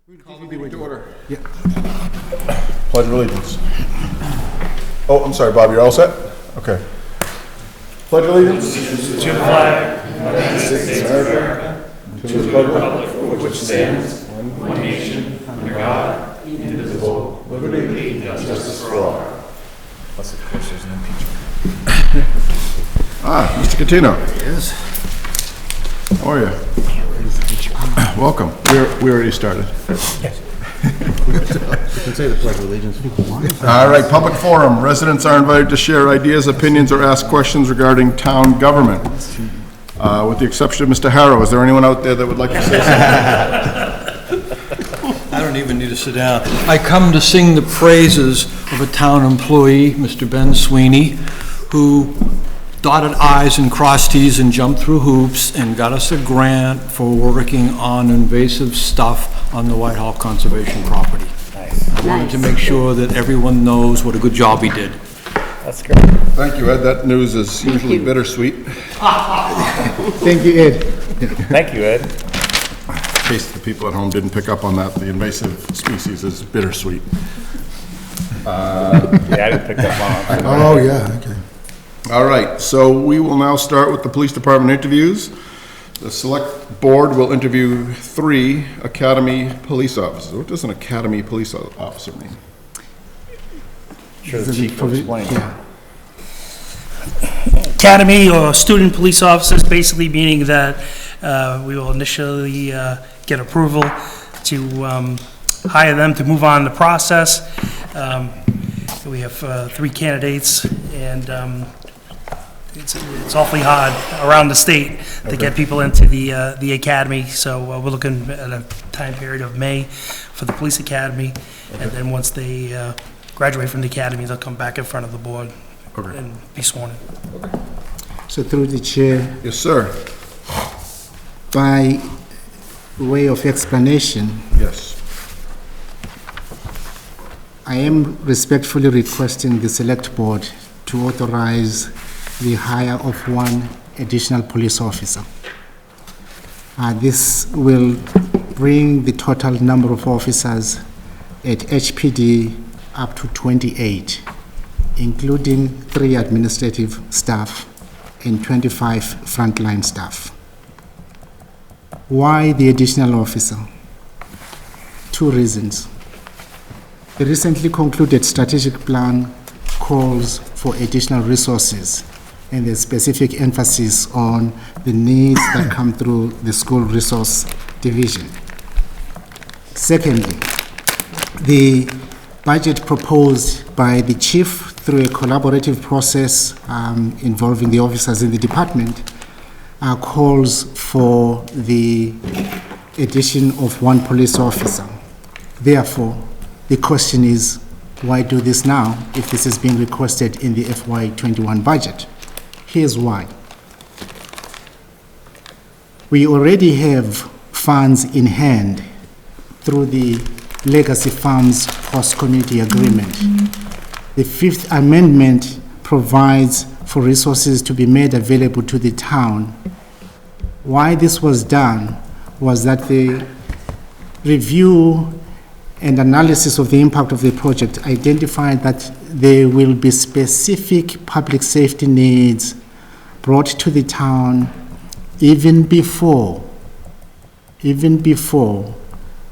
To order. Yeah. Pledge of allegiance. Oh, I'm sorry, Bob, you're all set? Okay. Pledge of allegiance. To the flag of the United States of America, to the republic for which stands one nation, under God, indivisible, with liberty and justice for all. Plus, of course, there's an impeachment. Mr. Catino. Yes. How are you? Welcome. We already started. You can say the Pledge of Allegiance. All right, public forum. Residents are invited to share ideas, opinions, or ask questions regarding town government. With the exception of Mr. Harrow, is there anyone out there that would like to say something? I don't even need to sit down. I come to sing the praises of a town employee, Mr. Ben Sweeney, who dotted i's and crossed t's and jumped through hoops and got us a grant for working on invasive stuff on the Whitehall Conservation property. Nice. I wanted to make sure that everyone knows what a good job he did. That's great. Thank you, Ed. That news is usually bittersweet. Thank you, Ed. Thank you, Ed. In case the people at home didn't pick up on that, the invasive species is bittersweet. Yeah, I didn't pick that one up. Oh, yeah, okay. All right, so we will now start with the police department interviews. The select board will interview 3 academy police officers. What does an academy police officer mean? Sure, the chief will explain. Yeah. Academy or student police officers, basically meaning that we will initially get approval to hire them to move on the process. We have 3 candidates, and it's awfully hard around the state to get people into the academy. So we're looking at a time period of May for the police academy, and then once they graduate from the academy, they'll come back in front of the board and be sworn in. So through the chair, Yes, sir. by way of explanation, Yes. I am respectfully requesting the select board to authorize the hire of 1 additional police officer. This will bring the total number of officers at HPD up to 28, including 3 administrative staff and 25 frontline staff. Why the additional officer? 2 reasons. The recently concluded strategic plan calls for additional resources, and there's specific emphasis on the needs that come through the school resource division. Secondly, the budget proposed by the chief through a collaborative process involving the officers in the department calls for the addition of 1 police officer. Therefore, the question is, why do this now if this is being requested in the FY21 budget? Here's why. We already have funds in hand through the Legacy Farms Post-Community Agreement. The 5th Amendment provides for resources to be made available to the town. Why this was done was that the review and analysis of the impact of the project identified that there will be specific public safety needs brought to the town even before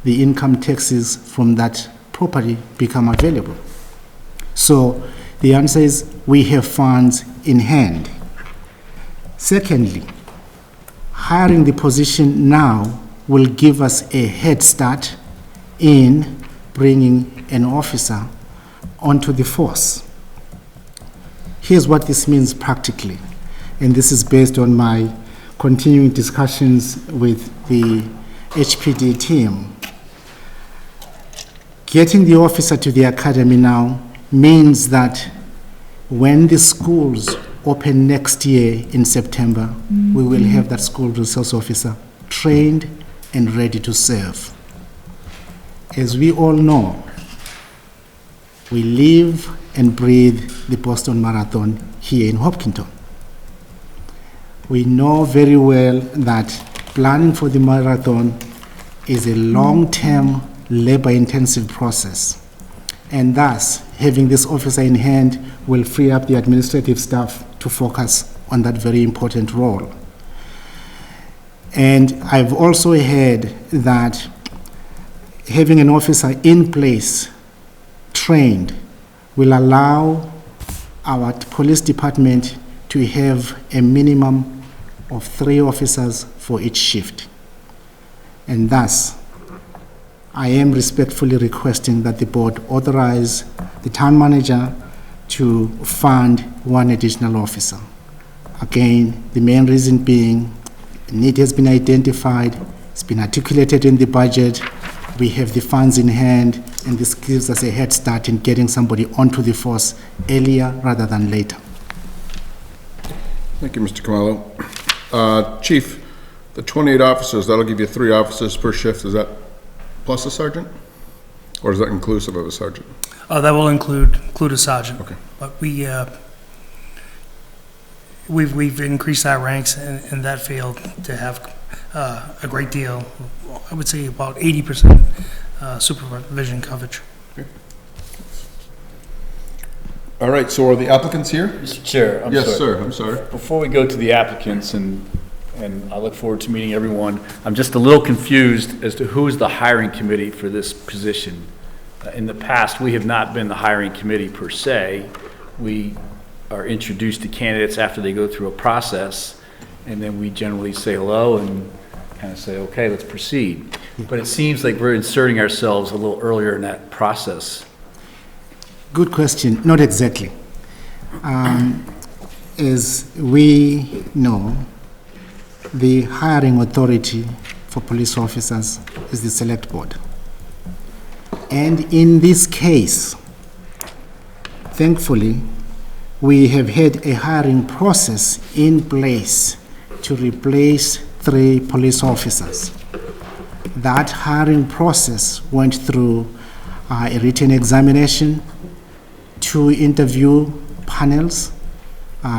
the income taxes from that property become available. So the answer is we have funds in hand. Secondly, hiring the position now will give us a head start in bringing an officer onto the force. Here's what this means practically, and this is based on my continuing discussions with the HPD team. Getting the officer to the academy now means that when the schools open next year in September, we will have that school resource officer trained and ready to serve. As we all know, we live and breathe the Boston Marathon here in Hopkinton. We know very well that planning for the marathon is a long-term labor-intensive process. And thus, having this officer in hand will free up the administrative staff to focus on that very important role. And I've also heard that having an officer in place, trained, will allow our police department to have a minimum of 3 officers for each shift. And thus, I am respectfully requesting that the board authorize the town manager to fund 1 additional officer. Again, the main reason being, the need has been identified, it's been articulated in the budget, we have the funds in hand, and this gives us a head start in getting somebody onto the force earlier rather than later. Thank you, Mr. Khumalo. Chief, the 28 officers, that'll give you 3 officers per shift. Is that plus a sergeant? Or is that inclusive of a sergeant? That will include a sergeant. Okay. But we've increased our ranks in that field to have a great deal, I would say about 80% supervision coverage. All right, so are the applicants here? Mr. Chair, I'm sorry. Yes, sir, I'm sorry. Before we go to the applicants, and I look forward to meeting everyone, I'm just a little confused as to who is the hiring committee for this position. In the past, we have not been the hiring committee per se. We are introduced to candidates after they go through a process, and then we generally say hello and kind of say, okay, let's proceed. But it seems like we're inserting ourselves a little earlier in that process. Good question. Not exactly. As we know, the hiring authority for police officers is the select board. And in this case, thankfully, we have had a hiring process in place to replace 3 police officers. That hiring process went through a written examination, 2 interview panels,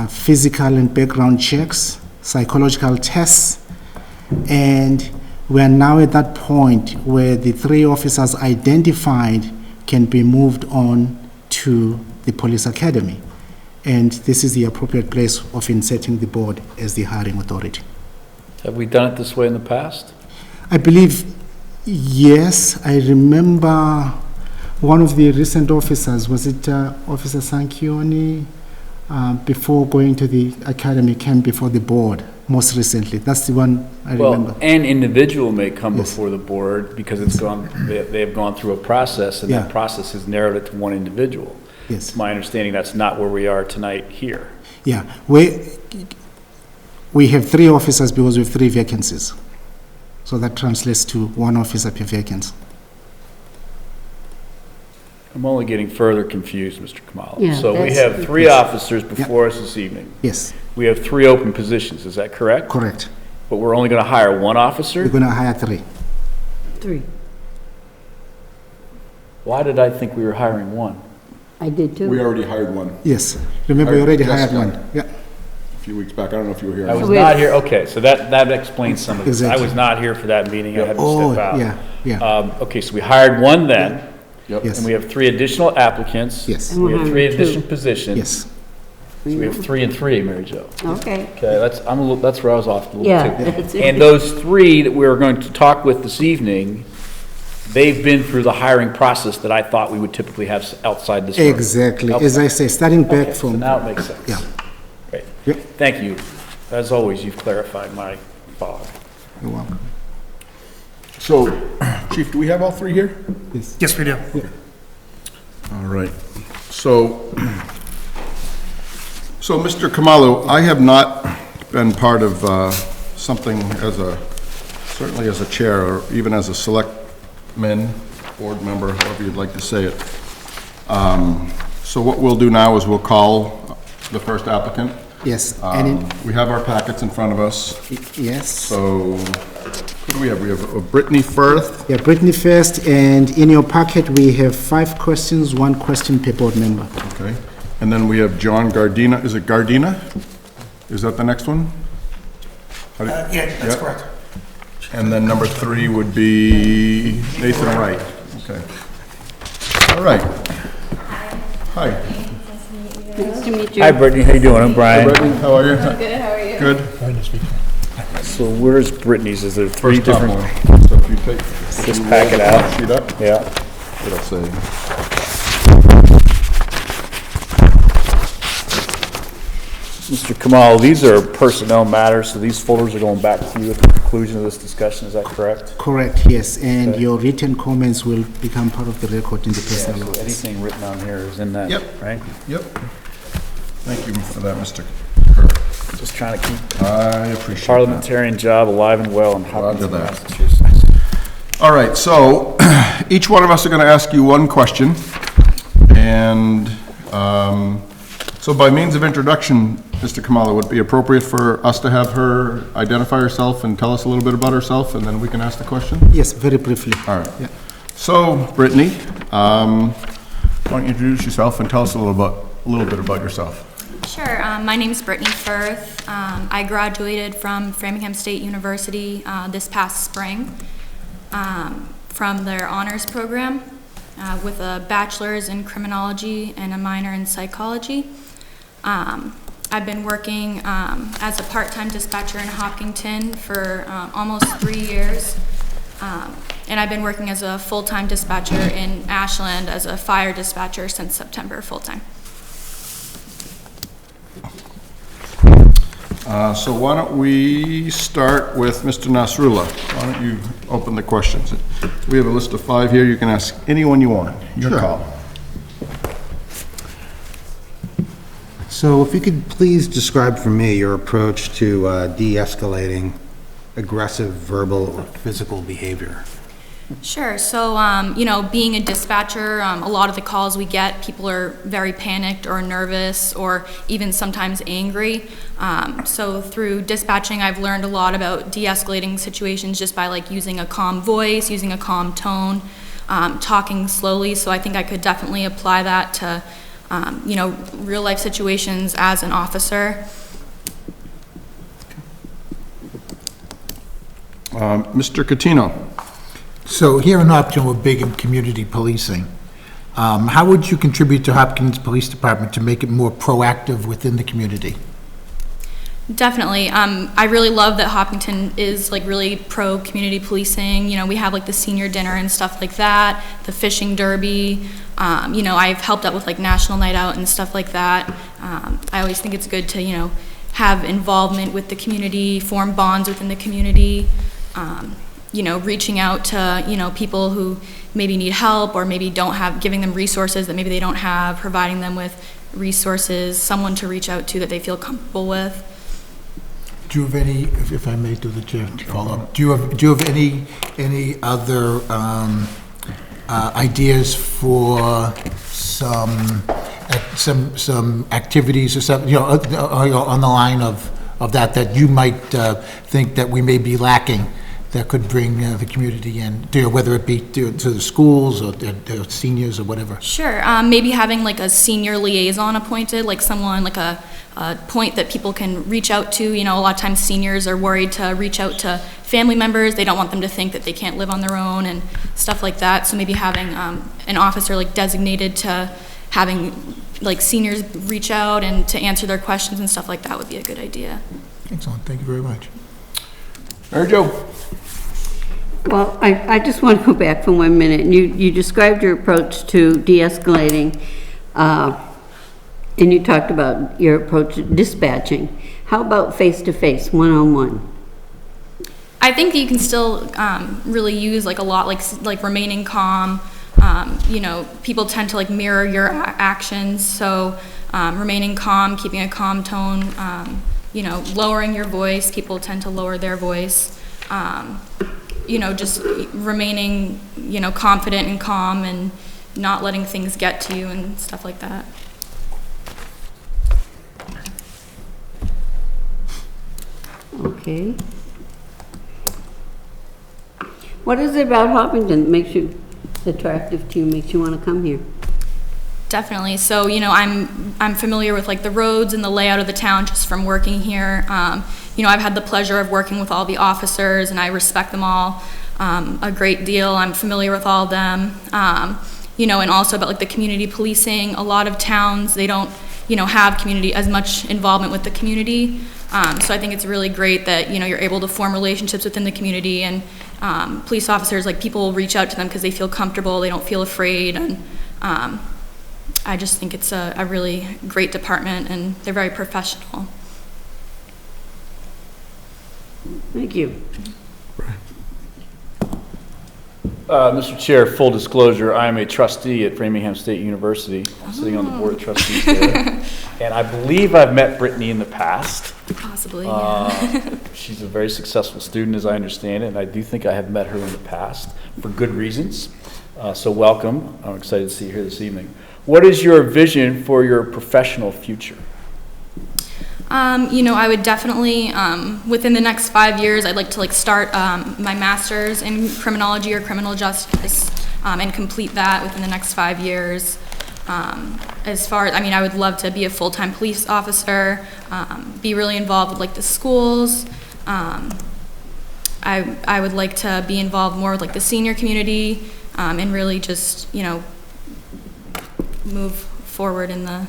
physical and background checks, psychological tests, and we are now at that point where the 3 officers identified can be moved on to the police academy. And this is the appropriate place of inserting the board as the hiring authority. Have we done it this way in the past? I believe, yes, I remember one of the recent officers, was it Officer Sanchioni, before going to the academy, came before the board most recently. That's the one I remember. Well, an individual may come Yes. before the board because they have gone through a process, and Yeah. that process has narrowed it to 1 individual. Yes. It's my understanding that's not where we are tonight here. Yeah, we have 3 officers because we have 3 vacancies. So that translates to 1 officer per vacancy. I'm only getting further confused, Mr. Khumalo. Yeah, So we that's have the 3 officers before us this evening. Yes, We have 3 open positions, is that correct? correct. But we're only going to hire 1 We're officer? going to hire 3. 3. Why did I think we were hiring 1? I did too. We already hired 1 Yes, remember, we already hired Jessica. 1. Yeah, a few weeks back. I don't know if you were here. I was Wait. not here, okay, so that explains some of this. I Exactly. was not here for that meeting, I had to oh, step out. yeah, Okay, so we hired 1 then, Yep. yes, and we have 3 additional applicants. yes, And We have 3 hiring 2. additional positions. yes. So we have 3 and 3, Mary Jo. Okay. Okay, that's where I was off a little Yeah, too. that's it. And those 3 that we're going to talk with this evening, they've been through the hiring process that I thought we would typically have outside this room. Exactly. Okay. As I say, starting back Okay, so from, now it makes sense. Yeah. Great. Yep. Thank you. As always, you've clarified my thought. you're welcome. So, Chief, do we have all 3 here? Yes, we do. All right. So, Mr. Khumalo, I have not been part of something certainly as a chair, or even as a selectman, board member, however you'd like to say it. So what we'll do now is we'll call the first applicant. Yes, and We have our packets in front of us. yes. So, who do we have? We have Brittany Firth. Yeah, Brittany first, and in your packet, we have 5 questions, 1 question per board member. Okay. And then we have John Gardina. Is it Gardina? Is that the next one? Yeah, that's Yeah. correct. And then number 3 would be Nathan Wright. Okay. All right. Hi. Nice to meet you. Hi, Brittany. How you doing? I'm Hi, Brian. Brittany, how are you? Good, how are you? Good. So where's Brittany's? Is there three First top different? one. So if you take. Just pack it out. Sheet up, Yeah. it'll say. Mr. Kamal, these are personnel matters, so these folders are going back to you at the conclusion of this discussion. Is that correct? Correct, yes, and Okay. your written comments will become part of the record in the personal So notes. anything written on here is in that, Yep. right? Yep. Thank you for that, Mr. Just trying to keep I appreciate that. parliamentarian job alive and well in Hopkinton, that. Massachusetts. All right, so each one of us are going to ask you one question. And so by means of introduction, Mr. Kamala, would it be appropriate for us to have her identify herself and tell us a little bit about herself, and then we can ask the question? Yes, very briefly. All right. Yeah. So, Brittany, why don't you introduce yourself and tell us a little bit about yourself? Sure. My name's Brittany Firth. I graduated from Framingham State University this past spring from their honors program with a bachelor's in criminology and a minor in psychology. I've been working as a part-time dispatcher in Hopkinton for almost 3 years. And I've been working as a full-time dispatcher in Ashland as a fire dispatcher since September full-time. So why don't we start with Mr. Nasrullah? Why don't you open the questions? We have a list of 5 here. You can ask anyone you want. Your call. So if you could please describe for me your approach to de-escalating aggressive verbal or physical behavior. Sure. So, being a dispatcher, a lot of the calls we get, people are very panicked or nervous or even sometimes angry. So through dispatching, I've learned a lot about de-escalating situations just by using a calm voice, using a calm tone, talking slowly. So I think I could definitely apply that to, real life situations as an officer. Mr. Catino. So here in Hopkins, we're big in community policing. How would you contribute to Hopkins Police Department to make it more proactive within the community? Definitely. I really love that Hopkinton is really pro community policing. We have the senior dinner and stuff like that, the fishing derby. I've helped out with National Night Out and stuff like that. I always think it's good to, have involvement with the community, form bonds within the community. Reaching out to, people who maybe need help or maybe don't have, giving them resources that maybe they don't have, providing them with resources, someone to reach out to that they feel comfortable with. Do you have any, if I may, through the chair, follow up, do you have any other ideas for some activities or something, on the line of that you might think that we may be lacking that could bring the community in, whether it be to the schools or seniors or whatever? Sure. Maybe having a senior liaison appointed, someone, a point that people can reach out to. A lot of times seniors are worried to reach out to family members. They don't want them to think that they can't live on their own and stuff like that. So maybe having an officer designated to having seniors reach out and to answer their questions and stuff like that would be a good idea. Excellent, thank you very much. Mary Jo. Well, I just want to go back for 1 minute. You described your approach to de-escalating, and you talked about your approach to dispatching. How about face-to-face, one-on-one? I think you can still really use a lot like remaining calm. People tend to mirror your actions, so remaining calm, keeping a calm tone, lowering your voice. People tend to lower their voice. Just remaining, confident and calm and not letting things get to you and stuff like that. Okay. What is it about Hopkinton that makes you attractive to you, makes you want to come here? Definitely. So, I'm familiar with the roads and the layout of the town just from working here. I've had the pleasure of working with all the officers and I respect them all. a great deal. I'm familiar with all of them. You know, and also about like the community policing. A lot of towns, they don't, you know, have as much involvement with the community. So I think it's really great that, you know, you're able to form relationships within the community, and police officers, like, people will reach out to them because they feel comfortable, they don't feel afraid, and I just think it's a really great department, and they're very professional. Thank you. Mr. Chair, full disclosure, I am a trustee at Framingham State University, sitting on the board of trustees there. And I believe I've met Brittany in the past. Possibly, yeah. She's a very successful student, as I understand it, and I do think I have met her in the past for good reasons. So welcome. I'm excited to see you here this evening. What is your vision for your professional future? You know, I would definitely, within the next 5 years, I'd like to start my master's in criminology or criminal justice, and complete that within the next 5 years. As far as, I mean, I would love to be a full-time police officer, be really involved with the schools. I would like to be involved more with the senior community, and really just, you know, move forward in the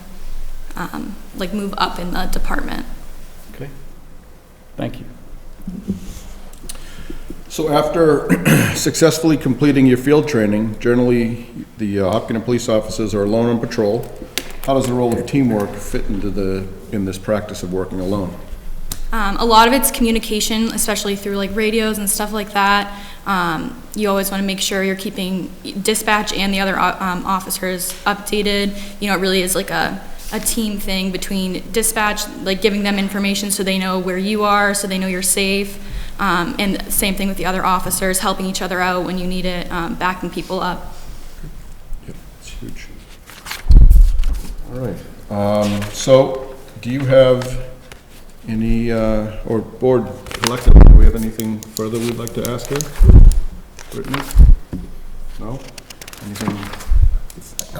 move up in the department. Okay, thank you. So after successfully completing your field training, generally the Hopkinton police officers are alone on patrol. How does the role of teamwork fit in this practice of working alone? A lot of it's communication, especially through radios and stuff like that. You always want to make sure you're keeping dispatch and the other officers updated. You know, it really is a team thing between dispatch, giving them information so they know where you are, so they know you're safe. And same thing with the other officers, helping each other out when you need it, backing people up. Yep, it's huge. All right. So, do you have any, or board collectively, do we have anything further we'd like to ask her? Brittany? No? Anything?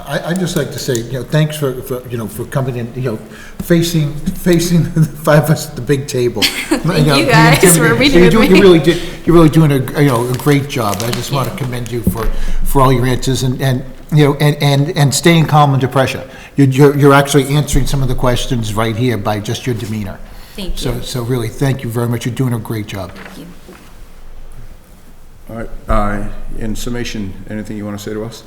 I'd just like to say, you know, thanks for coming in, you know, facing the five of us at the big table. Thank you guys for reading with me. You're really doing a great job. I just want to commend you for all your answers and staying calm under pressure. You're actually answering some of the questions right here by just your demeanor. Thank you. So really, thank you very much. You're doing a great job. Thank you. All right. In summation, anything you want to say to us?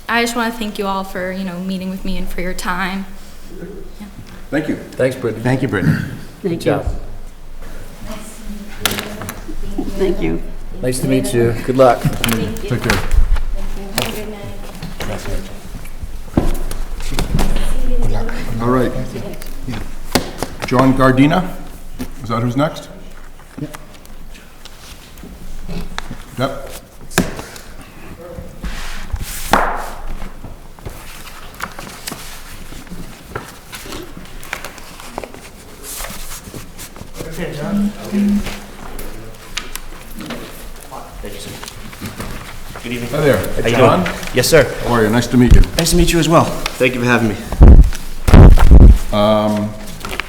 I just want to thank you all for, meeting with me and for your time. Yeah. Thank you. Thanks, Brittany. Thank you, Brittany. Thank you. Thank you. Nice to meet you. Good luck. Take care. All right. John Gardina, is that who's next? Yep. Okay, John. Thank you, sir. Good evening. Hi there. How you John? doing? Yes, sir. How are you? Nice to meet you. Nice to meet you as well. Thank you for having me.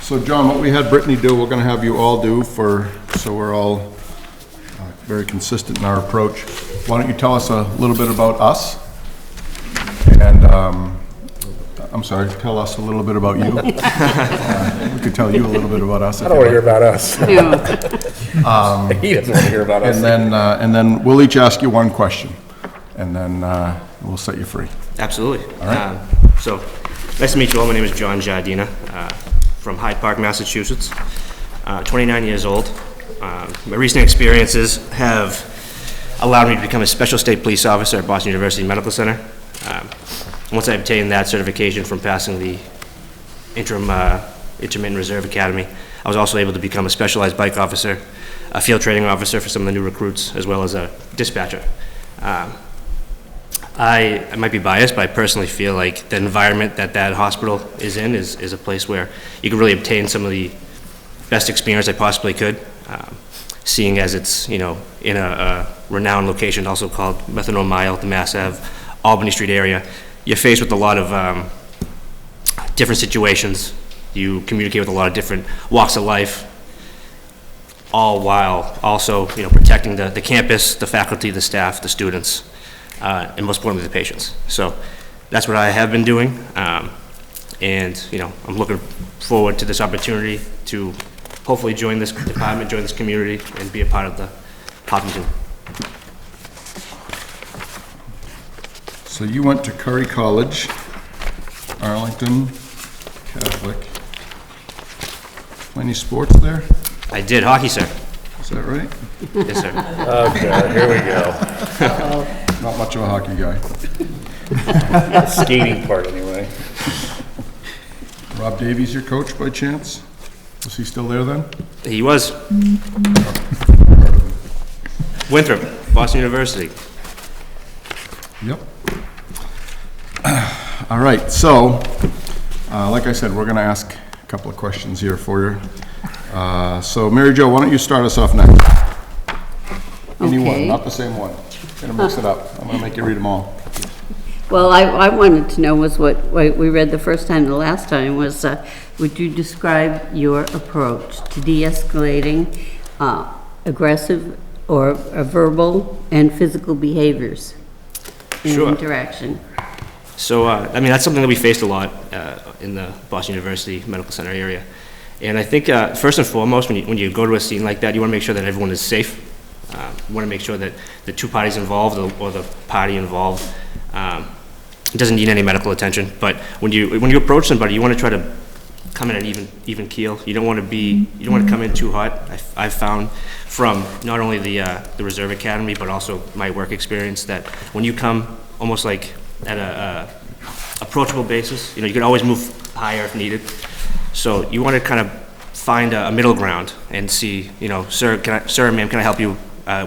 So John, what we had Brittany do, we're going to have you all do so we're all very consistent in our approach. Why don't you tell us a little bit about us? And, I'm sorry, tell us a little bit about you. We could tell you a little bit about us. I don't want to hear about us. Yeah. He doesn't want to hear about us. And then we'll each ask you one question, and then we'll set you free. Absolutely. All right. So, nice to meet you all. My name is John Giardina, from Hyde Park, Massachusetts. 29 years old. My recent experiences have allowed me to become a special state police officer at Boston University Medical Center. Once I obtained that certification from passing the intermittent reserve academy, I was also able to become a specialized bike officer, a field training officer for some of the new recruits, as well as a dispatcher. I might be biased, but I personally feel like the environment that hospital is in is a place where you can really obtain some of the best experience I possibly could, seeing as it's, in a renowned location also called Methanol Mile, the Mass Ave, Albany Street area. You're faced with a lot of different situations. You communicate with a lot of different walks of life. all while also, protecting the campus, the faculty, the staff, the students, and most importantly, the patients. So that's what I have been doing. And, I'm looking forward to this opportunity to hopefully join this department, join this community, and be a part of the Hopkinton. So you went to Curry College, Arlington Catholic. Play any sports there? I did hockey, sir. Is that right? Yes, sir. Okay, here we go. Not much of a hockey guy. Skating part, anyway. Rob Davies your coach by chance? Was he still there then? He was. Winthrop, Boston University. Yep. All right, so, like I said, we're gonna ask a couple of questions here for you. So Mary Jo, why don't you start us off next? Any one, Okay. not the same one. Gonna mix it up. I'm gonna make you read them all. Well, I wanted to know was what we read the first time, the last time, was, would you describe your approach to de-escalating aggressive or verbal and physical behaviors in Sure. interaction? So, that's something that we faced a lot in the Boston University Medical Center area. And I think, first and foremost, when you go to a scene like that, you want to make sure that everyone is safe. You want to make sure that the two parties involved or the party involved doesn't need any medical attention. But when you approach somebody, you want to try to come in at even keel. You don't want to come in too hot. I've found from not only the Reserve Academy, but also my work experience, that when you come almost like at a approachable basis, you can always move higher if needed. So you want to kind of find a middle ground and see, sir, ma'am, can I help you?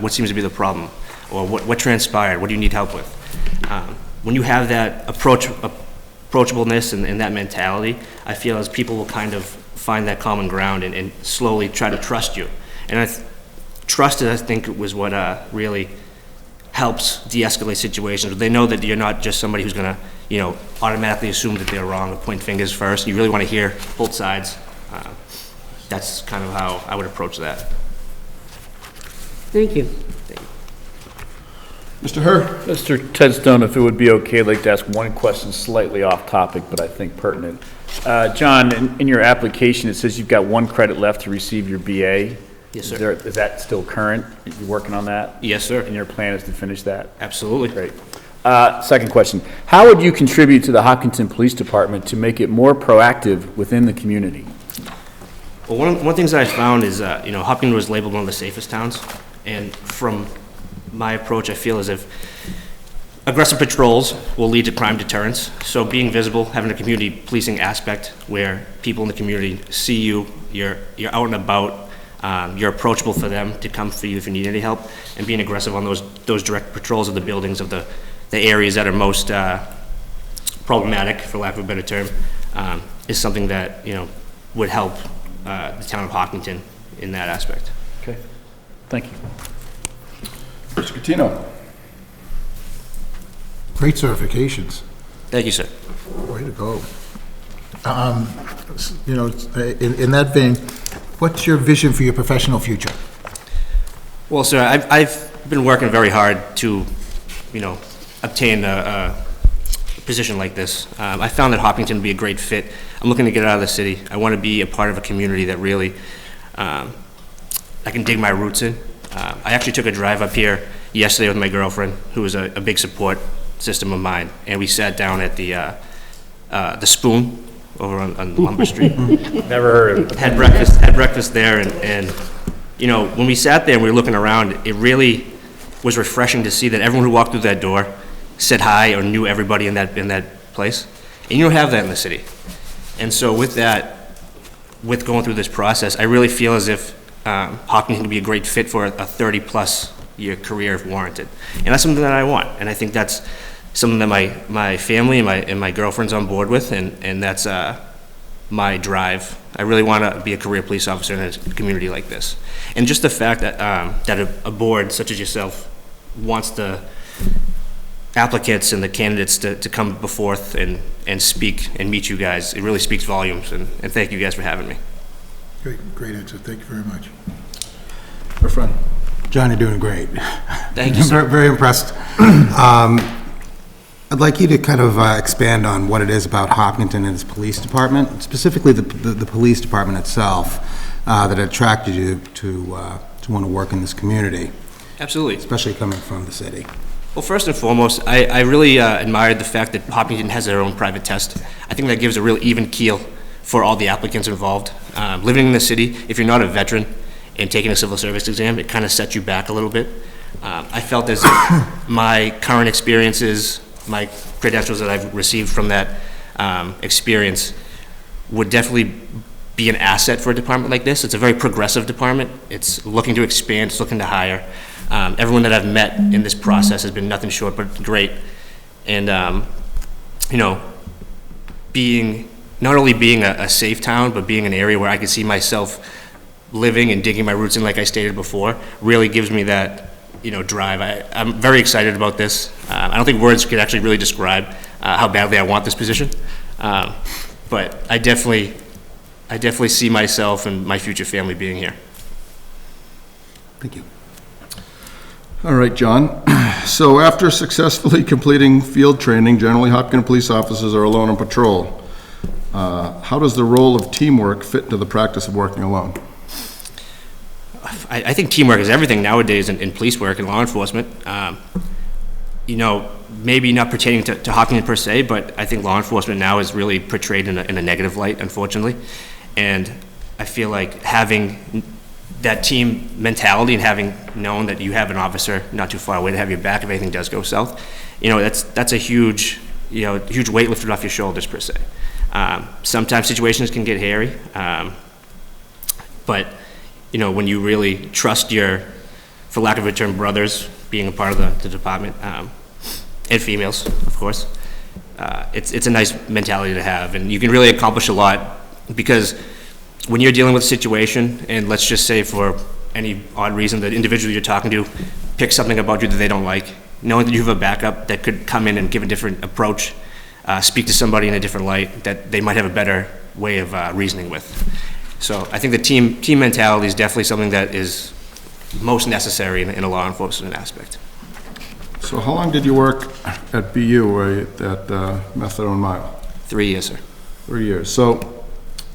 What seems to be the problem? Or what transpired? What do you need help with? When you have that approachableness and that mentality, I feel as people will kind of find that common ground and slowly try to trust you. And trust, I think, was what really helps de-escalate situations. They know that you're not just somebody who's going to, automatically assume that they're wrong or point fingers first. You really want to hear both sides. That's kind of how I would approach that. Thank you. Mr. Herr? Mr. Ted Stone, if it would be okay, I'd like to ask one question slightly off topic, but I think pertinent. John, in your application, it says you've got 1 credit left to receive your BA. Yes, sir. Is that still current? You're working on that? Yes, sir. And your plan is to finish that? Absolutely. Great. Second question. How would you contribute to the Hopkinton Police Department to make it more proactive within the community? Well, one of the things that I found is, Hopkinton was labeled one of the safest towns. And from my approach, I feel as if aggressive patrols will lead to crime deterrence. So being visible, having a community policing aspect where people in the community see you, you're out and about, you're approachable for them to come for you if you need any help, and being aggressive on those direct patrols of the buildings of the areas that are most problematic, for lack of a better term, is something that, would help the town of Hopkinton in that aspect. Okay. Thank you. Mr. Catino? Great certifications. Thank you, sir. Way to go. In that vein, what's your vision for your professional future? Well, sir, I've been working very hard to, obtain a position like this. I found that Hopkinton would be a great fit. I'm looking to get out of the city. I want to be a part of a community that really I can dig my roots in. I actually took a drive up here yesterday with my girlfriend, who was a big support system of mine, and we sat down at the Spoon over on Lumber Street. Never heard of it. Had breakfast there, and when we sat there and we were looking around, it really was refreshing to see that everyone who walked through that door said hi or knew everybody in that place. And you don't have that in the city. And so with going through this process, I really feel as if Hopkinton can be a great fit for a 30-plus year career if warranted. And that's something that I want. And I think that's something that my family and my girlfriend's on board with, and that's my drive. I really want to be a career police officer in a community like this. And just the fact that a board such as yourself wants the applicants and the candidates to come before and speak and meet you guys, it really speaks volumes, and thank you guys for having me. Great answer. Thank you very much. our friend. John, you're doing great. Thank you, sir. Very, very impressed. I'd like you to kind of expand on what it is about Hopkinton and its police department, specifically the police department itself, that attracted you to want to work in this community, Absolutely. especially coming from the city. Well, first and foremost, I really admired the fact that Hopkinton has their own private test. I think that gives a real even keel for all the applicants involved. Living in the city, if you're not a veteran and taking a civil service exam, it kind of sets you back a little bit. I felt as if my current experiences, my credentials that I've received from that experience would definitely be an asset for a department like this. It's a very progressive department. It's looking to expand, it's looking to hire. Everyone that I've met in this process has been nothing short but great. And, you know, not only being a safe town, but being an area where I could see myself living and digging my roots in, like I stated before, really gives me that, you know, drive. I'm very excited about this. I don't think words could actually really describe how badly I want this position. But I definitely see myself and my future family being here. Thank you. All right, John. So after successfully completing field training, generally Hopkins police officers are alone on patrol. How does the role of teamwork fit into the practice of working alone? I think teamwork is everything nowadays in police work and law enforcement. You know, maybe not pertaining to Hopkins per se, but I think law enforcement now is really portrayed in a negative light, unfortunately. And I feel like having that team mentality and having known that you have an officer not too far away to have your back if anything does go south, you know, that's a huge weight lifted off your shoulders per se. Sometimes situations can get hairy, but you know, when you really trust your, for lack of a term, brothers being a part of the department, and females, of course, it's a nice mentality to have, and you can really accomplish a lot, because when you're dealing with a situation, and let's just say for any odd reason the individual you're talking to picks something about you that they don't like, knowing that you have a backup that could come in and give a different approach, speak to somebody in a different light that they might have a better way of reasoning with. So I think the team mentality is definitely something that is most necessary in a law enforcement aspect. So how long did you work at BU or at Methadone Mile? 3 years, sir. 3 years. So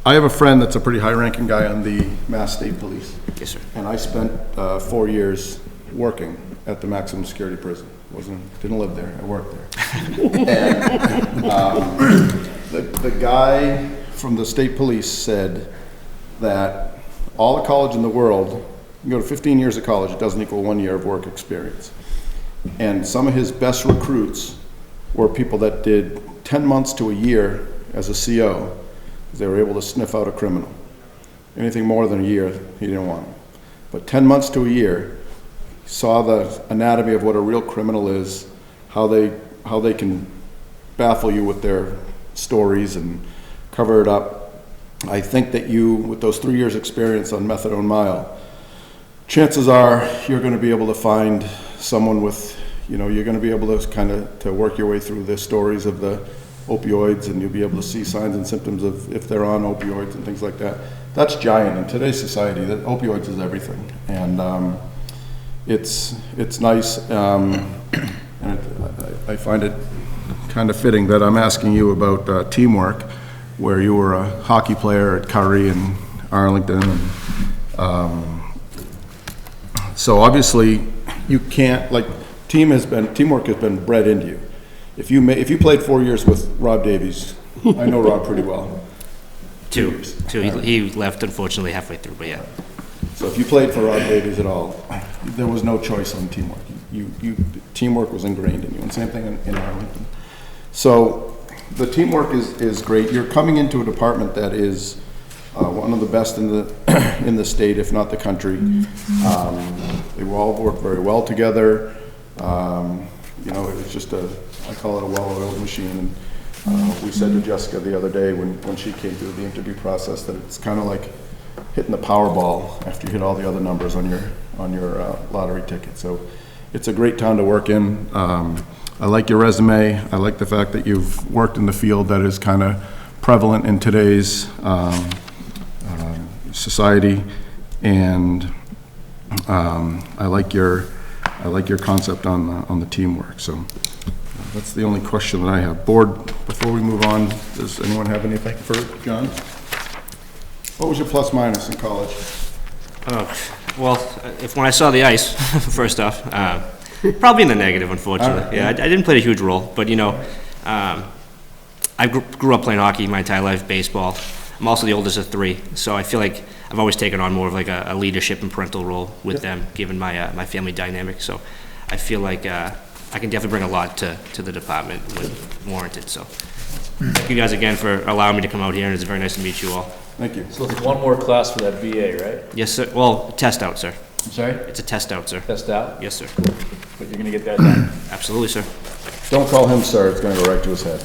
I have a friend that's a pretty high-ranking guy on the Mass State Police. Yes, sir. And I spent 4 years working at the maximum security prison. Didn't live there, I worked there. And the guy from the state police said that all the college in the world, you go to 15 years of college, it doesn't equal 1 year of work experience. And some of his best recruits were people that did 10 months to a year as a CO. They were able to sniff out a criminal. Anything more than a year, he didn't want them. But 10 months to a year, saw the anatomy of what a real criminal is, how they can baffle you with their stories and cover it up. I think that you, with those 3 years experience on Methadone Mile, chances are you're going to be able to find someone with, you know, you're going to be able to kind of to work your way through the stories of the opioids, and you'll be able to see signs and symptoms of if they're on opioids and things like that. That's giant in today's society. That opioids is everything, and it's nice, and I find it kind of fitting that I'm asking you about teamwork, where you were a hockey player at Curry and Arlington, and so obviously you can't, like, teamwork has been bred into you. If you played 4 years with Rob Davies, I know Rob pretty well. Two. He left, unfortunately, halfway through, but yeah. So if you played for Rob Davies at all, there was no choice on teamwork. Teamwork was ingrained in you, and same thing in Arlington. So the teamwork is great. You're coming into a department that is one of the best in the state, if not the country. They all work very well together. You know, it's just I call it a well-oiled machine. And we said to Jessica the other day when she came through the interview process that it's kind of like hitting the Powerball after you hit all the other numbers on your lottery ticket. So it's a great town to work in. I like your resume. I like the fact that you've worked in the field that is kind of prevalent in today's society, and I like your concept on the teamwork, so that's the only question that I have. Board, before we move on, does anyone have anything for John? What was your plus minus in college? Well, when I saw the ice, first off, probably in the negative, unfortunately. Yeah, I didn't play a huge role, but, you know, I grew up playing hockey my entire life, baseball. I'm also the oldest of three, so I feel like I've always taken on more of like a leadership and parental role with them, given my my family dynamic. So I feel like I can definitely bring a lot to the department when warranted. So thank you guys again for allowing me to come out here, and it's very nice to meet you all. Thank you. So it's one more class for that BA, right? Yes, sir. Well, test out, sir. I'm sorry? It's a test out, sir. Test out? Yes, sir. But you're gonna get that done. Absolutely, sir. Don't call him sir, it's gonna go right to his head.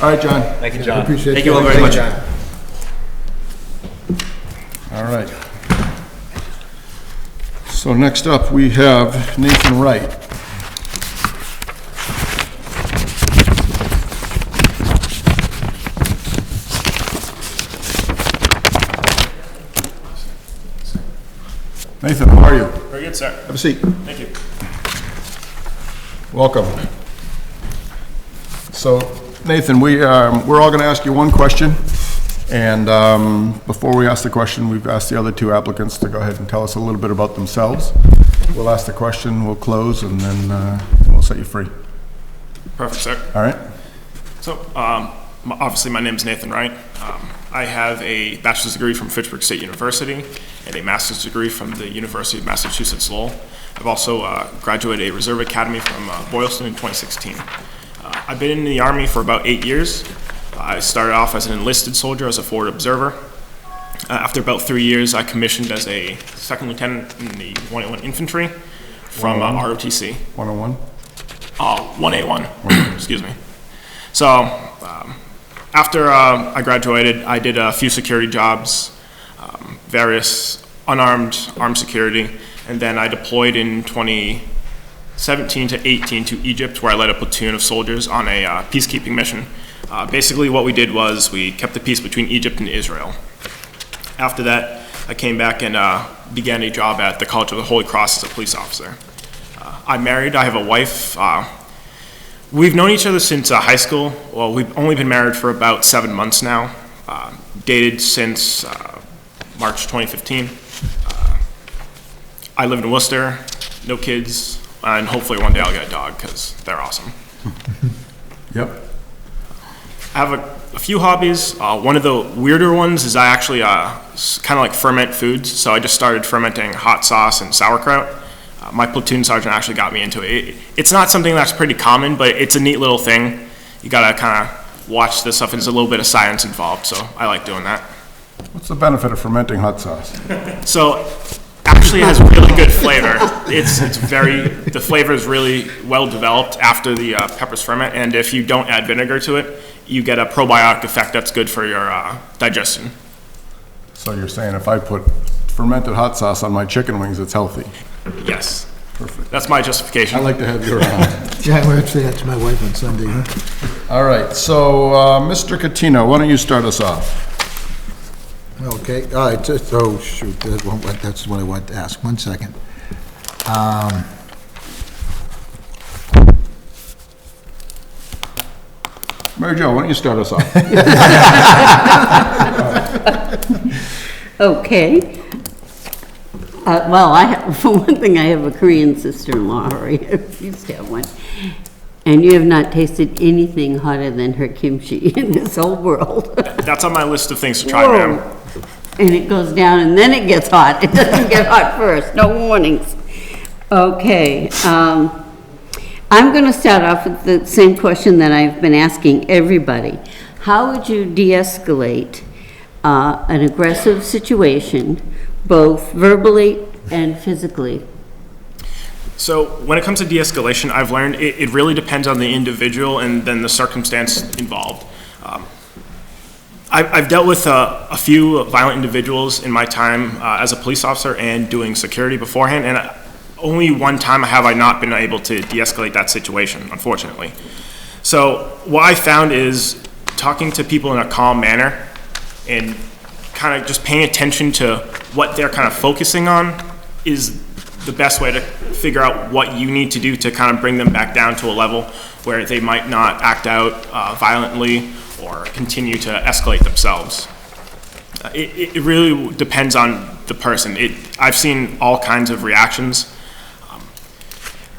All right, John. Thank you, John. Appreciate Thank you all very much. All right. So next up, we have Nathan Wright. Nathan, how are you? Very good, sir. Have a seat. Thank you. Welcome. So, Nathan, we're all going to ask you one question, and before we ask the question, we've asked the other two applicants to go ahead and tell us a little bit about themselves. We'll ask the question, we'll close, and then we'll set you free. Perfect, sir. All right? So, obviously, my name is Nathan Wright. I have a bachelor's degree from Fitchburg State University and a master's degree from the University of Massachusetts Lowell. I've also graduated a Reserve Academy from Boylston in 2016. I've been in the Army for about 8 years. I started off as an enlisted soldier as a forward observer. After about 3 years, I commissioned as a second lieutenant in the 181 Infantry from ROTC. 101? 1A1, excuse me. So, after I graduated, I did a few security jobs, various unarmed, armed security, and then I deployed in 2017 to 18 to Egypt, where I led a platoon of soldiers on a peacekeeping mission. Basically, what we did was we kept the peace between Egypt and Israel. After that, I came back and began a job at the College of the Holy Cross as a police officer. I'm married. I have a wife. We've known each other since high school. Well, we've only been married for about 7 months now. Dated since March 2015. I live in Worcester, no kids, and hopefully one day I'll get a dog because they're awesome. Yep. I have a few hobbies. One of the weirder ones is I actually kind of like ferment foods. So I just started fermenting hot sauce and sauerkraut. My platoon sergeant actually got me into it. It's not something that's pretty common, but it's a neat little thing. You gotta kind of watch this stuff. There's a little bit of science involved, so I like doing that. What's the benefit of fermenting hot sauce? So, actually it has really good flavor. The flavor is really well developed after the peppers ferment, and if you don't add vinegar to it, you get a probiotic effect that's good for your digestion. So you're saying if I put fermented hot sauce on my chicken wings, it's healthy? Yes. Perfect. That's my justification. I like to have your Yeah, we're actually, that's my wife on Sunday, huh? All right, so Mr. Catino, why don't you start us off? Okay, all right, oh, shoot, that's what I wanted to ask. 1 second. Mary Jo, why don't you start us off? Okay. Well, for one thing, I have a Korean sister-in-law, or I used to have one. And you have not tasted anything hotter than her kimchi in this whole world. That's on my list of things to try, ma'am. Whoa. And it goes down and then it gets hot. It doesn't get hot first, no warnings. Okay, I'm gonna start off with the same question that I've been asking everybody. How would you de-escalate an aggressive situation, both verbally and physically? So when it comes to de-escalation, I've learned it really depends on the individual and then the circumstance involved. I've dealt with a few violent individuals in my time as a police officer and doing security beforehand, and only one time have I not been able to de-escalate that situation, unfortunately. So what I found is talking to people in a calm manner and kind of just paying attention to what they're kind of focusing on is the best way to figure out what you need to do to kind of bring them back down to a level where they might not act out violently or continue to escalate themselves. It really depends on the person. I've seen all kinds of reactions.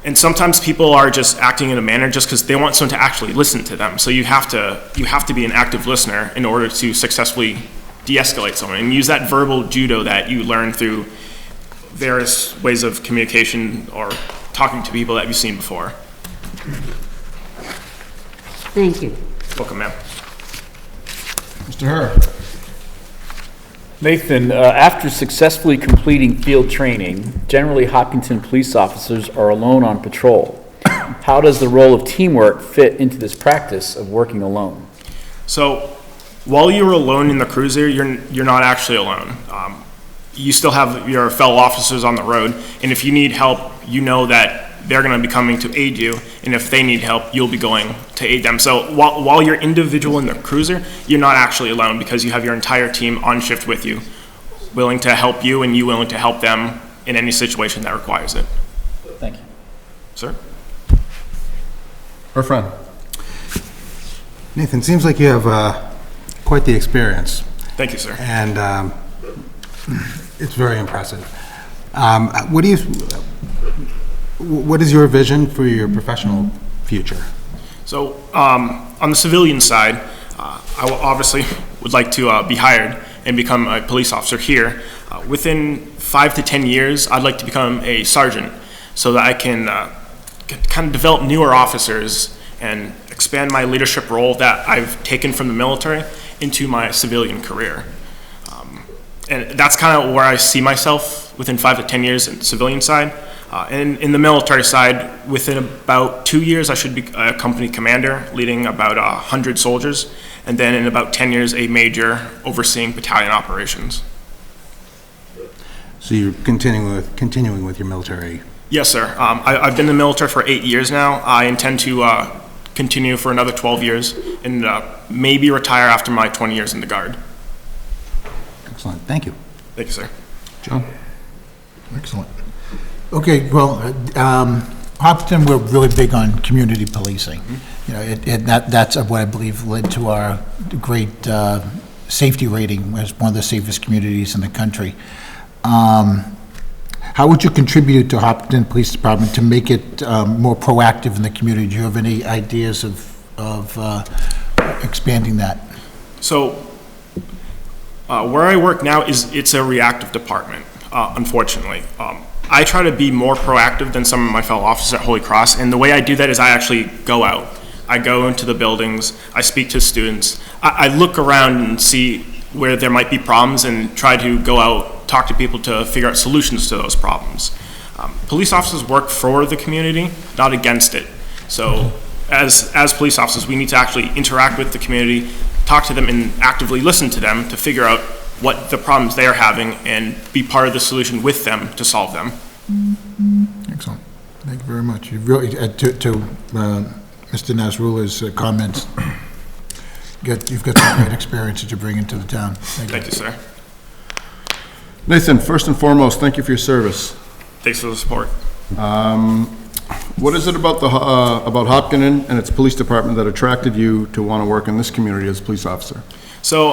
And sometimes people are just acting in a manner just because they want someone to actually listen to them. So you have to be an active listener in order to successfully de-escalate someone and use that verbal judo that you learn through various ways of communication or talking to people that you've seen before. Thank you. Welcome, ma'am. Mr. Herr? Nathan, after successfully completing field training, generally Hopkinton police officers are alone on patrol. How does the role of teamwork fit into this practice of working alone? So while you're alone in the cruiser, you're not actually alone. You still have your fellow officers on the road, and if you need help, you know that they're going to be coming to aid you, and if they need help, you'll be going to aid them. So while you're individual in the cruiser, you're not actually alone because you have your entire team on shift with you, willing to help you and you willing to help them in any situation that requires it. Thank you. Sir? Her friend? Nathan, seems like you have quite the experience, Thank you, sir. and it's very impressive. What is your vision for your professional future? So on the civilian side, I obviously would like to be hired and become a police officer here. Within 5 to 10 years, I'd like to become a sergeant so that I can kind of develop newer officers and expand my leadership role that I've taken from the military into my civilian career. And that's kind of where I see myself within 5 to 10 years in the civilian side. And in the military side, within about 2 years, I should be a company commander leading about 100 soldiers. And then in about 10 years, a major overseeing battalion operations. So you're continuing with your military? Yes, sir. I've been in the military for 8 years now. I intend to continue for another 12 years and maybe retire after my 20 years in the Guard. Excellent, thank you. Thank you, sir. John? Excellent. Okay, well, Hopkinton, we're really big on community policing. You know, that's what I believe led to our great safety rating as one of the safest communities in the country. How would you contribute to Hopkinton Police Department to make it more proactive in the community? Do you have any ideas of expanding that? So where I work now it's a reactive department, unfortunately. I try to be more proactive than some of my fellow officers at Holy Cross, and the way I do that is I actually go out. I go into the buildings, I speak to students, I look around and see where there might be problems and try to go out, talk to people to figure out solutions to those problems. Police officers work for the community, not against it. So as police officers, we need to actually interact with the community, talk to them and actively listen to them to figure out what the problems they're having and be part of the solution with them to solve them. Excellent. Thank you very much. You've really, to Mr. Nasrulah's comments, you've got some great experience that you're bringing to the town. Thank you, sir. Nathan, first and foremost, thank you for your service. Thanks for the support. What is it about about Hopkinton and its police department that attracted you to want to work in this community as a police officer? So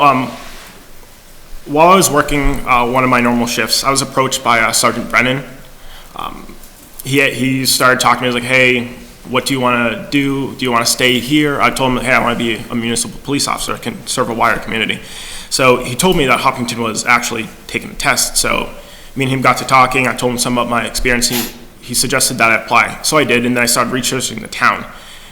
while I was working one of my normal shifts, I was approached by Sergeant Brennan. He started talking to me. He was like, hey, what do you want to do? Do you want to stay here? I told him, hey, I want to be a municipal police officer. I can serve a wider community. So he told me that Hopkinton was actually taking the test. So me and him got to talking. I told him some about my experience. He suggested that I apply. So I did, and then I started researching the town.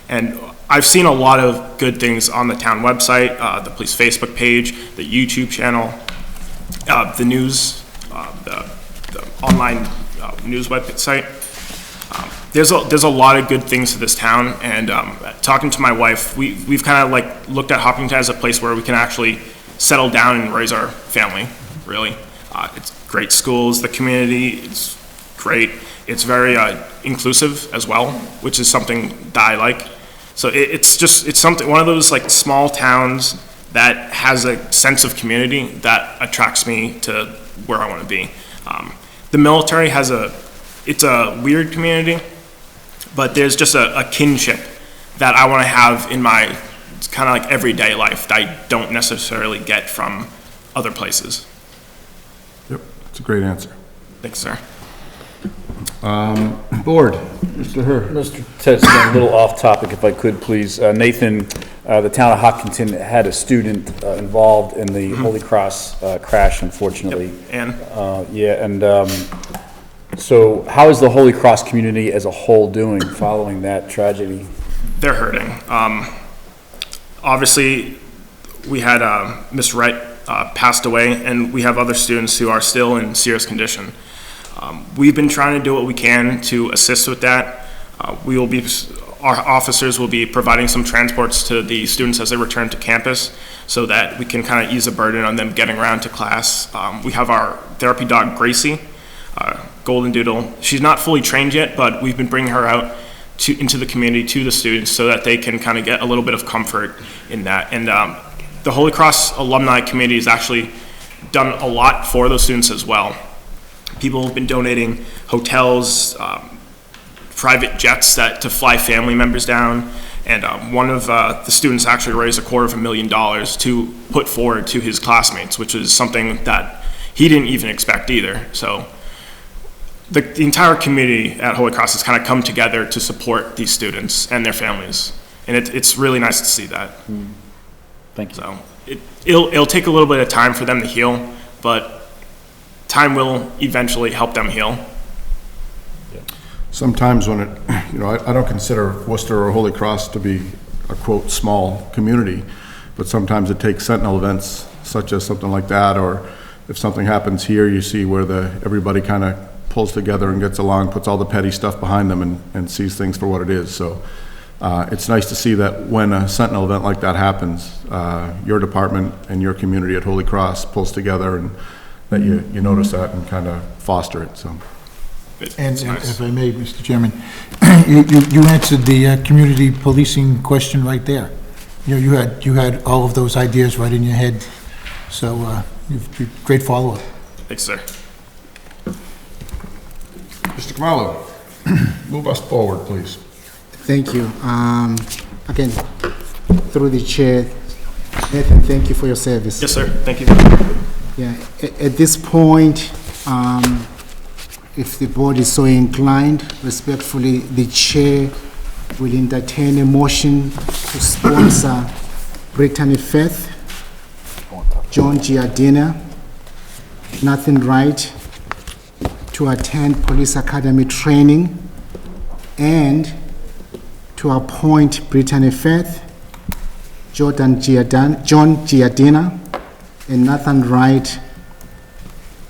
And I've seen a lot of good things on the town website, the police Facebook page, the YouTube channel, the news, the online news website. There's a lot of good things to this town, and talking to my wife, we've kind of like looked at Hopkinton as a place where we can actually settle down and raise our family, really. It's great schools, the community is great. It's very inclusive as well, which is something that I like. So it's something, one of those like small towns that has a sense of community that attracts me to where I want to be. The military it's a weird community, but there's just a kinship that I want to have in my kind of like everyday life that I don't necessarily get from other places. Yep, that's a great answer. Thanks, sir. Board, Mr. Herr. Mr. Tetzman, a little off topic if I could, please. Nathan, the town of Hopkinton had a student involved in the Holy Cross crash, unfortunately. And Yeah, and so how is the Holy Cross community as a whole doing following that tragedy? they're hurting. Obviously, we had Miss Wright passed away, and we have other students who are still in serious condition. We've been trying to do what we can to assist with that. Our officers will be providing some transports to the students as they return to campus so that we can kind of ease a burden on them getting around to class. We have our therapy dog, Gracie, Golden Doodle. She's not fully trained yet, but we've been bringing her out into the community, to the students, so that they can kind of get a little bit of comfort in that. And the Holy Cross Alumni Committee has actually done a lot for those students as well. People have been donating hotels, private jets to fly family members down, and one of the students actually raised $250,000 to put forward to his classmates, which is something that he didn't even expect either. So the entire community at Holy Cross has kind of come together to support these students and their families, and it's really nice to see that. Thank you. So it'll take a little bit of time for them to heal, but time will eventually help them heal. Sometimes when I don't consider Worcester or Holy Cross to be a quote small community, but sometimes it takes sentinel events such as something like that, or if something happens here, you see where everybody kind of pulls together and gets along, puts all the petty stuff behind them and sees things for what it is. So it's nice to see that when a sentinel event like that happens, your department and your community at Holy Cross pulls together, and that you notice that and kind of foster it. So. And if I may, Mr. Chairman, you answered the community policing question right there. You had all of those ideas right in your head, so you've great follow-up. Thanks, sir. Mr. Khumalo, move us forward, please. Thank you. Again, through the chair, Nathan, thank you for your service. Yes, sir. Thank you. Yeah, at this point, if the board is so inclined, respectfully, the chair will entertain a motion to sponsor Brittany Firth, John Giardina, Nathan Wright, to attend Police Academy training, and to appoint Brittany Firth, John Giardina, and Nathan Wright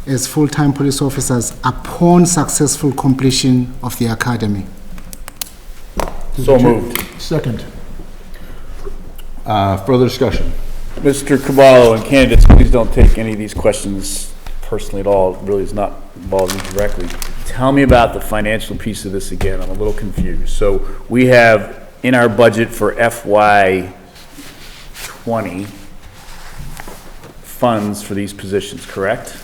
as full-time police officers upon successful completion of the academy. So moved. Second. Further discussion? Mr. Cavallo and candidates, please don't take any of these questions personally at all. It really is not involving me directly. Tell me about the financial piece of this again. I'm a little confused. So we have in our budget for FY20 funds for these positions, correct?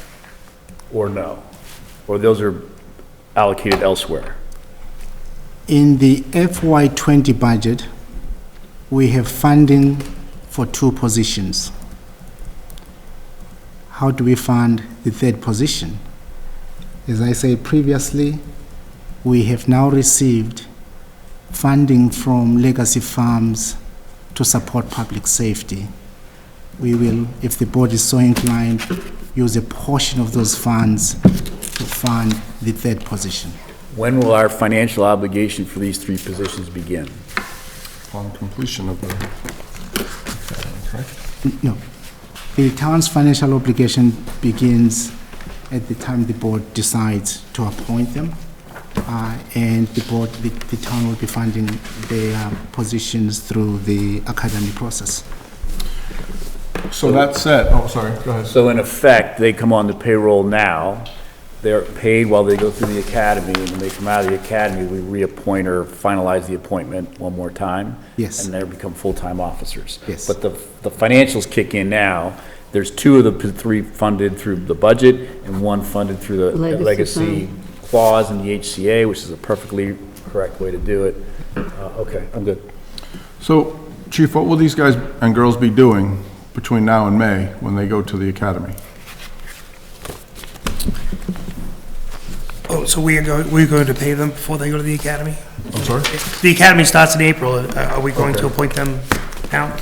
Or no? Or those are allocated elsewhere? In the FY20 budget, we have funding for 2 positions. How do we fund the 3rd position? As I said previously, we have now received funding from legacy farms to support public safety. We will, if the board is so inclined, use a portion of those funds to fund the 3rd position. When will our financial obligation for these 3 positions begin? Upon completion of the, correct? No. The town's financial obligation begins at the time the board decides to appoint them, and the town will be funding their positions through the academy process. So that said, oh, sorry, go ahead. So in effect, they come on the payroll now, they're paid while they go through the academy, and when they come out of the academy, we reappoint or finalize the appointment one more time. Yes. And they become full-time officers. Yes. But the financials kick in now. There's 2 of the 3 funded through the budget and 1 funded through the Legacy legacy clause in the HCA, which is a perfectly correct way to do it. Okay, I'm good. So, Chief, what will these guys and girls be doing between now and May when they go to the academy? Oh, so we're going to pay them before they go to the academy? I'm sorry? The academy starts in April. Are we going to appoint them now?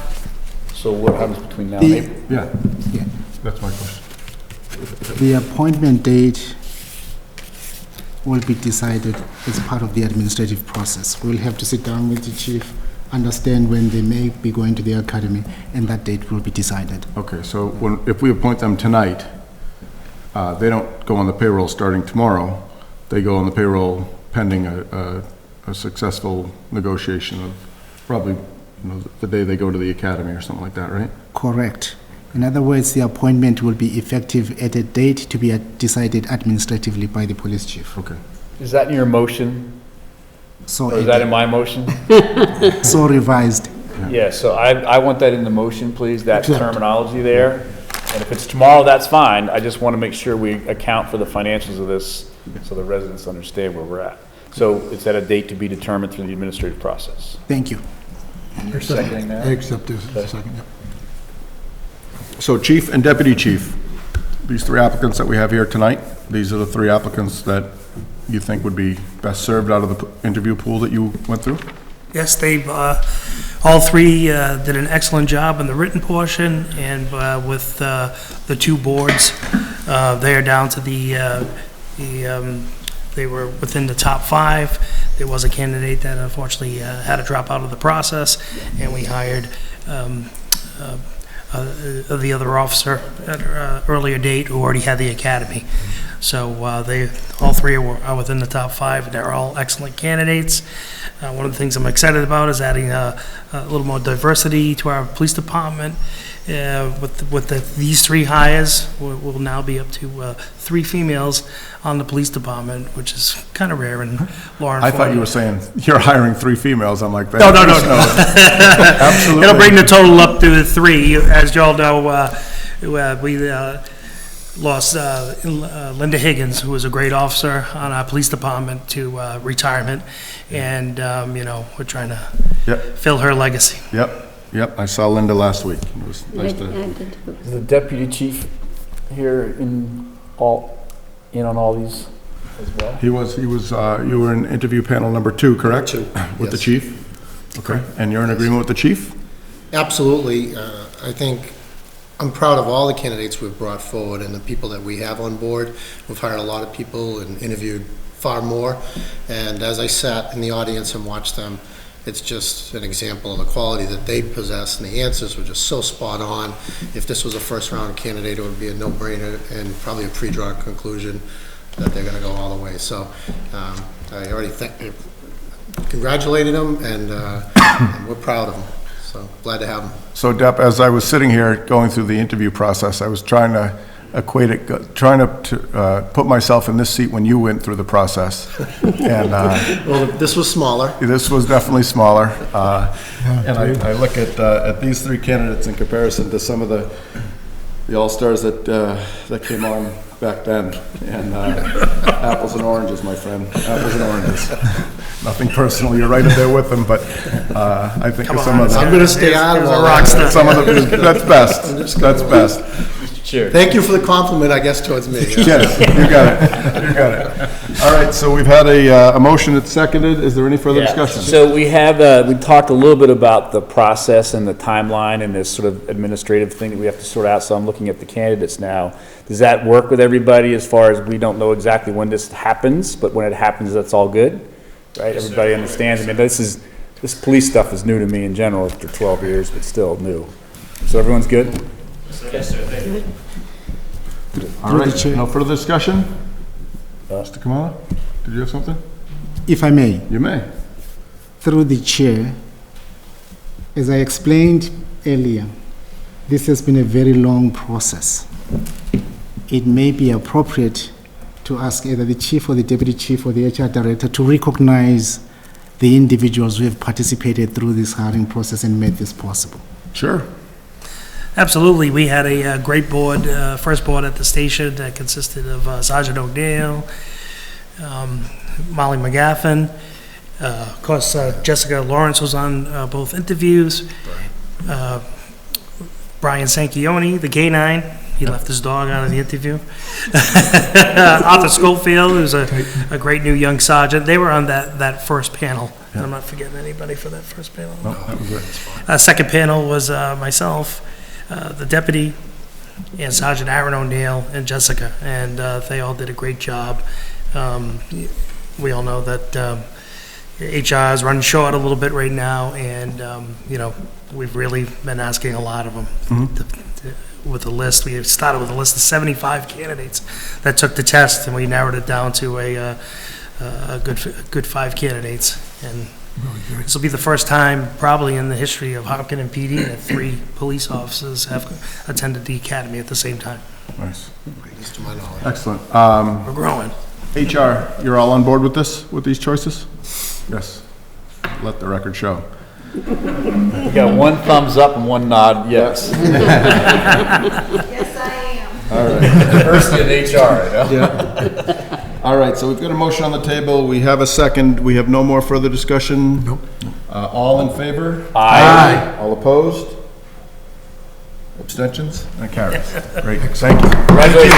So what happens between now and The- April? Yeah, Yeah. that's my question. The appointment date will be decided as part of the administrative process. We'll have to sit down with the chief, understand when they may be going to the academy, and that date will be decided. Okay, so if we appoint them tonight, they don't go on the payroll starting tomorrow. They go on the payroll pending a successful negotiation of probably, the day they go to the academy or something like that, right? Correct. In other words, the appointment will be effective at a date to be decided administratively by the police chief. Okay. Is that in your motion, So, or is that in my motion? so revised. Yeah, so I want that in the motion, please, that Accept. terminology there. And if it's tomorrow, that's fine. I just want to make sure we account for the financials of this so the residents understand where we're at. So it's at a date to be determined through the administrative process. Thank you. You're seconding I that? accept this, second, yeah. So Chief and Deputy Chief, these 3 applicants that we have here tonight, these are the 3 applicants that you think would be best served out of the interview pool that you went through? Yes, they've, all 3 did an excellent job in the written portion, and with the 2 boards, they are down to they were within the top 5. There was a candidate that unfortunately had to drop out of the process, and we hired the other officer at an earlier date who already had the academy. So all 3 are within the top 5, and they're all excellent candidates. One of the things I'm excited about is adding a little more diversity to our police department. With these 3 hires, we'll now be up to 3 females on the police department, which is kind of rare in law enforcement. I thought you were saying you're hiring 3 females. I'm like, that. No. Absolutely. It'll bring the total up to 3. As you all know, we lost Linda Higgins, who was a great officer on our police department, to retirement, and we're trying to Yep, fill her legacy. yep. I saw Linda last week. It was nice to. Is the deputy chief here in on all these as well? He was, you were in interview panel number 2, correct? 2, with the yes. chief? Okay, and you're in agreement with the chief? Absolutely. I think I'm proud of all the candidates we've brought forward and the people that we have on board. We've hired a lot of people and interviewed far more. And as I sat in the audience and watched them, it's just an example of the quality that they possess, and the answers were just so spot on. If this was a first-round candidate, it would be a no-brainer and probably a pre-drawn conclusion that they're going to go all the way. So I already congratulated them, and we're proud of them. So glad to have them. So Dep, as I was sitting here going through the interview process, I was trying to equate it, trying to put myself in this seat when you went through the process. And Well, this was smaller. this was definitely smaller. And I look at these 3 candidates in comparison to some of the all-stars that came on back then. And apples and oranges, my friend, apples and oranges. Nothing personal, you're right up there with them, but I think of some of I'm the, going to stay out of all that. some of the, that's best, that's best. Thank you for the compliment, I guess, towards me. Yes, you got it. All right, so we've had a motion that's seconded. Is there any further discussion? So we talked a little bit about the process and the timeline and this sort of administrative thing that we have to sort out, so I'm looking at the candidates now. Does that work with everybody as far as we don't know exactly when this happens, but when it happens, that's all good? Right, everybody understands? I mean, this police stuff is new to me in general after 12 years, but still new. So everyone's good? Yes, sir, thank you. All right, no further discussion? Mr. Kamala, did you have something? If I may, You may. through the chair, as I explained earlier, this has been a very long process. It may be appropriate to ask either the chief or the deputy chief or the HR director to recognize the individuals who have participated through this hiring process and made this possible. Sure. Absolutely. We had a great board, first board at the station that consisted of Sergeant O'Neill, Molly McGaffin. Of course, Jessica Lawrence was on both interviews. Brian Sanchioni, the K-9, he left his dog out of the interview. Arthur Schofield, who's a great new young sergeant. They were on that first panel. I'm not forgetting anybody for that first panel. No, that was great. Second panel was myself, the deputy, and Sergeant Aaron O'Neill and Jessica, and they all did a great job. We all know that HR is running short a little bit right now, and we've really been asking a lot of them with the list. We started with a list of 75 candidates that took the test, and we narrowed it down to a good 5 candidates. And this will be the first time probably in the history of Hopkins PD that 3 police officers have attended the academy at the same time. Nice. Just to my knowledge. Excellent. We're growing. HR, you're all on board with this, with these choices? Yes. Let the record show. We got 1 thumbs up and 1 nod, yes. Yes, I am. All right. Diversity in HR, you know? Yeah. All right, so we've got a motion on the table. We have a second. We have no more further discussion? Nope. All in favor? Aye. All opposed? Abstentions? That carries. Great, thank you. Congratulations.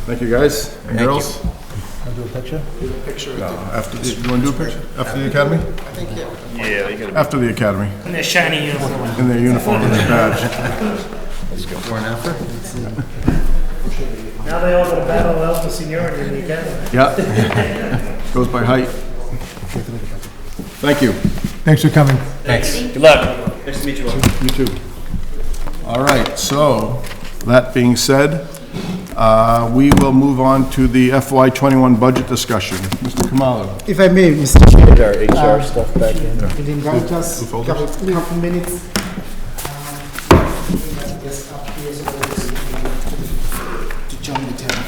Thank you, guys. And girls? Want to do a picture? No, after the, you want to do a picture? After the academy? I think, yeah. After the academy, And their shiny uniform. in their uniform and their badge. Before and after? Now they all got to battle out for seniority in the academy. Yeah. Goes by height. Thank you. Thanks for coming. Good luck. Nice to meet you all. You too. All right, so, that being said, we will move on to the FY21 budget discussion. Mr. Kamalo. If I may, Mr. Chair. Get our HR stuff back in. Will invite us Two a folders. couple minutes. Just up here so that to join the table.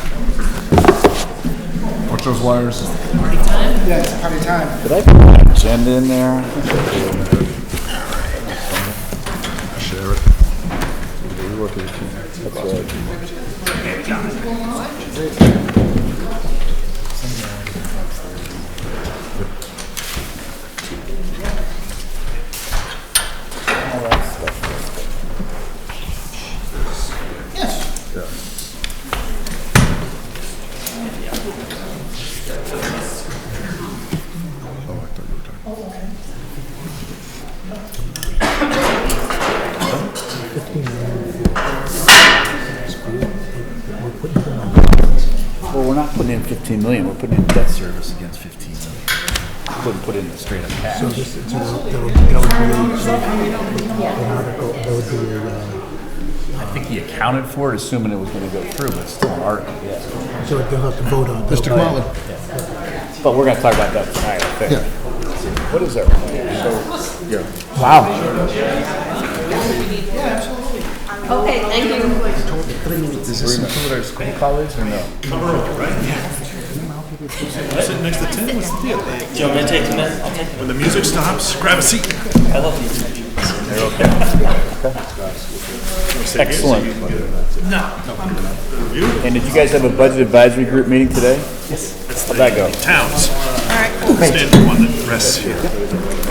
Watch those wires. Yeah, it's party time. Did I put an agenda in there? Share it. That's right. Well, we're not putting in 15 million, we're putting in debt service against 15 million. We wouldn't put in the straight up cash. I think he accounted for it, assuming it was gonna go through, but it's still an article, yeah. So they'll have to vote on it. Mr. Kamalo. But we're gonna talk about that tonight, I think. Yeah. What is that? Wow. Okay, thank you. Does this include our school colleagues or no? Sitting next to Tim, what's the deal? Do you want me to take a minute? I'll take it. When the music stops, grab a seat. I love these. They're okay. Excellent. And did you guys have a budget advisory group meeting today? Yes. How'd that go? Towns. Stand the one that rests here.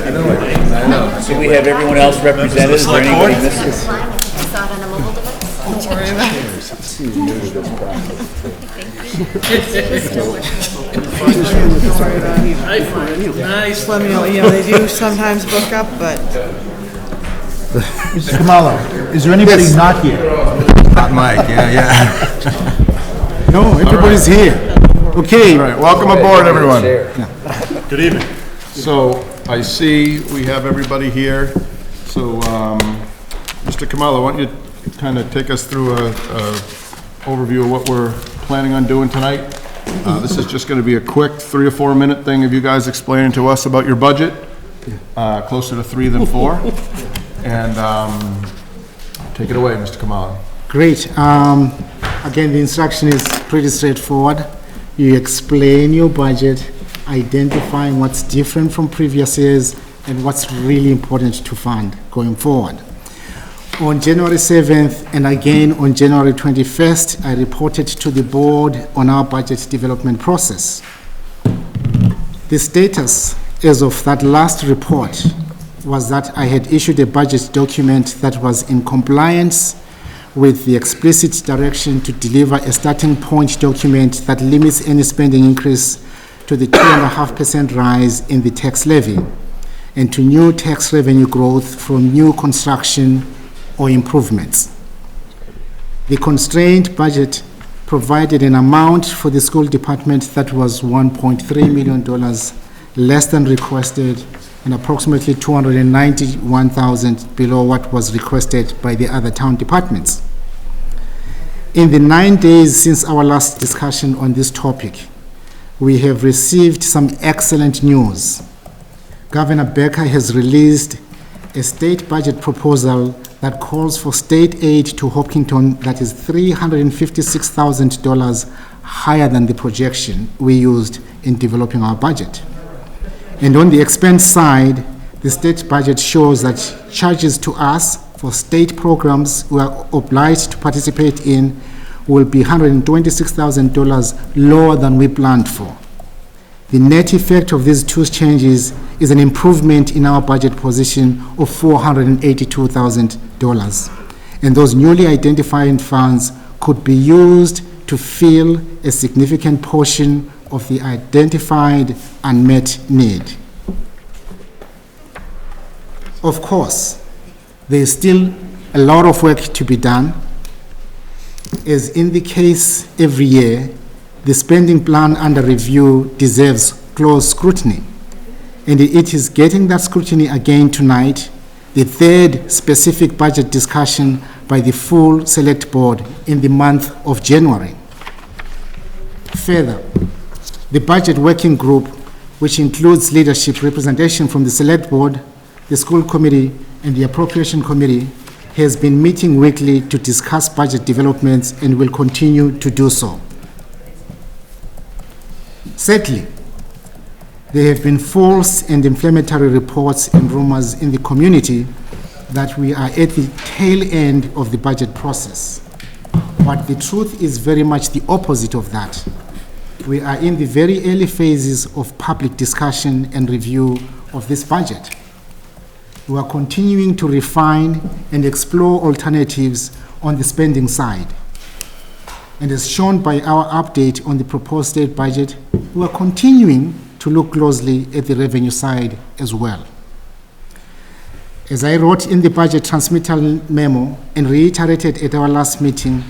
Do we have everyone else represented? Is there anybody missing? Saw it on a mobile device. Don't worry about it. Nice, let me know, they do sometimes book up, but Mr. Kamalo, is there anybody not here? Not Mike, yeah. No, everybody's here. Okay. All right, welcome aboard, everyone. Good evening. So, I see we have everybody here. So, Mr. Kamalo, why don't you kind of take us through a overview of what we're planning on doing tonight? This is just going to be a quick 3 or 4 minute thing of you guys explaining to us about your budget, closer to 3 than 4. And take it away, Mr. Kamala. Great. Again, the instruction is pretty straightforward. You explain your budget, identifying what's different from previous years and what's really important to fund going forward. On January 7th and again on January 21st, I reported to the board on our budget development process. The status as of that last report was that I had issued a budget document that was in compliance with the explicit direction to deliver a starting point document that limits any spending increase to the 2.5% rise in the tax levy and to new tax revenue growth from new construction or improvements. The constrained budget provided an amount for the school department that was $1.3 million less than requested and approximately $291,000 below what was requested by the other town departments. In the 9 days since our last discussion on this topic, we have received some excellent news. Governor Becker has released a state budget proposal that calls for state aid to Hopkinton that is $356,000 higher than the projection we used in developing our budget. And on the expense side, the state budget shows that charges to us for state programs we are obliged to participate in will be $126,000 lower than we planned for. The net effect of these two changes is an improvement in our budget position of $482,000. And those newly identified funds could be used to fill a significant portion of the identified unmet need. Of course, there is still a lot of work to be done. As in the case every year, the spending plan under review deserves close scrutiny, and it is getting that scrutiny again tonight, the third specific budget discussion by the full select board in the month of January. Further, the budget working group, which includes leadership representation from the select board, the school committee, and the appropriation committee, has been meeting weekly to discuss budget developments and will continue to do so. Sadly, there have been false and inflammatory reports and rumors in the community that we are at the tail end of the budget process. But the truth is very much the opposite of that. We are in the very early phases of public discussion and review of this budget. We are continuing to refine and explore alternatives on the spending side. And as shown by our update on the proposed state budget, we are continuing to look closely at the revenue side as well. As I wrote in the budget transmittal memo and reiterated at our last meeting,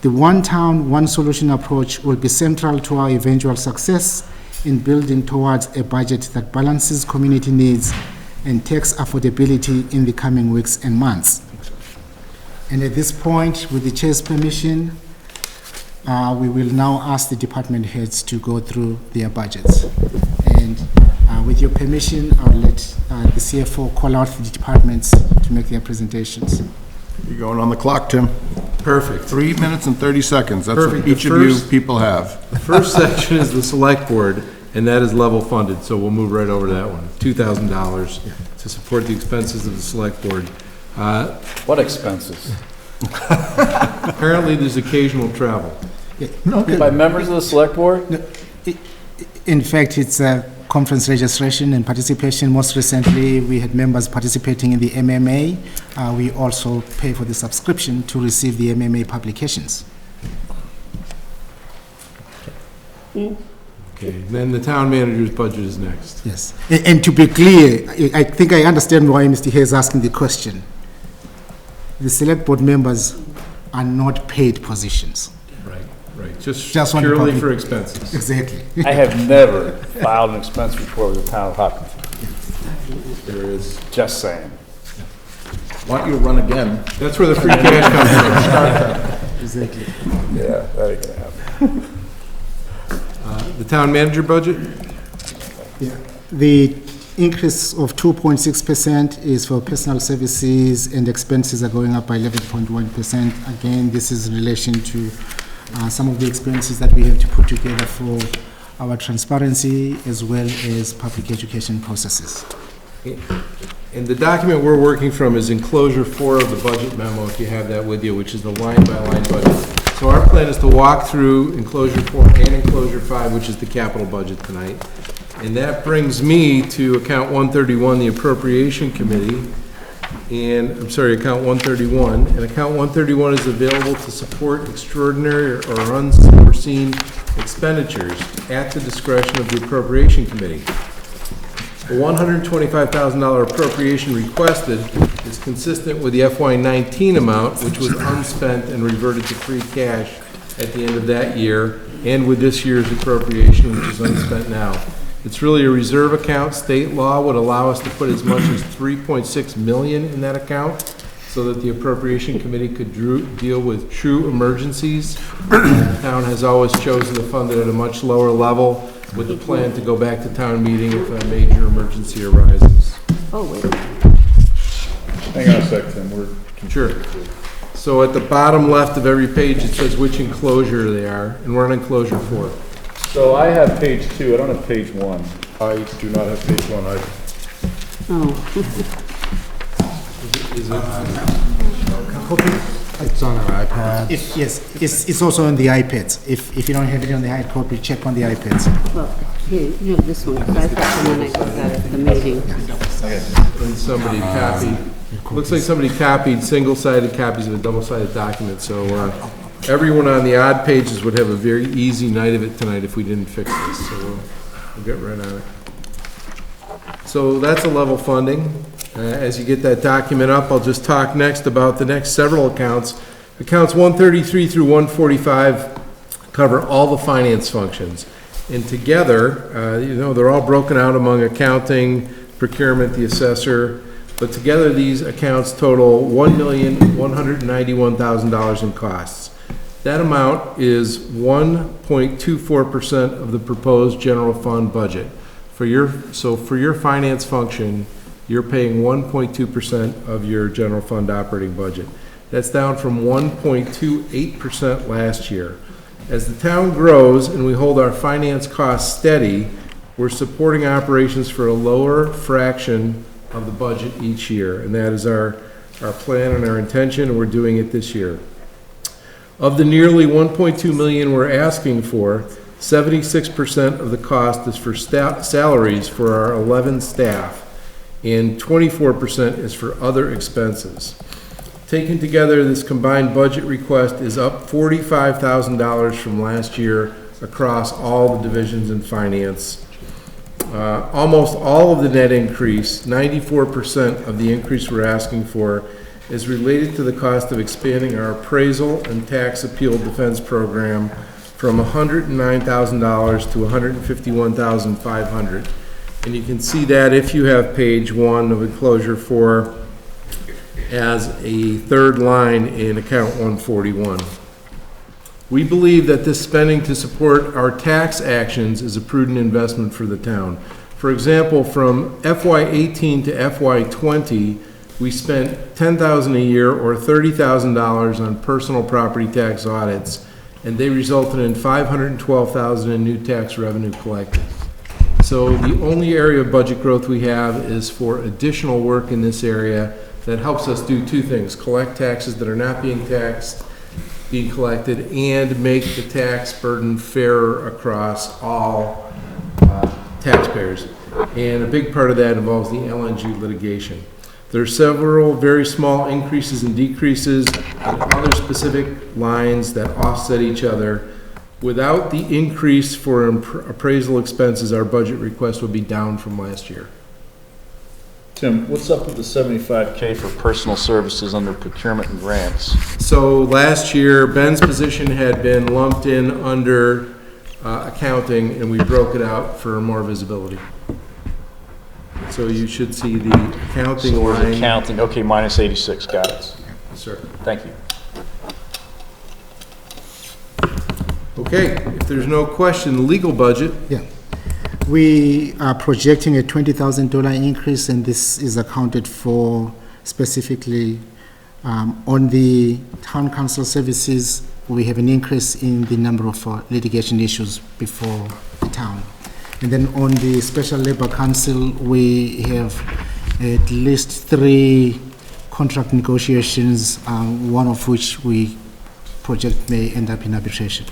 the one town, one solution approach will be central to our eventual success in building towards a budget that balances community needs and tax affordability in the coming weeks and months. And at this point, with the chair's permission, we will now ask the department heads to go through their budgets. And with your permission, I'll let the CFO call out the departments to make their presentations. You're going on the clock, Tim. Perfect. 3 minutes and 30 seconds. That's Perfect. what each The of you first- people have. The first section is the select board, and that is level funded, so we'll move right over to that one. $2,000 to support the expenses of the select board. What expenses? Apparently, there's occasional travel. By members of the select board? In fact, it's a conference registration and participation. Most recently, we had members participating in the MMA. We also pay for the subscription to receive the MMA publications. Okay, then the town manager's budget is next. Yes. And to be clear, I think I understand why Mr. Hayes is asking the question. The select board members are not paid positions. Right, just want the purely public- for expenses. Exactly. I have never filed an expense report with the town of Hopkinton. There is. Just saying. Why don't you run again? That's where the free cash comes from. Exactly. Yeah, that ain't gonna happen. The town manager budget? The increase of 2.6% is for personal services, and expenses are going up by 11.1%. Again, this is in relation to some of the expenses that we have to put together for our transparency as well as public education processes. And the document we're working from is enclosure 4 of the budget memo, if you have that with you, which is the line-by-line budget. So our plan is to walk through enclosure 4 and enclosure 5, which is the capital budget tonight. And that brings me to account 131, the appropriation committee. And, I'm sorry, account 131. And account 131 is available to support extraordinary or unforeseen expenditures at the discretion of the appropriation committee. The $125,000 appropriation requested is consistent with the FY19 amount, which was unspent and reverted to free cash at the end of that year, and with this year's appropriation, which is unspent now. It's really a reserve account. State law would allow us to put as much as $3.6 million in that account so that the appropriation committee could deal with true emergencies. The town has always chosen to fund it at a much lower level with the plan to go back to town meeting if a major emergency arises. Oh, wait. Hang on a sec, Tim, we're. Sure. So at the bottom left of every page, it says which enclosure they are, and we're on enclosure 4. So I have page 2, I don't have page 1. I do not have page 1 either. Oh. Is it? It's on our iPad. Yes, it's also on the iPads. If you don't have it on the hard copy, check on the iPads. Well, here, you have this one, because I got the one I got at the meeting. And somebody copied, looks like somebody copied single-sided copies of a double-sided document, so everyone on the odd pages would have a very easy night of it tonight if we didn't fix this, so we'll get right on it. So that's a level funding. As you get that document up, I'll just talk next about the next several accounts. Accounts 133 through 145 cover all the finance functions. And together, they're all broken out among accounting, procurement, the assessor, but together these accounts total $1,191,000 in costs. That amount is 1.24% of the proposed general fund budget. For your finance function, you're paying 1.2% of your general fund operating budget. That's down from 1.28% last year. As the town grows and we hold our finance costs steady, we're supporting operations for a lower fraction of the budget each year, and that is our plan and our intention, and we're doing it this year. Of the nearly 1.2 million we're asking for, 76% of the cost is for salaries for our 11 staff, and 24% is for other expenses. Taken together, this combined budget request is up $45,000 from last year across all the divisions in finance. Almost all of the net increase, 94% of the increase we're asking for, is related to the cost of expanding our appraisal and tax appeal defense program from $109,000 to $151,500. And you can see that if you have page 1 of enclosure 4 as a third line in account 141. We believe that this spending to support our tax actions is a prudent investment for the town. For example, from FY18 to FY20, we spent $10,000 a year or $30,000 on personal property tax audits, and they resulted in $512,000 in new tax revenue collected. So the only area of budget growth we have is for additional work in this area that helps us do two things: collect taxes that are not being collected, and make the tax burden fairer across all taxpayers. And a big part of that involves the LNG litigation. There are several very small increases and decreases in other specific lines that offset each other. Without the increase for appraisal expenses, our budget request would be down from last year. Tim, what's up with the $75K for personal services under procurement and grants? So last year, Ben's position had been lumped in under accounting, and we broke it out for more visibility. So you should see the accounting So line. we're accounting, okay, minus 86, got it. Yes, sir. Thank you. Okay, if there's no question, the legal budget, Yeah. We are projecting a $20,000 increase, and this is accounted for specifically on the town council services. We have an increase in the number of litigation issues before the town. And then on the special labor council, we have at least 3 contract negotiations, one of which we project may end up in arbitration.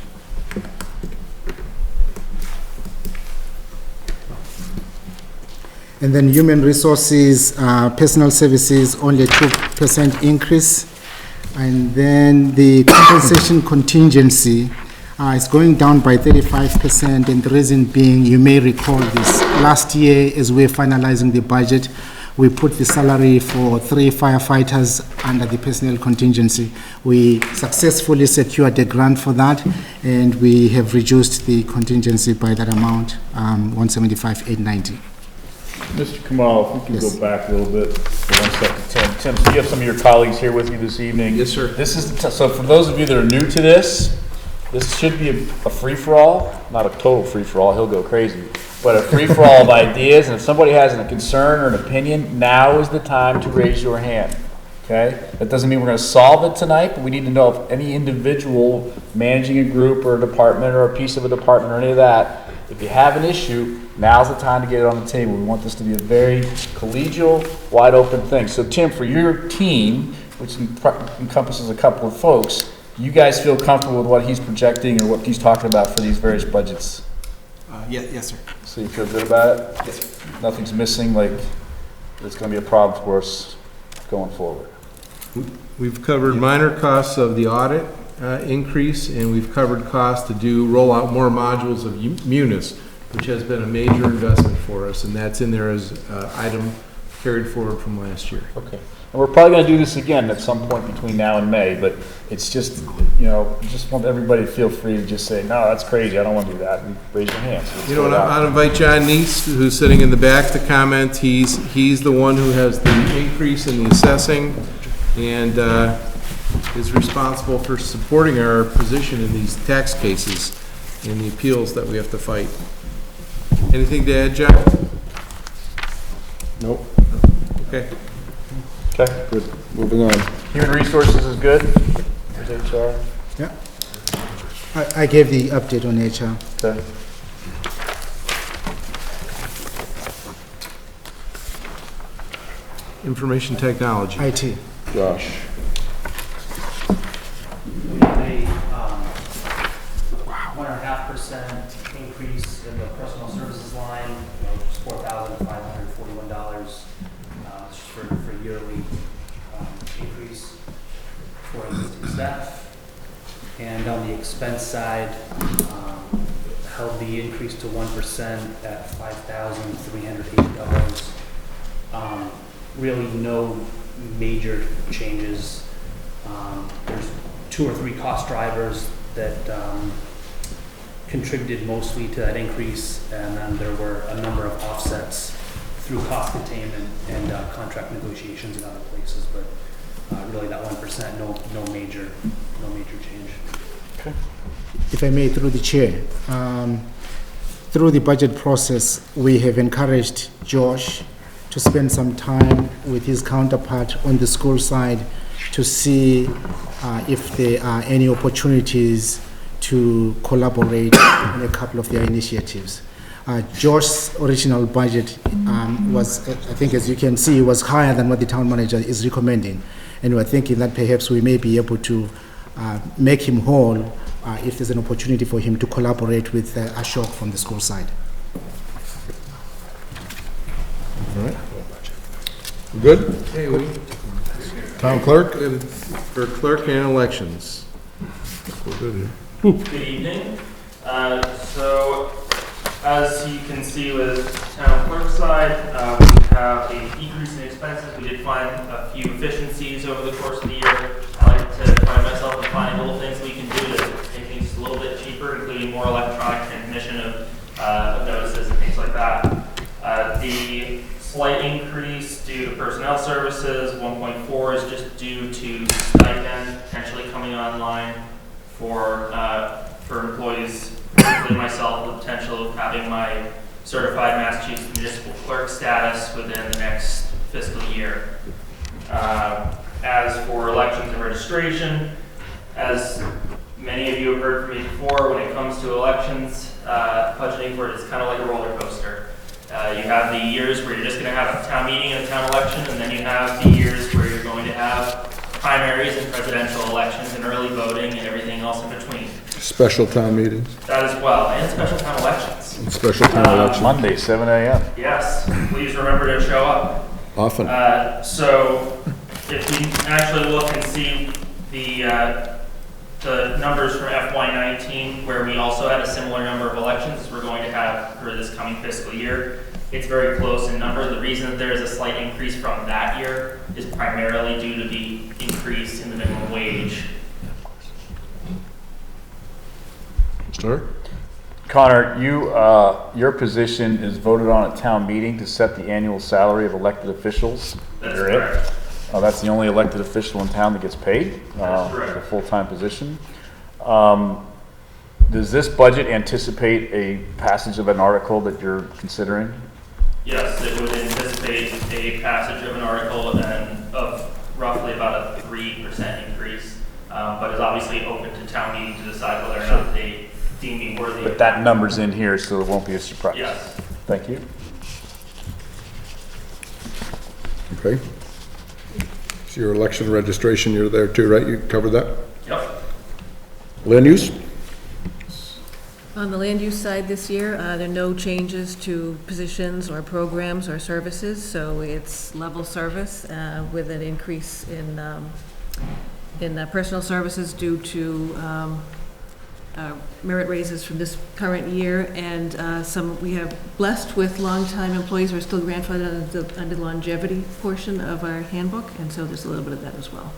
And then human resources, personal services, only a 2% increase. And then the compensation contingency is going down by 35%, and the reason being, you may recall this, last year as we're finalizing the budget, we put the salary for 3 firefighters under the personnel contingency. We successfully secured a grant for that, and we have reduced the contingency by that amount, 175,890. Mr. Kamal, if we can Yes. go back a little bit for 1 second. Tim, so you have some of your colleagues here with you this evening? Yes, sir. This is, so for those of you that are new to this should be a free-for-all, not a total free-for-all, he'll go crazy, but a free-for-all of ideas, and if somebody has a concern or an opinion, now is the time to raise your hand, okay? That doesn't mean we're gonna solve it tonight, but we need to know if any individual managing a group or a department or a piece of a department or any of that, if you have an issue, now's the time to get it on the table. We want this to be a very collegial, wide-open thing. So Tim, for your team, which encompasses a couple of folks, do you guys feel comfortable with what he's projecting or what he's talking about for these various budgets? Yes, sir. So you feel good about it? Yes, sir. Nothing's missing, like, it's gonna be a problem for us going forward. we've covered minor costs of the audit increase, and we've covered costs to roll out more modules of Munis, which has been a major investment for us, and that's in there as an item carried forward from last year. Okay. And we're probably gonna do this again at some point between now and May, but it's just, just want everybody to feel free to just say, no, that's crazy, I don't wanna do that, and raise your hands. You know, and I'll invite John Neese, who's sitting in the back, to comment. He's the one who has the increase in the assessing, and is responsible for supporting our position in these tax cases and the appeals that we have to fight. Anything to add, John? Nope. Okay. Good. Moving on. Human resources is good? There's HR? Yeah. I gave the update on HR. Okay. Information technology. IT. Josh. We have a 1.5% increase in the personal services line, which is $4,541. It's just for yearly increase for existing staff. And on the expense side, held the increase to 1% at $5,380. Really no major changes. There's 2 or 3 cost drivers that contributed mostly to that increase, and then there were a number of offsets through cost containment and contract negotiations in other places, but really that 1%, no major change. Okay. If I may, through the chair, through the budget process, we have encouraged Josh to spend some time with his counterpart on the school side to see if there are any opportunities to collaborate on a couple of their initiatives. Josh's original budget was, I think as you can see, was higher than what the town manager is recommending. And we're thinking that perhaps we may be able to make him whole if there's an opportunity for him to collaborate with Ashok from the school side. All right. Good? Hey, we Town clerk? for clerk and elections. We're good here. Good evening. So, as you can see with town clerk side, we have a decrease in expenses. We did find a few efficiencies over the course of the year. I like to find myself in finding little things we can do to make things a little bit cheaper, including more electronic transmission of notices and things like that. The slight increase due to personnel services, 1.4, is just due to stipend potentially coming online for for employees, including myself, the potential of having my certified Massachusetts municipal clerk status within the next fiscal year. As for elections and registration, as many of you have heard from me before, when it comes to elections, budgeting for it is kind of like a roller coaster. You have the years where you're just going to have a town meeting and a town election, and then you have the years where you're going to have primaries and presidential elections and early voting and everything else in between. Special town meetings, That as well, and special town elections. and special town elections, Monday, 7 a.m. Yes, please remember to show up. often. So if you actually look and see the numbers from FY19, where we also had a similar number of elections as we're going to have for this coming fiscal year, it's very close in number. The reason that there is a slight increase from that year is primarily due to the increase in the minimum wage. Sir? Connor, your position is voted on at town meeting to set the annual salary of elected officials. That's You're it? correct. That's the only elected official in town that gets paid. That's correct. A full-time position. Does this budget anticipate a passage of an article that you're considering? Yes, it would anticipate a passage of an article and of roughly about a 3% increase, but is obviously open to town meeting to decide whether or not they deem me worthy. But that number's in here, so it won't be a surprise. Yes. Thank you. Okay. So your election registration, you're there too, right? You covered that? Yep. Land use? On the land use side this year, there are no changes to positions or programs or services, so it's level service with an increase in personal services due to merit raises from this current year, and we have blessed with longtime employees who are still grandfathered under the longevity portion of our handbook, and so there's a little bit of that as well.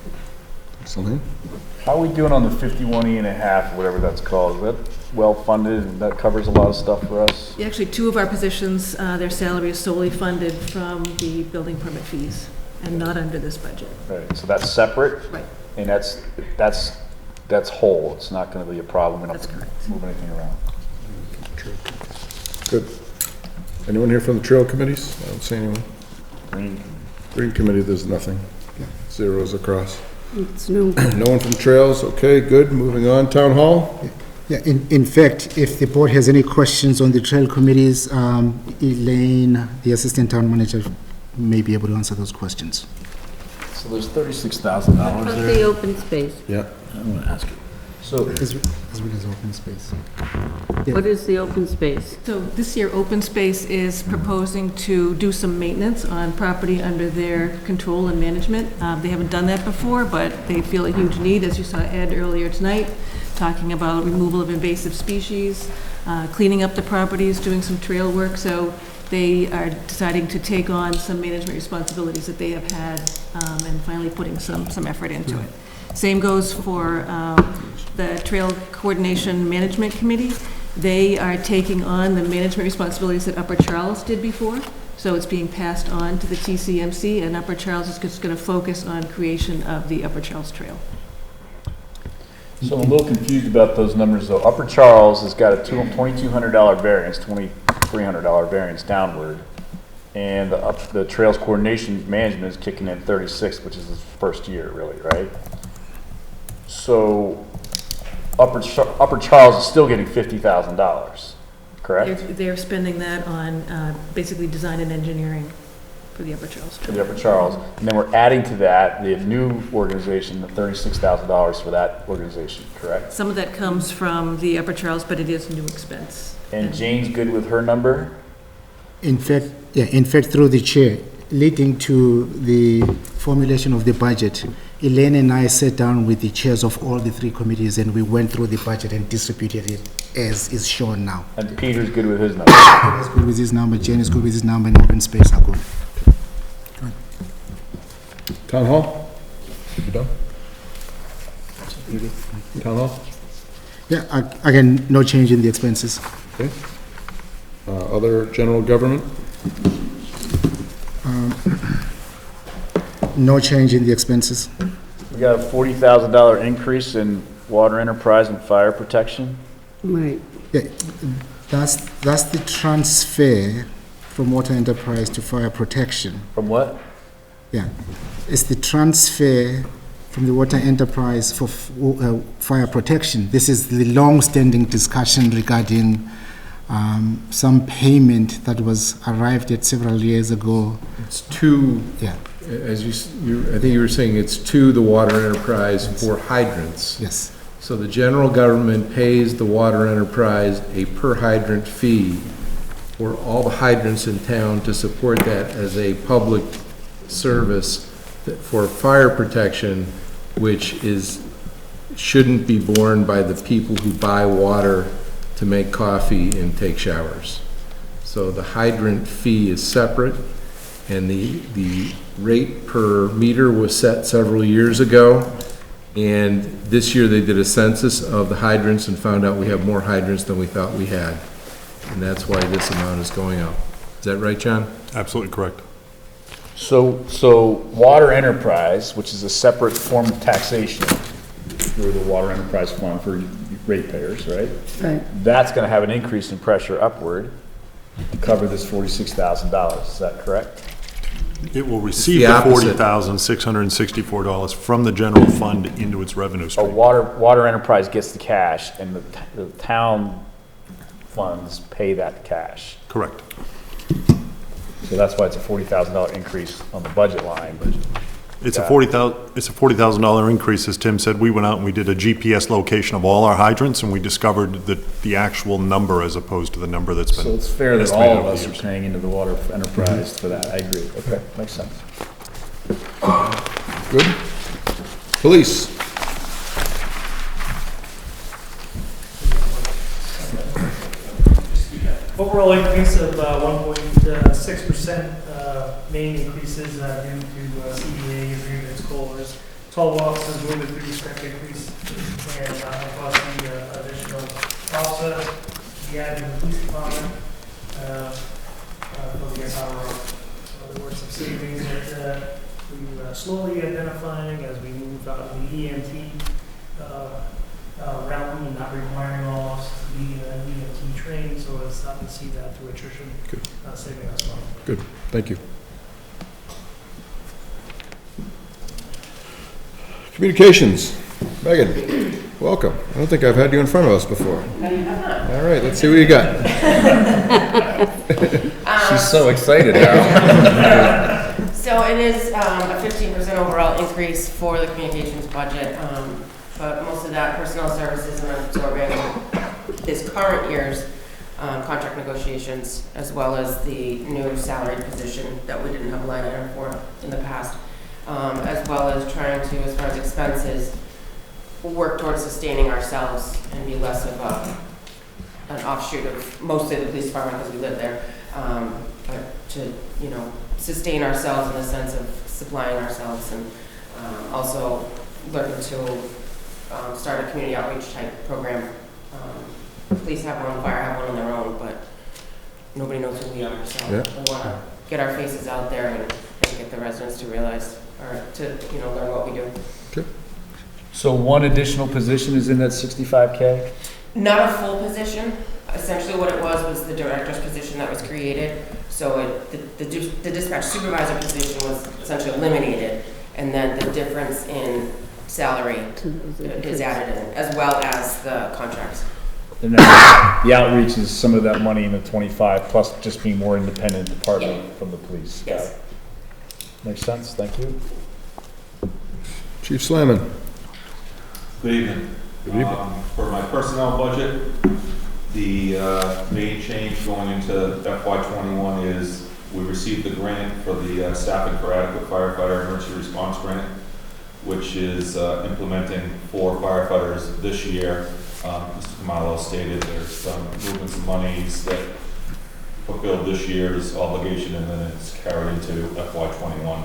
Something? How are we doing on the 51E and a half, whatever that's called? Is that well-funded and that covers a lot of stuff for us? Actually, two of our positions, their salary is solely funded from the building permit fees and not under this budget. Right, so that's separate? Right. And that's whole, it's not gonna be a problem, we don't That's have correct. to move anything around. Good. Anyone here from the trail committees? I don't see anyone. Green committee, there's nothing. Zeros across. It's new. No one from trails, okay, good, moving on. Town hall? Yeah, in fact, if the board has any questions on the trail committees, Elaine, the assistant town manager, may be able to answer those questions. So there's $36,000 What's the open space? Yeah. I'm gonna ask you. So, As well as open space. What is the open space? So this year, Open Space is proposing to do some maintenance on property under their control and management. They haven't done that before, but they feel a huge need, as you saw Ed earlier tonight, talking about removal of invasive species, cleaning up the properties, doing some trail work. So they are deciding to take on some management responsibilities that they have had, and finally putting some effort into it. Same goes for the Trail Coordination Management Committee. They are taking on the management responsibilities that Upper Charles did before. So it's being passed on to the TCMC, and Upper Charles is just going to focus on creation of the Upper Charles Trail. so I'm a little confused about those numbers though. Upper Charles has got a $2,200 variance, $2,300 variance downward. And the Trails Coordination Management is kicking in 36, which is his first year really, right? So Upper Charles is still getting $50,000, correct? They're spending that on basically design and engineering for the Upper Charles For Trail. the Upper Charles. And then we're adding to that the new organization, the $36,000 for that organization, correct? Some of that comes from the Upper Charles, but it is new expense. And Jane's good with her number? In fact, through the chair, leading to the formulation of the budget, Elaine and I sat down with the chairs of all the three committees, and we went through the budget and distributed it as is shown now. And Peter's good with his number? Peter is good with his number, Jane is good with his number, and open space are good. Town hall? You done? Town hall? Yeah, again, no change in the expenses. Okay. Other general government? No change in the expenses. We got a $40,000 increase in water enterprise and fire protection. Right. Yeah, that's the transfer from water enterprise to fire protection. From what? Yeah, it's the transfer from the water enterprise for fire protection. This is the long-standing discussion regarding some payment that was arrived at several years ago. It's to, Yeah, as I think you were saying, it's to the water enterprise for hydrants. yes, So the general government pays the water enterprise a per hydrant fee for all the hydrants in town to support that as a public service for fire protection, which shouldn't be borne by the people who buy water to make coffee and take showers. So the hydrant fee is separate, and the rate per meter was set several years ago. And this year they did a census of the hydrants and found out we have more hydrants than we thought we had. And that's why this amount is going up. Is that right, John? Absolutely correct. So water enterprise, which is a separate form of taxation through the water enterprise fund for ratepayers, right? Right. That's gonna have an increase in pressure upward to cover this $46,000, is that correct? It will receive the the opposite. $40,664 from the general fund into its revenue A stream. water enterprise gets the cash and the town funds pay that cash. Correct. So that's why it's a $40,000 increase on the budget line. It's a $40,000 increase, as Tim said. We went out and we did a GPS location of all our hydrants, and we discovered that the actual number as opposed to the number that's been. So it's fair that estimated all of over us the are years. paying into the water enterprise for that. I agree. Okay, makes sense. Good. Police. Overall increase of 1.6%, main increases due to CDA agreements, COLAs. 12 officers moving through step increase, and plus the additional officers, the added to the police department, looking at our, there were some savings that we were slowly identifying as we moved out of the EMT realm and not requiring all officers to be EMT trained, so it's starting to see that through attrition, saving us money. Good, thank you. Communications. Megan, welcome. I don't think I've had you in front of us before. All right, let's see what you got. She's so excited now. So it is a 15% overall increase for the communications budget, but most of that personnel services and absorbing this current year's contract negotiations, as well as the new salaried position that we didn't have a line item for in the past, as well as trying to, as far as expenses, work towards sustaining ourselves and be less of an offshoot of mostly the police department because we live there, but to, sustain ourselves in the sense of supplying ourselves, and also looking to start a community outreach type program. Police have one, fire have one on their own, but nobody knows who we are, so we want to get our faces out there and get the residents to realize, or to learn what we do. Okay. So one additional position is in that 65K? Not a full position. Essentially what it was the director's position that was created. So the dispatch supervisor position was essentially eliminated, and then the difference in salary is added in, as well as the contracts. And then the outreach is some of that money in the 25, plus just being more independent department from the police. Yes. Makes sense, thank you. Chief Slamman. Good evening. For my personnel budget, the main change going into FY21 is we received the grant for the Staffing for Adequate Firefighter Emergency Response Grant, which is implementing 4 firefighters this year. Mr. Kamalo stated there's some movements of monies that fulfilled this year's obligation, and then it's carried into FY21.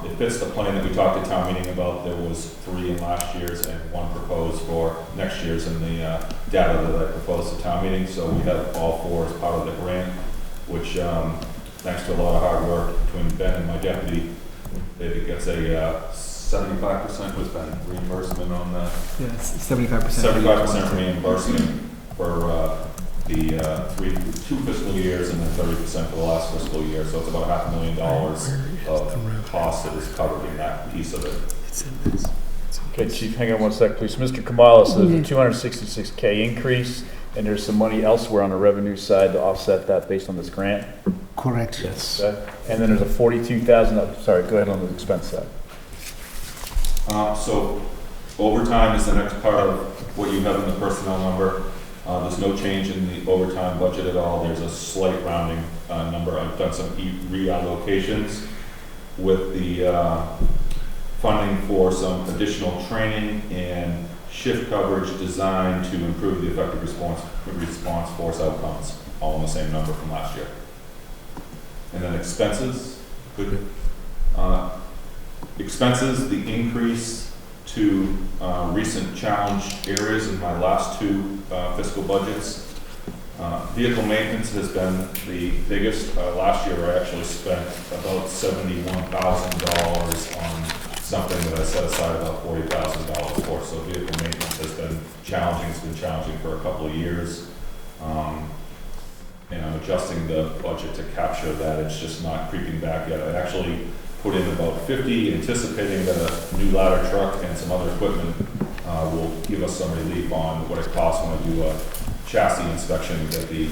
It fits the plan that we talked to town meeting about. There was 3 in last year's and 1 proposed for next year's in the data that I proposed to town meeting. So we have all 4 as part of the grant, which thanks to a lot of hard work between Ben and my deputy, it gets a 75% was Ben reimbursement on the 75% 75% reimbursement for the 2 fiscal years and then 30% for the last fiscal year. So it's about $500,000 of cost that is covered in that piece of it. Okay, Chief, hang on one sec, please. Mr. Kamala says a $266K increase, and there's some money elsewhere on the revenue side to offset that based on this grant? Correct. Yes. And then there's a $42,000, sorry, go ahead on the expense side. So overtime is the next part of what you have in the personnel number. There's no change in the overtime budget at all. There's a slight rounding number. I've done some reallocations with the funding for some additional training and shift coverage designed to improve the effective response force outcomes, all in the same number from last year. And then expenses, expenses, the increase to recent challenged areas in my last 2 fiscal budgets. Vehicle maintenance has been the biggest. Last year I actually spent about $71,000 on something that I set aside about $40,000 for. So vehicle maintenance has been challenging. It's been challenging for a couple of years. And I'm adjusting the budget to capture that. It's just not creeping back yet. I actually put in about 50, anticipating that a new ladder truck and some other equipment will give us some relief on what it costs when I do a chassis inspection to get the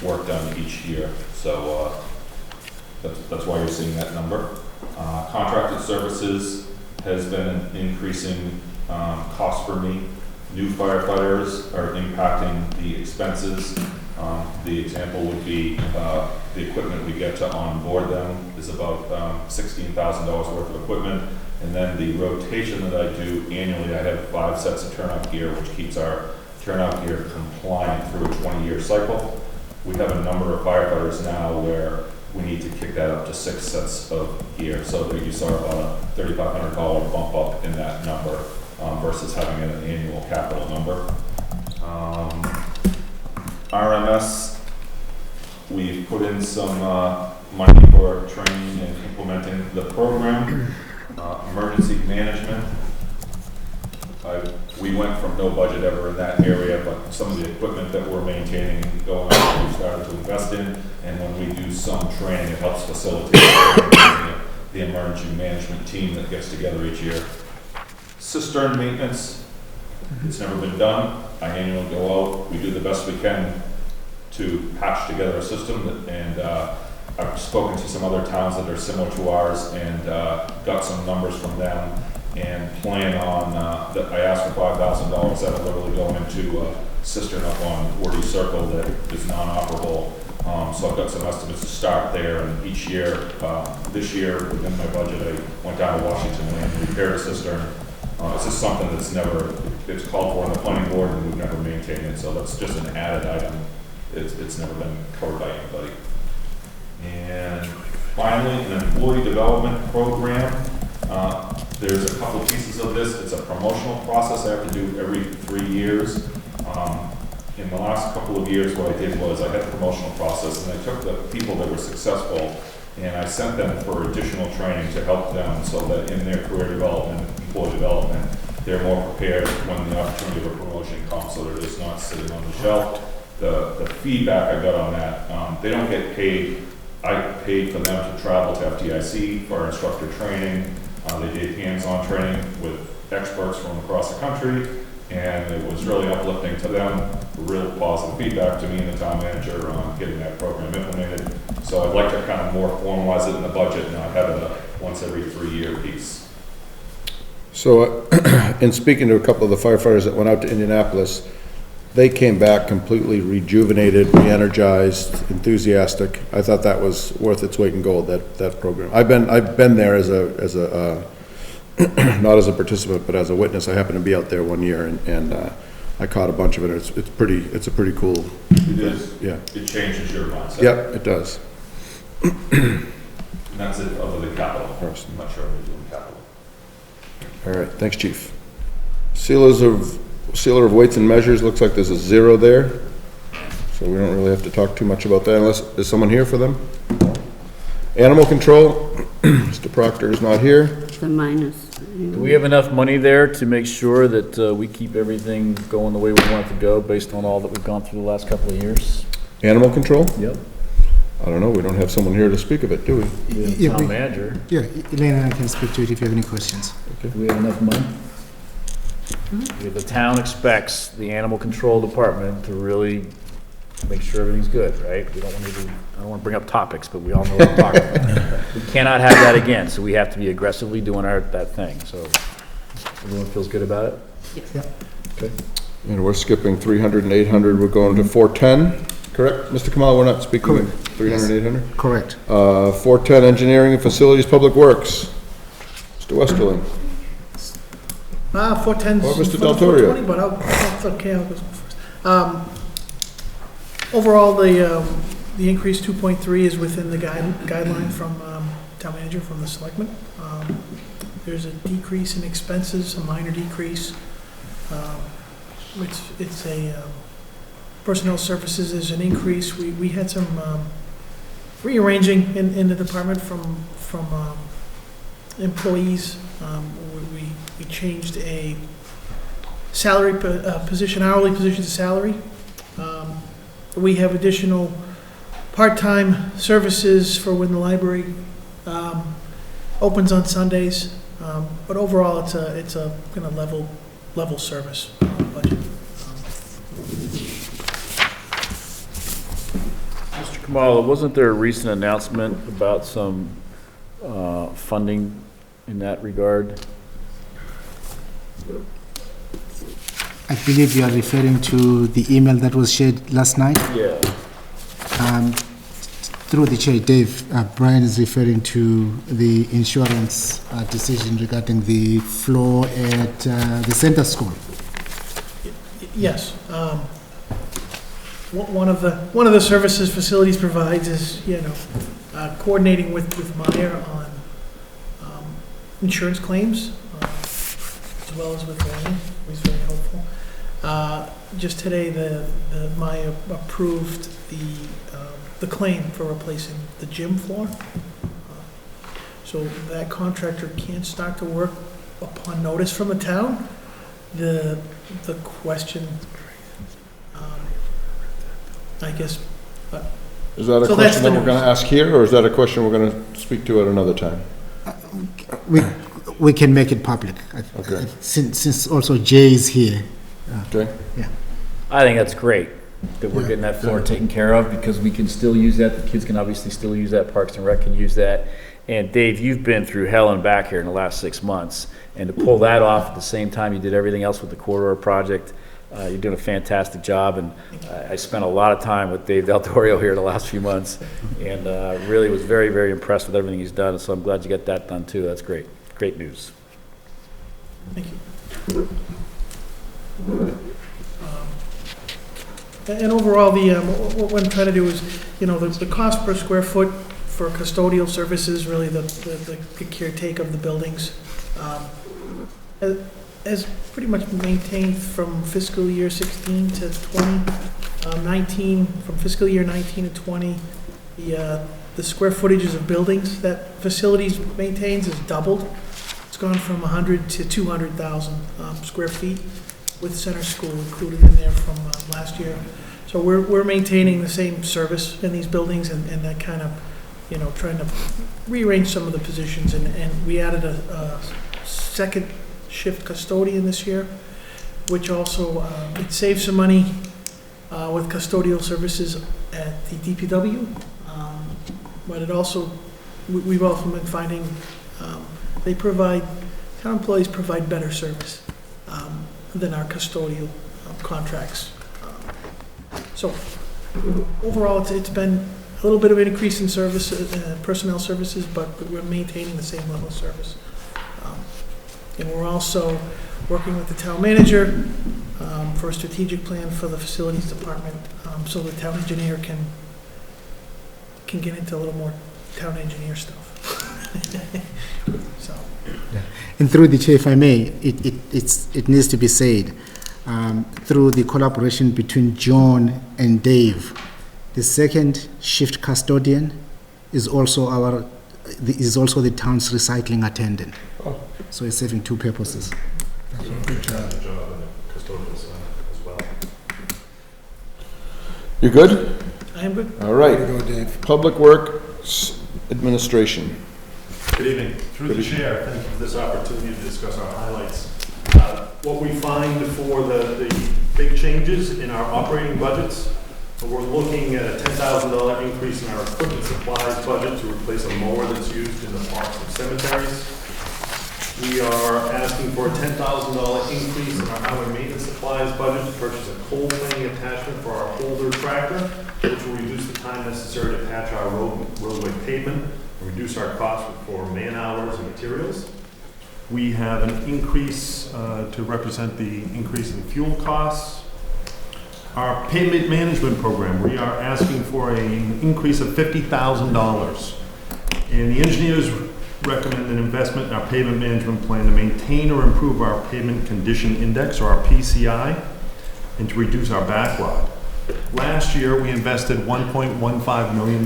work done each year. So that's why you're seeing that number. Contracted services has been an increasing cost for me. New firefighters are impacting the expenses. The example would be the equipment we get to onboard them is about $16,000 worth of equipment. And then the rotation that I do annually, I have 5 sets of turnout gear, which keeps our turnout gear compliant through a 20-year cycle. We have a number of firefighters now where we need to kick that up to 6 sets of gear. So that you saw about a $3,500 bump up in that number versus having an annual capital number. RMS, we've put in some money for training and implementing the program. Emergency management, we went from no budget ever in that area, but some of the equipment that we're maintaining going on, we've started to invest in, and when we do some training, it helps facilitate the emergency management team that gets together each year. Cistern maintenance, it's never been done. I annually go out, we do the best we can to patch together a system, and I've spoken to some other towns that are similar to ours and got some numbers from them and plan on, that I asked for $5,000 that'll literally go into a cistern up on Wordy Circle that is non-operable. So I've got some estimates to start there, and each year, this year within my budget, I went down to Washington and repaired a cistern. It's just something that's it's called for on the planning board and we've never maintained it, so that's just an added item. It's never been covered by anybody. And finally, an employee development program. There's a couple pieces of this. It's a promotional process I have to do every 3 years. In the last couple of years, what I did was I had the promotional process and I took the people that were successful and I sent them for additional training to help them so that in their career development, employee development, they're more prepared when the opportunity of a promotion comes, so they're just not sitting on the shelf. The feedback I got on that, they don't get paid. I paid for them to travel to FDIC for instructor training. They did hands-on training with experts from across the country, and it was really uplifting to them. Real positive feedback to me and the town manager on getting that program implemented. So I'd like to kind of more formalize it in the budget and not have it a once every 3-year piece. So, in speaking to a couple of the firefighters that went out to Indianapolis, they came back completely rejuvenated, re-energized, enthusiastic. I thought that was worth its weight in gold, that program. I've been there as a not as a participant, but as a witness. I happened to be out there one year, and I caught a bunch of it. It's a pretty cool. It is. Yeah. It changes your mindset. Yep, it does. And that's it, other than capital. I'm not sure we're doing capital. All right, thanks, Chief. Sealer of weights and measures, looks like there's a 0 there. So we don't really have to talk too much about that unless, is someone here for them? Animal control, Mr. Proctor is not here. It's a minus. Do we have enough money there to make sure that we keep everything going the way we want it to go based on all that we've gone through the last couple of years? Animal control? Yep. I don't know, we don't have someone here to speak of it, do we? We have Yeah, town we- manager. Yeah, Elaine and I can speak to it if you have any questions. Do we have enough money? If the town expects the animal control department to really make sure everything's good, right? We don't want to do, I don't want to bring up topics, but we all know what I'm talking about. We cannot have that again, so we have to be aggressively doing that thing, so everyone feels good about it? Yeah. Okay. And we're skipping 300 and 800, we're going to 410, correct? Mr. Kamal, we're not speaking of 300 and 800? Correct. 410, engineering and facilities, public works. Mr. Westerling. 410's. Or Mr. for Del the Torrio. 420, but it's okay, I'll go first. Overall, the increase 2.3 is within the guideline from town manager, from the selectmen. There's a decrease in expenses, a minor decrease. It's a, personnel services is an increase. We had some rearranging in the department from employees. We changed a salary position, hourly position to salary. We have additional part-time services for when the library opens on Sundays. But overall, it's a kind of level service budget. Mr. Kamala, wasn't there a recent announcement about some funding in that regard? I believe you are referring to the email that was shared last night. Yeah. Through the chair, Dave, Brian is referring to the insurance decision regarding the floor at the center school. Yes. One of the services facilities provides is, coordinating with Meyer on insurance claims, as well as with Wayne. He's very helpful. Just today, the Meyer approved the claim for replacing the gym floor. So that contractor can't start to work upon notice from the town. The question, I guess. Is that a So that's question the that we're going to ask here, or is that a question we're going to speak to at another time? We can make it public. Okay. Since also Jay is here. Okay. Yeah. I think that's great that we're getting that floor taken care of because we can still use that. The kids can obviously still use that. Parks and Rec can use that. And Dave, you've been through hell and back here in the last 6 months. And to pull that off at the same time you did everything else with the corridor project, you're doing a fantastic job. And I spent a lot of time with Dave Del Torrio here the last few months and really was very, very impressed with everything he's done. So I'm glad you got that done too. That's great. Great news. Thank you. And overall, what I'm trying to do is, the cost per square foot for custodial services, really the caretaker of the buildings, has pretty much maintained from fiscal year 16 to 20, 19, from fiscal year 19 to 20. The square footages of buildings that facilities maintains has doubled. It's gone from 100 to 200,000 square feet, with center school included in there from last year. So we're maintaining the same service in these buildings and that kind of, trying to rearrange some of the positions. And we added a second shift custodian this year, which also, it saves some money with custodial services at the DPW. But it also, we've also been finding town employees provide better service than our custodial contracts. So overall, it's been a little bit of an increase in service, personnel services, but we're maintaining the same level of service. And we're also working with the town manager for a strategic plan for the facilities department, so the town engineer can get into a little more town engineer stuff. So. And through the chair, if I may, it needs to be said, through the collaboration between John and Dave, the second shift custodian is also the town's recycling attendant. So it's serving two purposes. Good job on the custodial side as well. You good? I am good. All right. There you go, Dave. Public Works Administration. Good evening. Through the chair, thank you for this opportunity to discuss our highlights. What we find for the big changes in our operating budgets, we're looking at a $10,000 increase in our equipment supplies budget to replace a mower that's used in the parks and cemeteries. We are asking for a $10,000 increase in our highway maintenance supplies budget to purchase a coal planing attachment for our Holder tractor, which will reduce the time necessary to patch our roadway pavement and reduce our costs for man hours and materials. We have an increase to represent the increase in fuel costs. Our pavement management program, we are asking for an increase of $50,000. And the engineers recommend an investment in our pavement management plan to maintain or improve our pavement condition index, or our PCI, and to reduce our backlog. Last year, we invested $1.15 million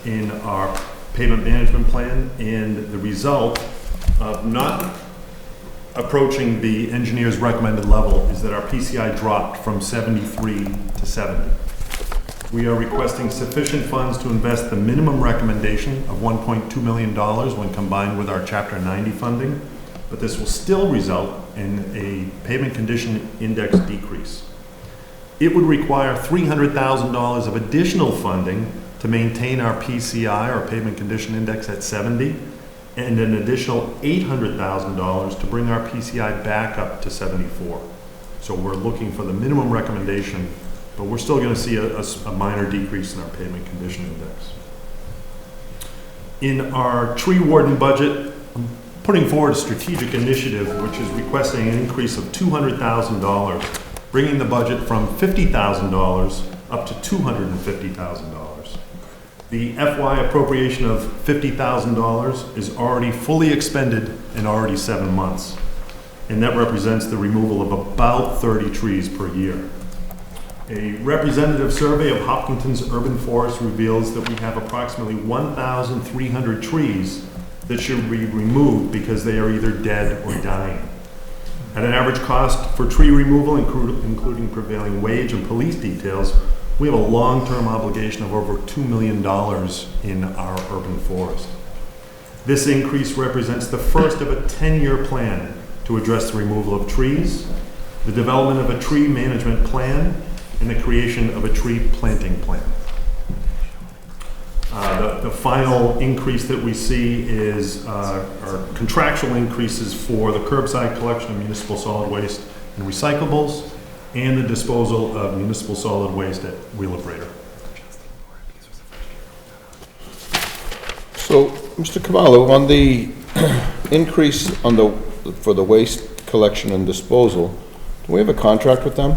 in our pavement management plan, and the result of not approaching the engineer's recommended level is that our PCI dropped from 73 to 70. We are requesting sufficient funds to invest the minimum recommendation of $1.2 million when combined with our Chapter 90 funding, but this will still result in a pavement condition index decrease. It would require $300,000 of additional funding to maintain our PCI, our pavement condition index, at 70, and an additional $800,000 to bring our PCI back up to 74. So we're looking for the minimum recommendation, but we're still going to see a minor decrease in our pavement condition index. In our tree warden budget, I'm putting forward a strategic initiative which is requesting an increase of $200,000, bringing the budget from $50,000 up to $250,000. The FY appropriation of $50,000 is already fully expended in already 7 months, and that represents the removal of about 30 trees per year. A representative survey of Hopkinton's urban forest reveals that we have approximately 1,300 trees that should be removed because they are either dead or dying. At an average cost for tree removal, including prevailing wage and police details, we have a long-term obligation of over $2 million in our urban forest. This increase represents the first of a 10-year plan to address the removal of trees, the development of a tree management plan, and the creation of a tree planting plan. The final increase that we see is our contractual increases for the curbside collection of municipal solid waste and recyclables, and the disposal of municipal solid waste at Wheelabrator. So, Mr. Cavallo, on the increase for the waste collection and disposal, do we have a contract with them?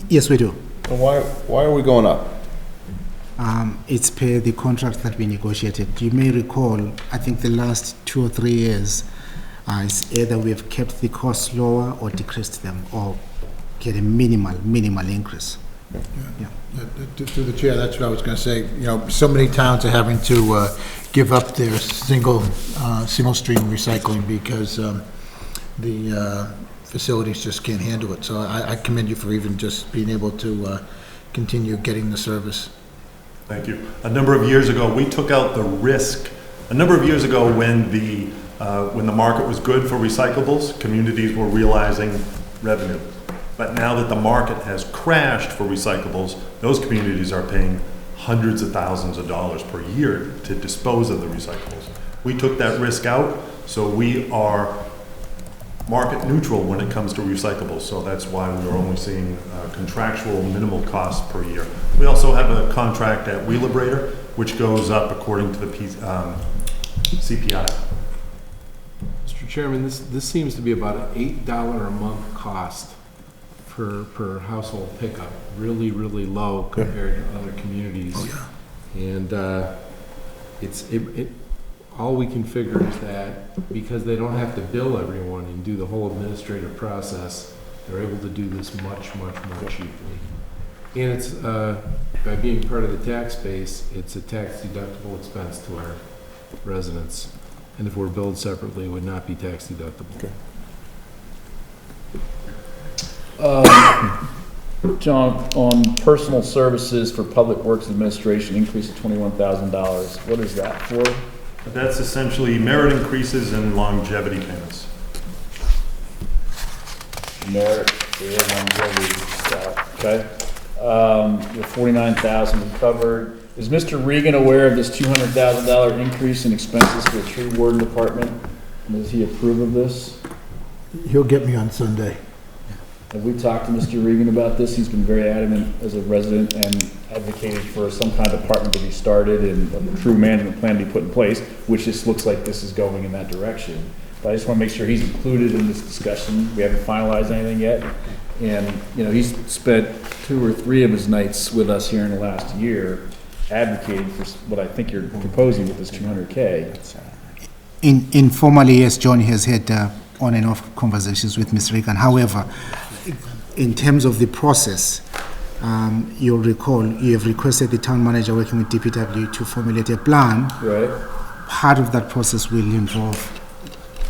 Yes, we do. And why are we going up? It's per the contract that we negotiated. You may recall, I think the last 2 or 3 years, it's either we have kept the costs lower or decreased them, or get a minimal increase. Yeah. To the chair, that's what I was going to say. You know, so many towns are having to give up their single stream recycling because the facilities just can't handle it. So I commend you for even just being able to continue getting the service. Thank you. A number of years ago, we took out the risk. A number of years ago, when the market was good for recyclables, communities were realizing revenue. But now that the market has crashed for recyclables, those communities are paying hundreds of thousands of dollars per year to dispose of the recyclables. We took that risk out, so we are market neutral when it comes to recyclables. So that's why we're only seeing contractual minimal costs per year. We also have a contract at Wheelabrator, which goes up according to the CPI. Mr. Chairman, this seems to be about an $8 a month cost per household pickup. Really, really low compared to other communities. Oh, yeah. And all we can figure is that because they don't have to bill everyone and do the whole administrative process, they're able to do this much, much more cheaply. And it's, by being part of the tax base, it's a tax deductible expense to our residents. and if we're billed separately, would not be tax deductible. John, on personal services for Public Works Administration, increase of $21,000. What is that for? That's essentially merit increases and longevity payments. Merit and longevity stuff, okay? The $49,000 we covered. Is Mr. Regan aware of this $200,000 increase in expenses for the tree warden department? Does he approve of this? He'll get me on Sunday. Have we talked to Mr. Regan about this? He's been very adamant as a resident and advocated for some kind of department to be started and a true management plan to be put in place, which just looks like this is going in that direction. But I just want to make sure he's included in this discussion. We haven't finalized anything yet. And, you know, he's spent 2 or 3 of his nights with us here in the last year advocating for what I think you're proposing with this 200K. Informally, yes, John has had on and off conversations with Ms. Regan. However, in terms of the process, you'll recall you have requested the town manager working with DPW to formulate a plan. Right. Part of that process will involve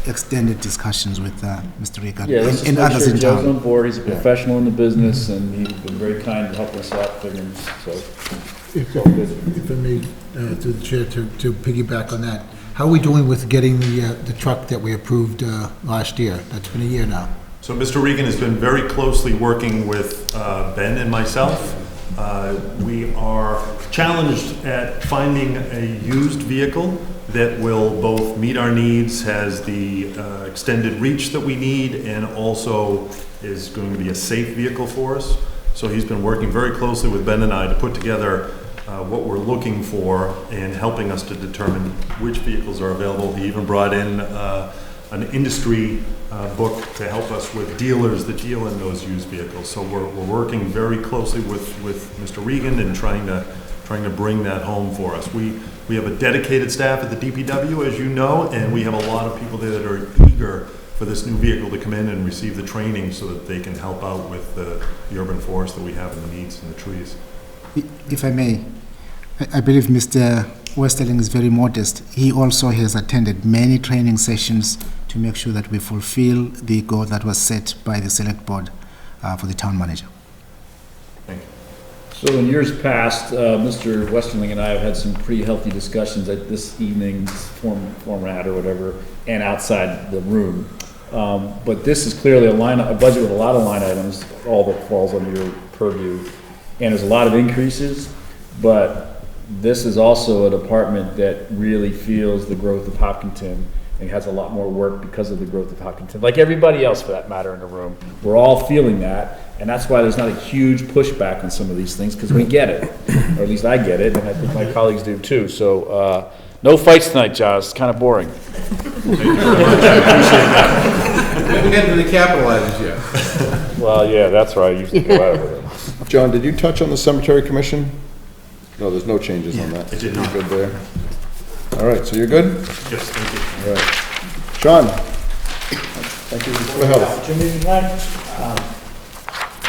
extended discussions with Mr. Regan and others in Joe's town. on board. He's a professional in the business, and he's been very kind to help us out figuring. So, If I may, through the chair, to piggyback on that, how are we doing with getting the truck that we approved last year? That's been a year now. So Mr. Regan has been very closely working with Ben and myself. We are challenged at finding a used vehicle that will both meet our needs, has the extended reach that we need, and also is going to be a safe vehicle for us. So he's been working very closely with Ben and I to put together what we're looking for and helping us to determine which vehicles are available. He even brought in an industry book to help us with dealers that deal in those used vehicles. So we're working very closely with Mr. Regan and trying to bring that home for us. We have a dedicated staff at the DPW, as you know, and we have a lot of people there that are eager for this new vehicle to come in and receive the training so that they can help out with the urban forest that we have and the needs and the trees. If I may, I believe Mr. Westerling is very modest. He also has attended many training sessions to make sure that we fulfill the goal that was set by the select board for the town manager. Thank you. So in years past, Mr. Westerling and I have had some pretty healthy discussions at this evening's format or whatever, and outside the room. But this is clearly a budget with a lot of line items, all that falls under your purview, and there's a lot of increases, but this is also a department that really feels the growth of Hopkinton and has a lot more work because of the growth of Hopkinton, like everybody else for that matter in the room. We're all feeling that, and that's why there's not a huge pushback on some of these things, because we get it, or at least I get it, and I think my colleagues do too. So no fights tonight, John. It's kind of boring. We haven't get to the capital items yet. Well, yeah, that's right. I usually go out of it. John, did you touch on the cemetery commission? No, there's no changes on that. I did not. You're good there. All right, so you're good? Yes, thank you. All right. Sean? Thank you for the help. Opportunity tonight.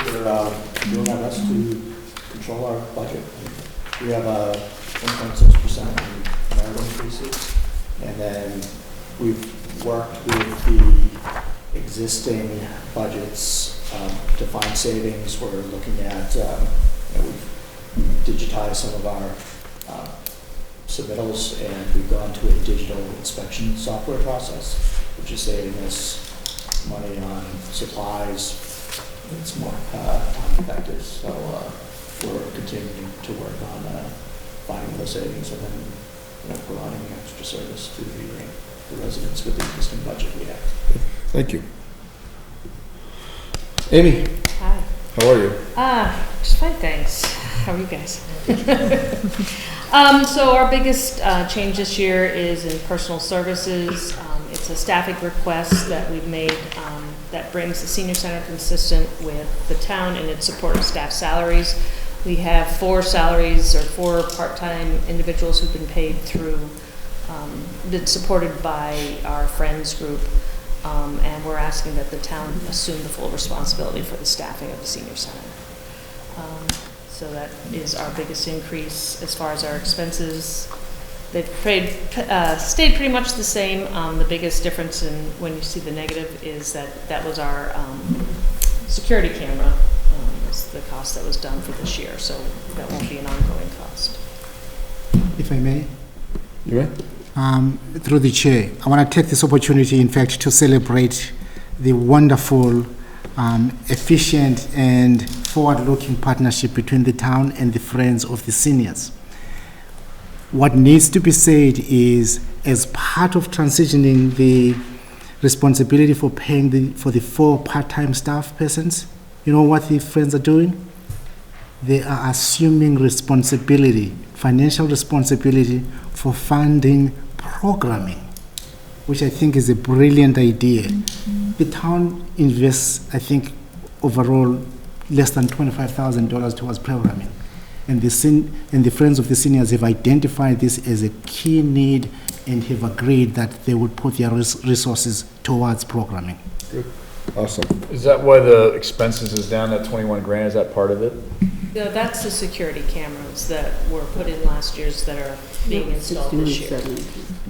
We're doing our best to control our budget. We have a 1.6% merit increases, and then we've worked with the existing budgets to find savings. We're looking at, we've digitized some of our submittals, and we've gone to a digital inspection software process, which is saving us money on supplies. It's more time effective, so we're continuing to work on finding those savings and then providing extra service to the residents with the existing budget we have. Thank you. Amy? Hi. How are you? Just fine, thanks. How are you guys? So our biggest change this year is in personal services. It's a staffing request that we've made that brings the senior center consistent with the town and its supportive staff salaries. We have 4 salaries or 4 part-time individuals who've been paid through, been supported by our Friends group, and we're asking that the town assume the full responsibility for the staffing of the senior center. So that is our biggest increase. As far as our expenses stayed pretty much the same. The biggest difference in when you see the negative is that was our security camera, was the cost that was done for this year, so that won't be an ongoing cost. If I may? You may? Through the chair, I want to take this opportunity, in fact, to celebrate the wonderful, efficient, and forward-looking partnership between the town and the Friends of the Seniors. What needs to be said is, as part of transitioning the responsibility for paying for the 4 part-time staff persons, you know what the Friends are doing? They are assuming responsibility, financial responsibility for funding programming, which I think is a brilliant idea. The town invests, I think, overall less than $25,000 towards programming. And the Friends of the Seniors have identified this as a key need and have agreed that they would put their resources towards programming. Good. Awesome. Is that why the expenses is down at 21 grand? Is that part of it? No, that's the security cameras that were put in last year's that are being installed this year.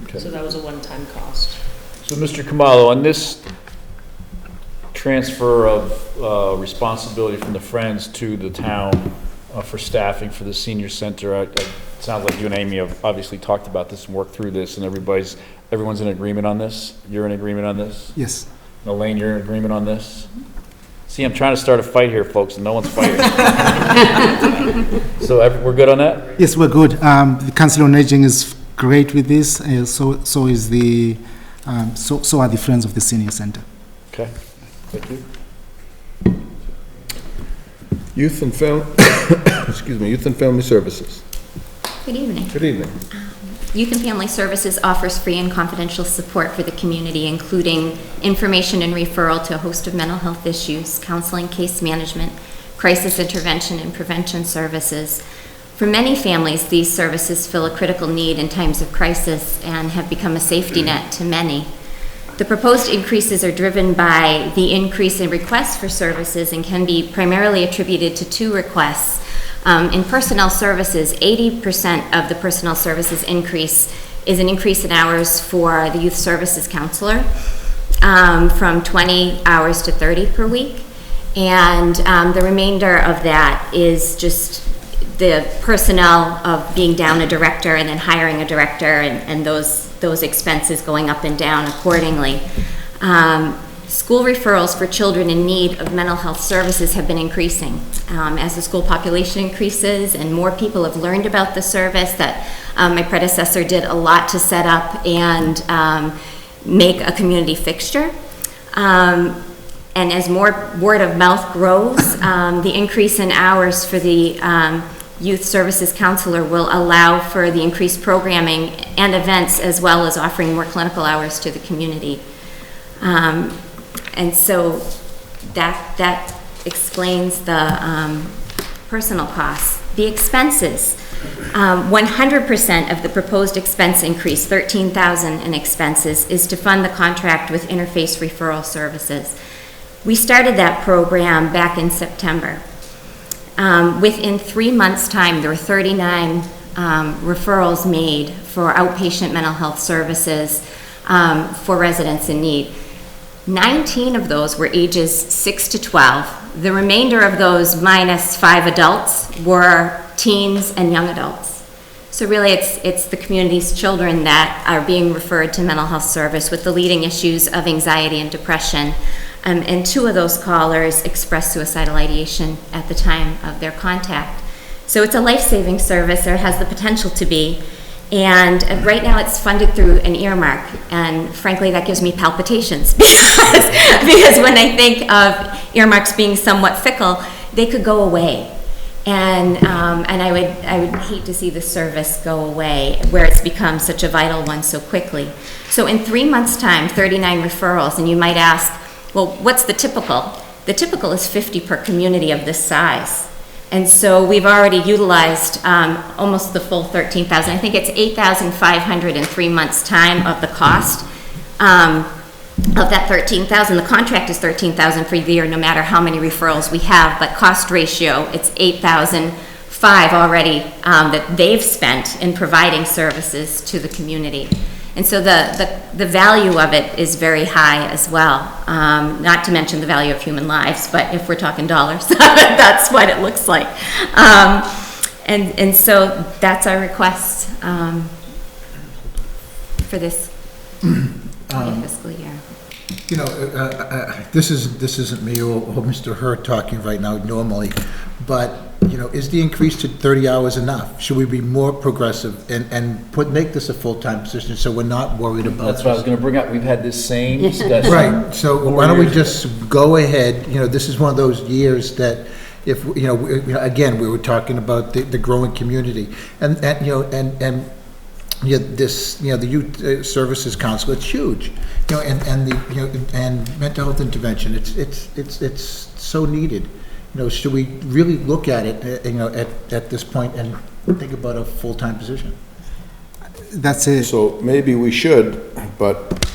Okay. So that was a one-time cost. So, Mr. Kamalo, on this transfer of responsibility from the Friends to the town for staffing for the senior center, it sounds like you and Amy have obviously talked about this and worked through this, and everyone's in agreement on this? You're in agreement on this? Yes. Elaine, you're in agreement on this? See, I'm trying to start a fight here, folks, and no one's fighting. So we're good on that? Yes, we're good. The Council on Aging is great with this, so is the, so are the Friends of the Senior Center. Okay, thank you. Youth and Youth and Family Services. Good evening. Good evening. Youth and Family Services offers free and confidential support for the community, including information and referral to a host of mental health issues, counseling, case management, crisis intervention, and prevention services. For many families, these services fill a critical need in times of crisis and have become a safety net to many. The proposed increases are driven by the increase in requests for services and can be primarily attributed to 2 requests. In personnel services, 80% of the personnel services increase is an increase in hours for the youth services counselor, from 20 hours to 30 per week. And the remainder of that is just the personnel of being down a director and then hiring a director, and those expenses going up and down accordingly. School referrals for children in need of mental health services have been increasing. As the school population increases and more people have learned about the service, that my predecessor did a lot to set up and make a community fixture. And as more word of mouth grows, the increase in hours for the youth services counselor will allow for the increased programming and events, as well as offering more clinical hours to the community. And so that explains the personal costs. The expenses, 100% of the proposed expense increase, $13,000 in expenses, is to fund the contract with Interface Referral Services. We started that program back in September. Within 3 months' time, there were 39 referrals made for outpatient mental health services for residents in need. 19 of those were ages 6 to 12. The remainder of those, minus 5 adults, were teens and young adults. So really it's the community's children that are being referred to mental health service with the leading issues of anxiety and depression. And 2 of those callers expressed suicidal ideation at the time of their contact. So it's a life-saving service, or has the potential to be. And right now it's funded through an earmark, and frankly that gives me palpitations because when I think of earmarks being somewhat fickle, they could go away, and I would hate to see the service go away where it's become such a vital one so quickly. So in 3 months' time, 39 referrals, and you might ask, well, what's the typical? The typical is 50 per community of this size. And so we've already utilized almost the full 13,000. I think it's 8,500 in 3 months' time of the cost of that 13,000. The contract is 13,000 for the year, no matter how many referrals we have. But cost ratio, it's 8,500 5 already that they've spent in providing services to the community. And so the value of it is very high as well, not to mention the value of human lives, but if we're talking dollars, that's what it looks like. And so that's our request for this fiscal year. You know, this isn't me or Mr. Hurd talking right now normally, but, you know, is the increase to 30 hours enough? Should we be more progressive and make this a full-time position so we're not worried about That's what I was going to bring up. We've had this same discussion. Right, so why don't we just go ahead, you know, this is one of those years that if, you know, again, we were talking about the growing community, and you know, and you know, this, you know, the Youth Services Council, it's huge, you know, and the, you know, and mental health intervention, it's so needed. You know, should we really look at it, you know, at this point and think about a full-time position? That's it. So maybe we should, but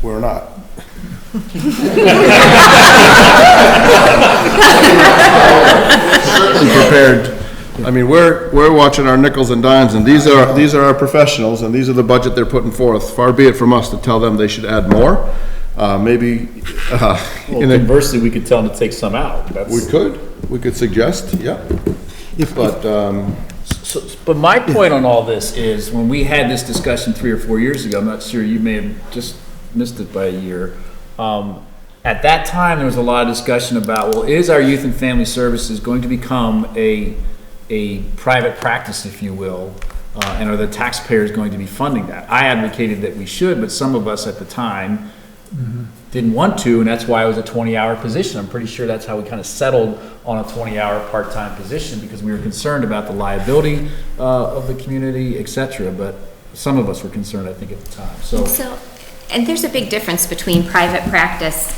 we're not. Certainly prepared. I mean, we're watching our nickels and dimes, and these are our professionals, and these are the budget they're putting forth. Far be it from us to tell them they should add more. Maybe. Well, conversely, we could tell them to take some out. We could suggest, yeah. But my point on all this is, when we had this discussion 3 or 4 years ago, I'm not sure, you may have just missed it by a year. At that time, there was a lot of discussion about, well, is our youth and family services going to become a private practice, if you will, and are the taxpayers going to be funding that? I advocated that we should, but some of us at the time didn't want to, and that's why it was a 20-hour position. I'm pretty sure that's how we kind of settled on a 20-hour part-time position, because we were concerned about the liability of the community, et cetera. But some of us were concerned, I think, at the time. And there's a big difference between private practice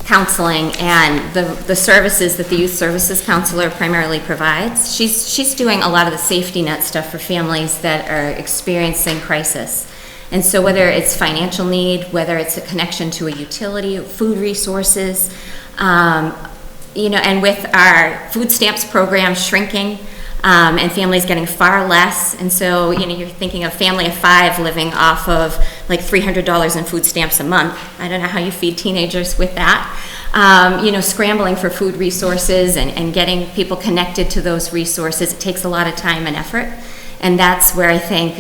counseling and the services that the Youth Services Counselor primarily provides. She's doing a lot of the safety net stuff for families that are experiencing crisis. And so whether it's financial need, whether it's a connection to a utility, food resources, you know, and with our food stamps program shrinking, and families getting far less, and so, you know, you're thinking of a family of 5 living off of like $300 in food stamps a month. I don't know how you feed teenagers with that. You know, scrambling for food resources and getting people connected to those resources, it takes a lot of time and effort. And that's where I think,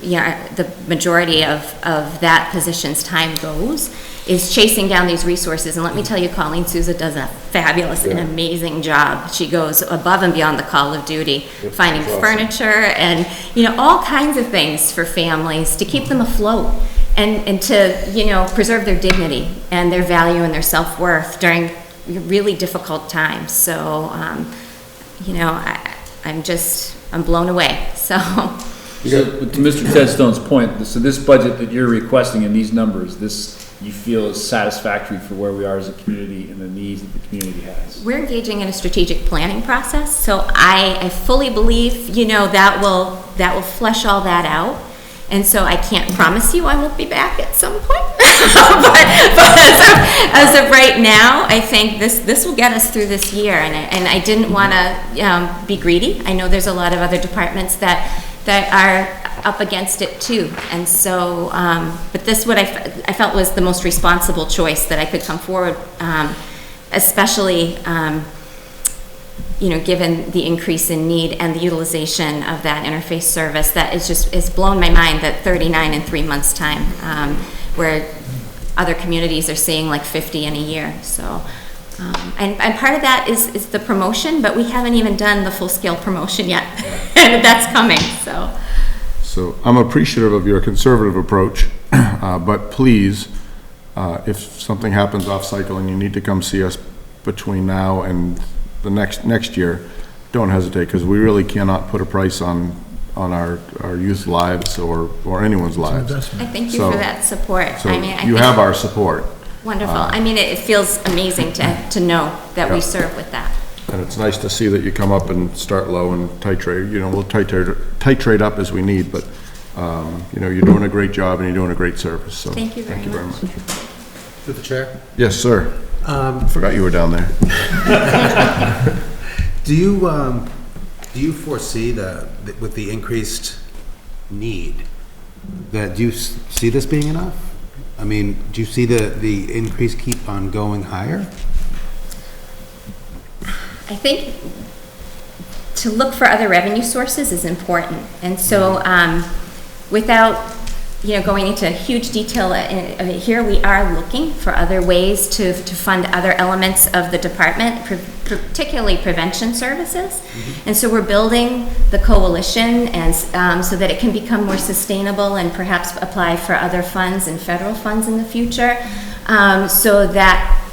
you know, the majority of that position's time goes, is chasing down these resources. And let me tell you, Colleen Souza does a fabulous and amazing job. She goes above and beyond the call of duty, finding furniture and, you know, all kinds of things for families to keep them afloat and to, you know, preserve their dignity and their value and their self-worth during really difficult times. So, you know, I'm blown away, so. So, to Mr. Tedstone's point, so this budget that you're requesting and these numbers, this you feel is satisfactory for where we are as a community and the needs that the community has? We're engaging in a strategic planning process, so I fully believe, you know, that will flesh all that out. And so I can't promise you I won't be back at some point, but as of right now, I think this will get us through this year, and I didn't want to be greedy. I know there's a lot of other departments that are up against it too, and so, but this what I felt was the most responsible choice that I could come forward, especially, you know, given the increase in need and the utilization of that interface service. That is blown my mind, that 39 in 3 months' time, where other communities are seeing like 50 in a year. So, and part of that is the promotion, but we haven't even done the full-scale promotion yet, and that's coming, so. So I'm appreciative of your conservative approach, but please, if something happens off-cycle and you need to come see us between now and the next year, don't hesitate, because we really cannot put a price on our youth lives or anyone's lives. I thank you for that support. So I mean, you have our support. Wonderful. I mean, it feels amazing to know that we serve with that. And it's nice to see that you come up and start low and titrate. You know, we'll titrate up as we need, but you know, you're doing a great job and you're doing a great service. So thank you very much. Through the chair? Yes, sir. Forgot you were down there. Do you, Do you foresee with the increased need, do you see this being enough? I mean, do you see the increase keep on going higher? I think to look for other revenue sources is important. And so without going into huge detail, here we are looking for other ways to fund other elements of the department, particularly prevention services. And so we're building the coalition and so that it can become more sustainable and perhaps apply for other funds and federal funds in the future, so that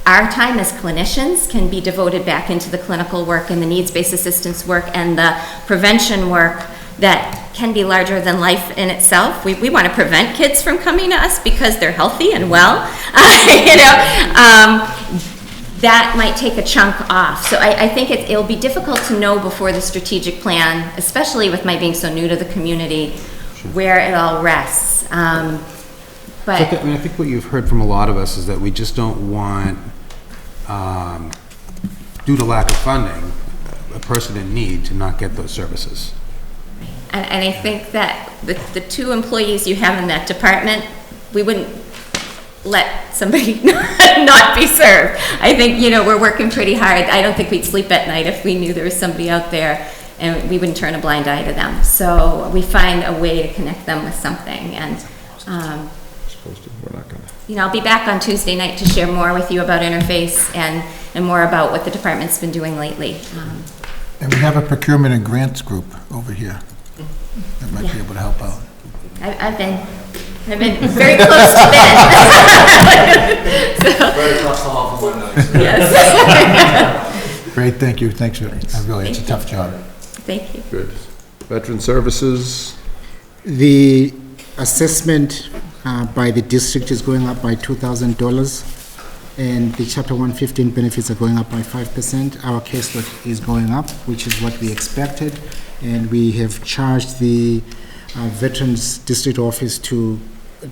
our time as clinicians can be devoted back into the clinical work and the needs-based assistance work and the prevention work that can be larger than life in itself. We want to prevent kids from coming to us because they're healthy and well. That might take a chunk off. So I think it'll be difficult to know before the strategic plan, especially with my being so new to the community, where it all rests. But I mean, I think what you've heard from a lot of us is that we just don't want, due to lack of funding, a person in need to not get those services. And I think that the two employees you have in that department, we wouldn't let somebody not be served. I think, we're working pretty hard. I don't think we'd sleep at night if we knew there was somebody out there and we wouldn't turn a blind eye to them. So we find a way to connect them with something. And, we're not gonna. I'll be back on Tuesday night to share more with you about Interface and more about what the department's been doing lately. And we have a procurement and grants group over here that might be able to help out. I've been very close to Ben. Right across the hall from one night. Yes. Great, thank you, thanks, it's a tough job. Thank you. Good. Veteran Services, The assessment by the district is going up by $2,000, and the Chapter 115 benefits are going up by 5%. Our caseload is going up, which is what we expected, and we have charged the Veterans District Office to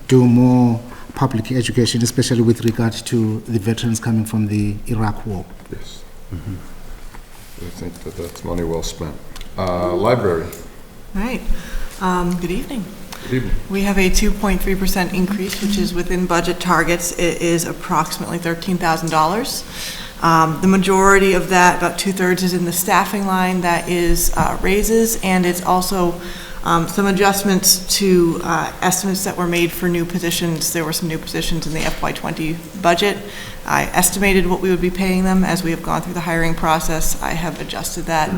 do more public education, especially with regard to the veterans coming from the Iraq War. yes. I think that's money well spent. Library, Right. Good evening. good evening. We have a 2.3% increase, which is within budget targets. It is approximately $13,000. The majority of that, about 2/3, is in the staffing line. That is raises, and it's also some adjustments to estimates that were made for new positions. There were some new positions in the FY20 budget. I estimated what we would be paying them. As we have gone through the hiring process, I have adjusted that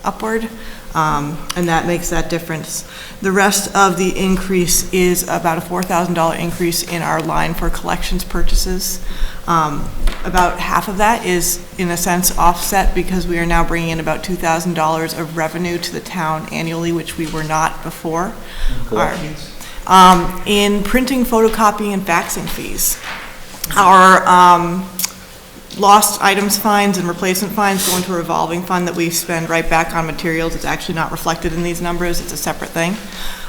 upward, and that makes that difference. The rest of the increase is about a $4,000 increase in our line for collections purchases. About half of that is, in a sense, offset because we are now bringing in about $2,000 of revenue to the town annually, which we were not before. In printing, photocopying, and faxing fees. Our lost items fines and replacement fines go into a revolving fund that we spend right back on materials. It's actually not reflected in these numbers. It's a separate thing.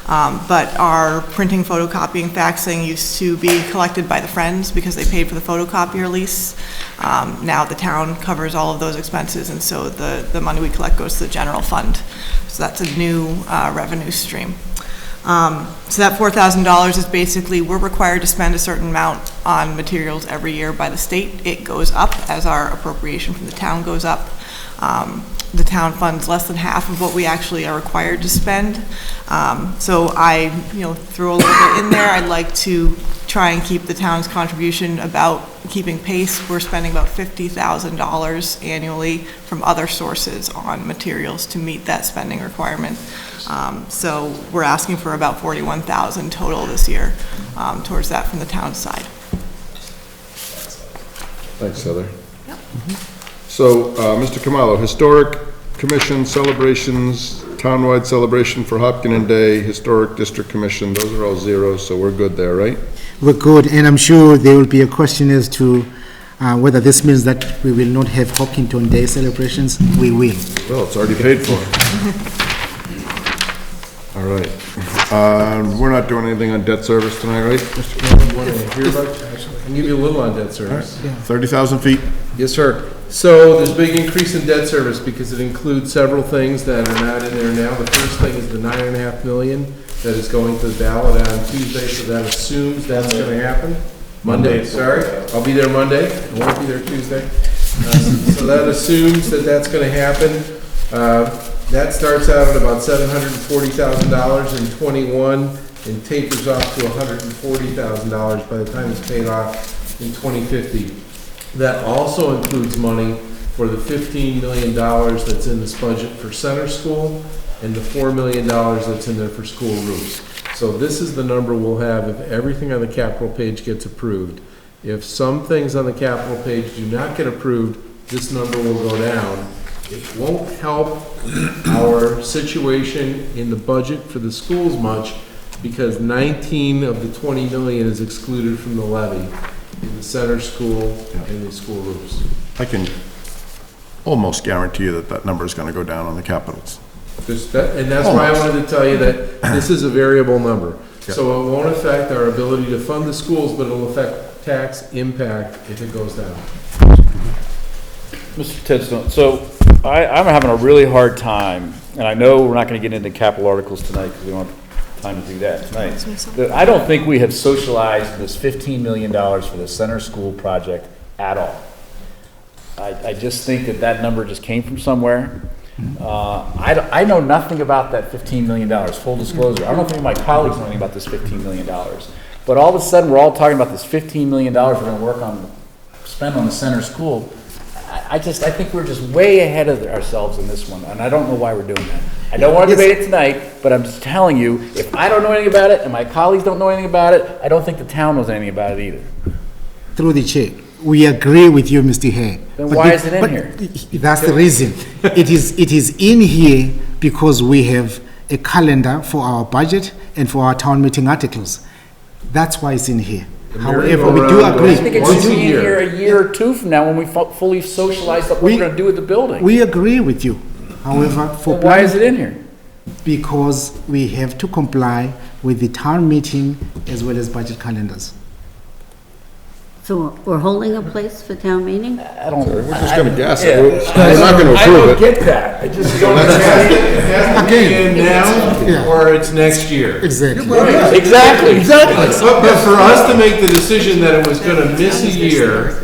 But our printing, photocopying, faxing used to be collected by the Friends because they paid for the photocopier lease. Now the town covers all of those expenses, and so the money we collect goes to the general fund. So that's a new revenue stream. So that $4,000 is basically, we're required to spend a certain amount on materials every year by the state. It goes up as our appropriation from the town goes up. The town funds less than half of what we actually are required to spend. So I, threw a little bit in there. I'd like to try and keep the town's contribution about keeping pace. We're spending about $50,000 annually from other sources on materials to meet that spending requirement. So we're asking for about $41,000 total this year towards that from the town side. Thanks, Heather. Yep. So, Mr. Kamalo, Historic Commission celebrations, townwide celebration for Hopkinen Day, Historic District Commission, those are all zeros, so we're good there, right? We're good, and I'm sure there will be a question as to whether this means that we will not have Hopkinton Day celebrations. We will. Well, it's already paid for. All right. We're not doing anything on debt service tonight, right, Mr. Chairman? Want to hear about, I can give you a little on debt service. 30,000 feet? Yes, sir. So there's a big increase in debt service because it includes several things that are not in there now. The first thing is the $9.5 million that is going to the ballot on Tuesday, so that assumes that's going to happen. Monday, sorry. I'll be there Monday. I won't be there Tuesday. So that assumes that that's going to happen. That starts out at about $740,000 in '21 and tapers off to $140,000 by the time it's paid off in 2050. That also includes money for the $15 million that's in this budget for center school and the $4 million that's in there for school roofs. So this is the number we'll have if everything on the capital page gets approved. If some things on the capital page do not get approved, this number will go down. It won't help our situation in the budget for the schools much because 19 of the 20 million is excluded from the levy in the center school and the school roofs. I can almost guarantee you that that number is going to go down on the capitals. And that's why I wanted to tell you that this is a variable number. So it won't affect our ability to fund the schools, but it'll affect tax impact if it goes down. Mr. Tedstone, so I'm having a really hard time, and I know we're not going to get into capital articles tonight because we don't have time to do that tonight. But I don't think we have socialized this $15 million for the center school project at all. I just think that number just came from somewhere. I know nothing about that $15 million, full disclosure. I don't think my colleagues know anything about this $15 million. But all of a sudden, we're all talking about this $15 million we're going to spend on the center school. I think we're just way ahead of ourselves in this one, and I don't know why we're doing that. I don't want to debate it tonight, but I'm just telling you, if I don't know anything about it and my colleagues don't know anything about it, I don't think the town knows anything about it either. Through the chair, we agree with you, Mr. Hay. Then why is it in here? That's the reason. It is in here because we have a calendar for our budget and for our town meeting articles. That's why it's in here. However, we do agree. I think it should be in here a year or two from now when we fully socialize what we're going to do with the building. We agree with you. However, for why is it in here? Because we have to comply with the town meeting as well as budget calendars. So we're holding a place for town meeting? I don't. We're just going to guess it. Yeah. We're not going to I approve don't it. get that. I just don't. It has to be in now, or it's next year. Exactly. Exactly. But for us to make the decision that it was going to miss a year,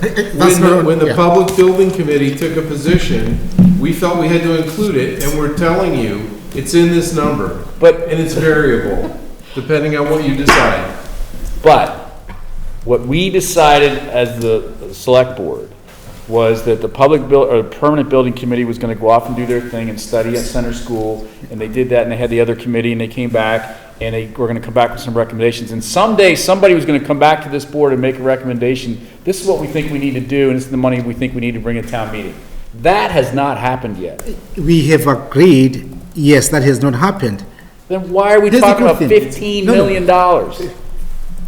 when the Public Building Committee took a position, we felt we had to include it, and we're telling you, it's in this number. And it's variable, depending on what you decide. But what we decided as the select board was that the permanent building committee was going to go off and do their thing and study at center school, and they did that, and they had the other committee, and they came back, and they were going to come back with some recommendations, and someday somebody was going to come back to this board and make a recommendation. This is what we think we need to do, and this is the money we think we need to bring to town meeting. That has not happened yet. We have agreed, yes, that has not happened. Then why are we talking about $15 million?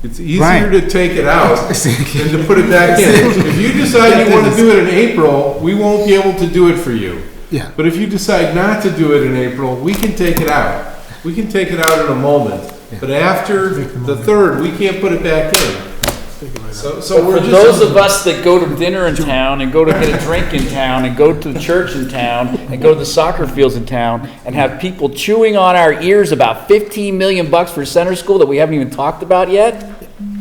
It's easier to take it out than to put it back in. If you decide you want to do it in April, we won't be able to do it for you. Yeah. But if you decide not to do it in April, we can take it out. We can take it out in a moment. But after the 3rd, we can't put it back in. So for those of us that go to dinner in town and go to get a drink in town and go to the church in town and go to the soccer fields in town and have people chewing on our ears about $15 million for center school that we haven't even talked about yet,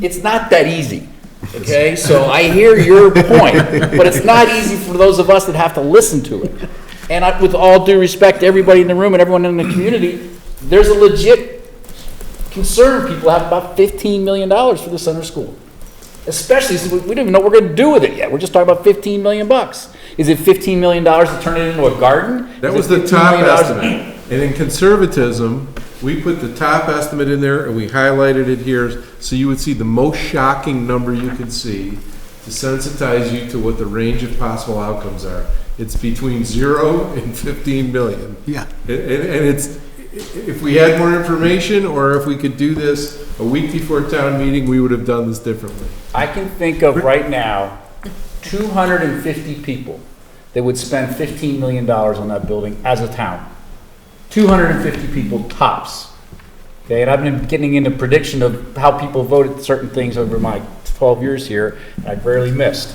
it's not that easy. Okay, so I hear your point, but it's not easy for those of us that have to listen to it. And with all due respect to everybody in the room and everyone in the community, there's a legit concern people have about $15 million for the center school. Especially since we don't even know what we're going to do with it yet. We're just talking about $15 million. Is it $15 million to turn it into a garden? That was the top estimate. And in conservatism, we put the top estimate in there and we highlighted it here so you would see the most shocking number you could see to sensitize you to what the range of possible outcomes are. It's between 0 and 15 million. Yeah. And it's, if we had more information or if we could do this a week before town meeting, we would have done this differently. I can think of right now 250 people that would spend $15 million on that building as a town. 250 people tops. Okay, and I've been getting into prediction of how people voted certain things over my 12 years here, and I've rarely missed.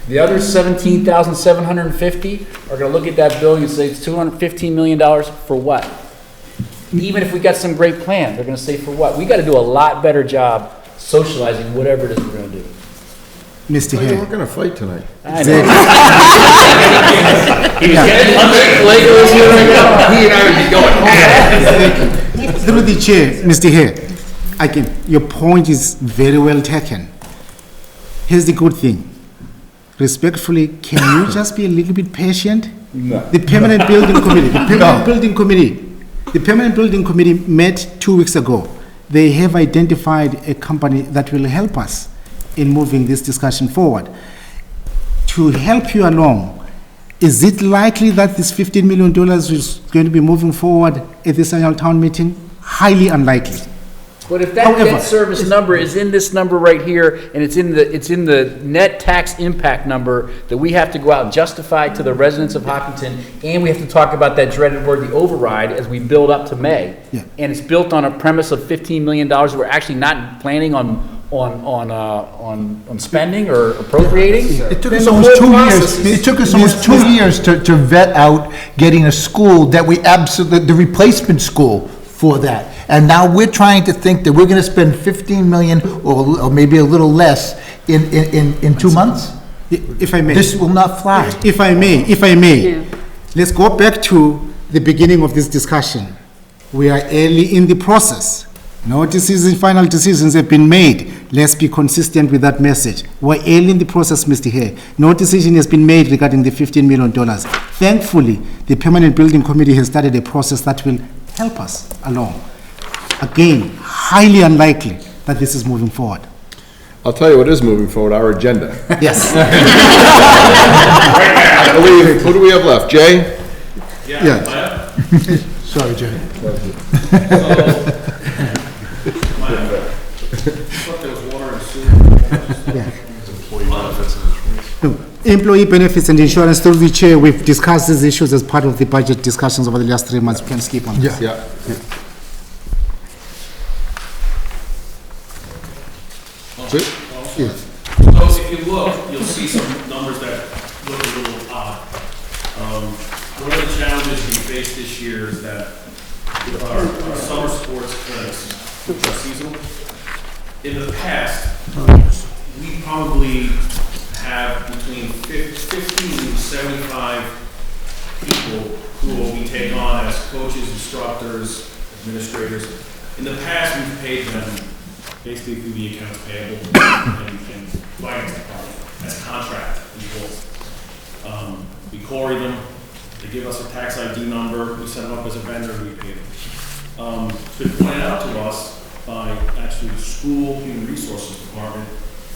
The other 17,750 are gonna look at that building and say it's $215 million for what? Even if we got some great plan, they're gonna say for what? We gotta do a lot better job socializing whatever it is we're gonna do. Mr. Well, you Hare. weren't gonna fight tonight. I know. He was getting Lego is here right now. He and I would be going. Through the chair, Mr. Hare, your point is very well taken. Here's the good thing. Respectfully, can you just be a little bit patient? No. The permanent building committee, the permanent building committee met 2 weeks ago. They have identified a company that will help us in moving this discussion forward. To help you along, is it likely that this $15 million is going to be moving forward at this annual town meeting? Highly unlikely. But if that However, debt service number is in this number right here, and it's in the net tax impact number that we have to go out and justify to the residents of Hopkinton, and we have to talk about that dreaded word, the override, as we build up to May. Yeah. And it's built on a premise of $15 million. We're actually not planning on spending or appropriating. It took Then us the almost whole 2 process years, is- it took us almost 2 years to vet out getting a school that we absolutely, the replacement school for that. And now we're trying to think that we're gonna spend 15 million or maybe a little less in 2 months? If I may. This will not fly. If I may, let's go back to the beginning of this discussion. We are early in the process. No decisions, final decisions have been made. Let's be consistent with that message. We're early in the process, Mr. Hare. No decision has been made regarding the $15 million. Thankfully, the Permanent Building Committee has started a process that will help us along. Again, highly unlikely that this is moving forward. I'll tell you what is moving forward, our agenda. Yes. I believe, who do we have left? Jay? Yeah. Sorry, Jay. Employee benefits and insurance, through the chair, we've discussed these issues as part of the budget discussions over the last 3 months. We can skip on this. Yeah. Yes. So if you look, you'll see some numbers that look a little odd. One of the challenges we faced this year is that with our summer sports clinics, which are seasonal, in the past, we probably have between 50 and 75 people who we take on as coaches, instructors, administrators. In the past, we've paid them basically through the accounts payable and finance department as contract employees. We query them, they give us a tax ID number, we set them up as a vendor, and we pay them. It's been pointed out to us by actually the school human resources department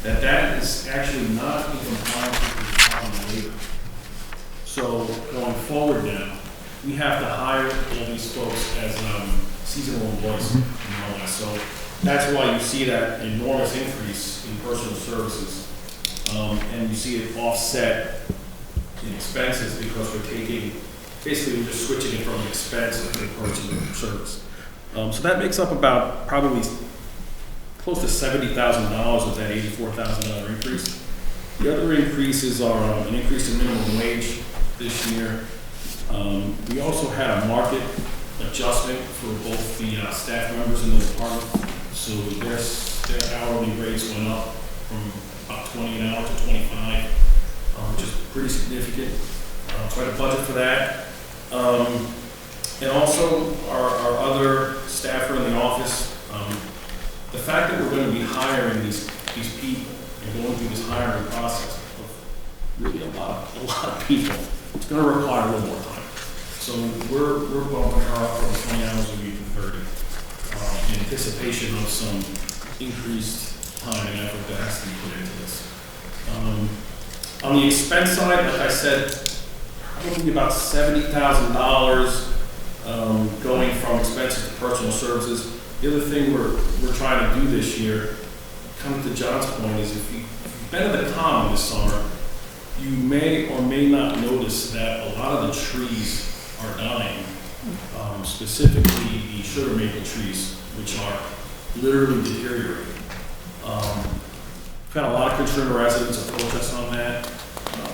that is actually not in compliance with the Department of Labor. So going forward now, we have to hire all these folks as seasonal employees and all that. So that's why you see that enormous increase in personal services. And you see it offset in expenses because we're basically we're just switching it from expense to personal service. So that makes up about probably close to $70,000 of that $84,000 increase. The other increases are an increase in minimum wage this year. We also had a market adjustment for both the staff members in the department. So their hourly rates went up from about 20 an hour to 25, which is pretty significant. Try to budget for that. And also our other staffer in the office, the fact that we're going to be hiring these people and going through this hiring process of really a lot of people, it's going to require a little more time. So we're bumping her up from 20 hours a week to 30 in anticipation of some increased time and effort that has to be put into this. On the expense side, like I said, probably about $70,000 going from expenses to personal services. The other thing we're trying to do this year, coming to John's point, is if you've been at the common this summer, you may or may not notice that a lot of the trees are dying specifically the sugar maple trees, which are literally deteriorating. We've had a lot of concerned residents approach us on that.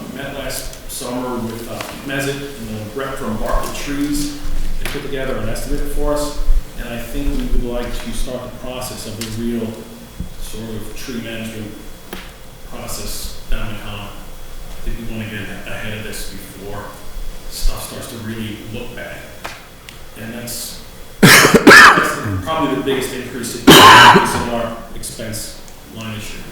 We met last summer with Mezit and the rep from Bartlett Trees. They put together an estimate for us, and I think we would like to start the process of a real sort of tree management process down the common. I think we want to get ahead of this before stuff starts to really look bad. And that's probably the biggest increase in our expense line this year.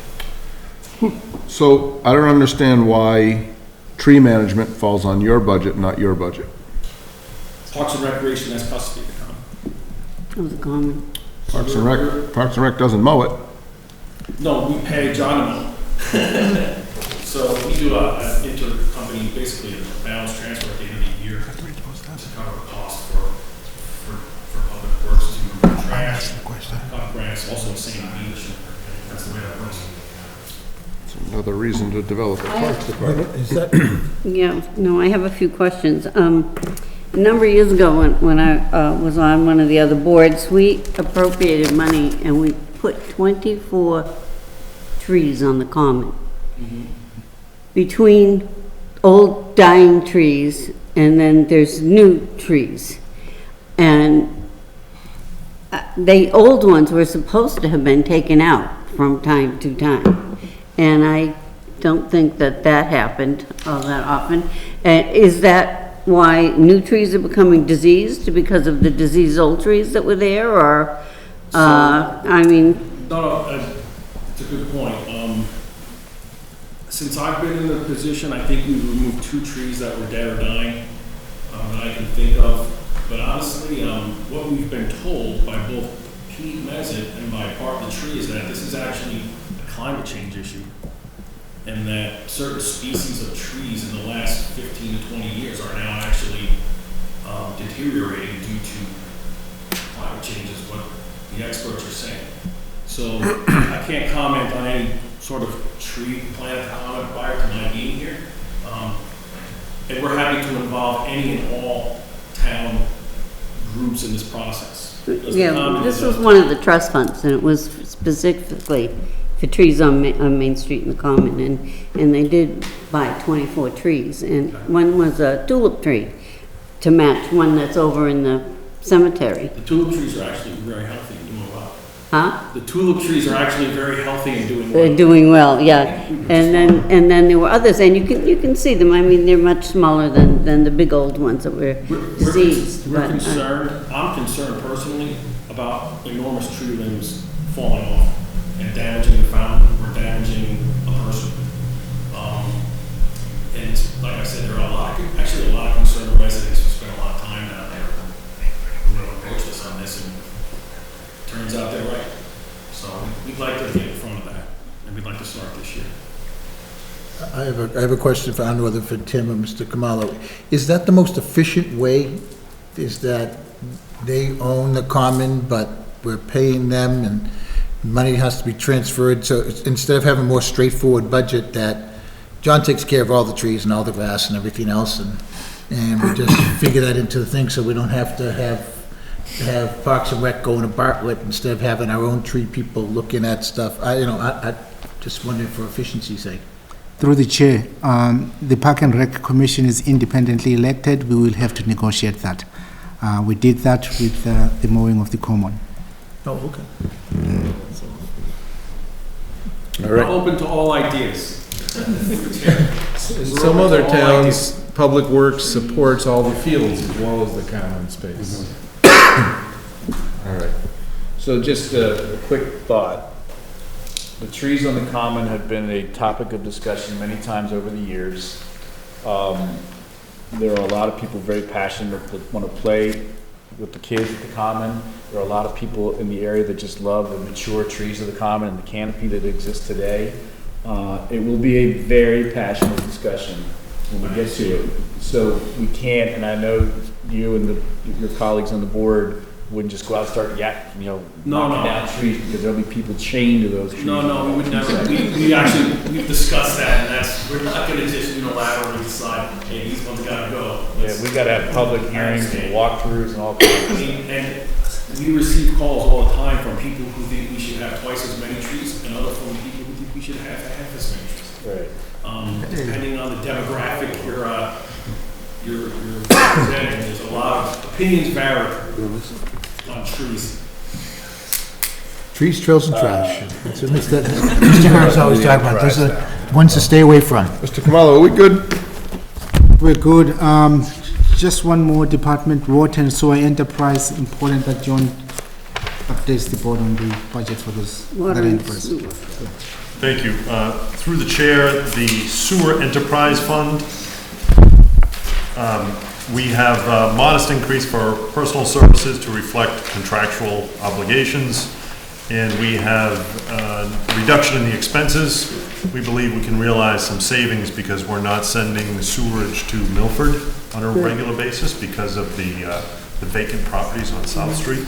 So I don't understand why tree management falls on your budget, not your budget. Parks and Recreation has custody of the common. Parks and Rec doesn't mow it. No, we pay John to mow. So we do an intercompany, basically a balance transfer at the end of the year to cover the cost for public works to remove trash, cut grass, also same beach. That's the way that works. It's another reason to develop a parks department. Yeah, no, I have a few questions. A number of years ago, when I was on one of the other boards, we appropriated money and we put 24 trees on the common. Between old dying trees and then there's new trees. And the old ones were supposed to have been taken out from time to time. And I don't think that happened all that often. Is that why new trees are becoming diseased because of the diseased old trees that were there, or, I mean? No, it's a good point. Since I've been in the position, I think we've removed 2 trees that were dead or dying, that I can think of. But honestly, what we've been told by both Pete Mezit and by Bartlett Tree is that this is actually a climate change issue. And that certain species of trees in the last 15 to 20 years are now actually deteriorating due to climate change, is what the experts are saying. So I can't comment on any sort of tree plant comment prior to my being here. And we're happy to involve any and all town groups in this process. Yeah, this was one of the trust funds, and it was specifically for trees on Main Street in the Common, and they did buy 24 trees, and one was a tulip tree to match one that's over in the cemetery. The tulip trees are actually very healthy and doing well. Huh? The tulip trees are actually very healthy and doing well. They're doing well, yeah. And then there were others, and you can see them. I mean, they're much smaller than the big old ones that were diseased. We're concerned, I'm concerned personally about enormous tree limbs falling off and damaging the fountain or damaging a person. And it's, like I said, there are a lot of concerned residents who spend a lot of time down there who really approached us on this, and turns out they're right. So we'd like to get in front of that, and we'd like to start this year. I have a question for, I don't know whether for Tim or Mr. Kamalo. Is that the most efficient way? Is that they own the common, but we're paying them and money has to be transferred? So instead of having a more straightforward budget that John takes care of all the trees and all the grass and everything else, and we just figure that into the thing so we don't have to have Parks and Rec going to Bartlett instead of having our own tree people looking at stuff. I just wondered for efficiency's sake. Through the chair, the Park and Rec Commission is independently elected. We will have to negotiate that. We did that with the mowing of the common. Oh, okay. All right. I'm open to all ideas. In some other towns, Public Works supports all the fields as well as the common space. All right. So just a quick thought. The trees on the common have been a topic of discussion many times over the years. There are a lot of people very passionate that want to play with the kids at the common. There are a lot of people in the area that just love the mature trees of the common and the canopy that exists today. It will be a very passionate discussion when we get to it. So we can't, and I know you and your colleagues on the board wouldn't just go out and start knocking down trees, because there'll be people chained to those trees. No, we would never. We've discussed that, and we're not going to just unilaterally decide, hey, these ones gotta go. Yeah, We gotta have public hearings and walkthroughs and all kinds of. And we receive calls all the time from people who think we should have twice as many trees, and other from people who think we should have half as many trees. Right. Depending on the demographic you're presenting, there's a lot of opinions vary on trees. Trees, trails, and trash. That's what Mr. Harris always talking about. Those are ones to stay away from. Mr. Kamalo, are we good? We're good. Just one more department, water and sewer enterprise, important that John updates the board on the budget for those. Water that and enterprise. sewer. Thank you. Through the chair, the Sewer Enterprise Fund, we have a modest increase for personal services to reflect contractual obligations, and we have a reduction in the expenses. We believe we can realize some savings because we're not sending sewerage to Milford on a regular basis because of the vacant properties on South Street.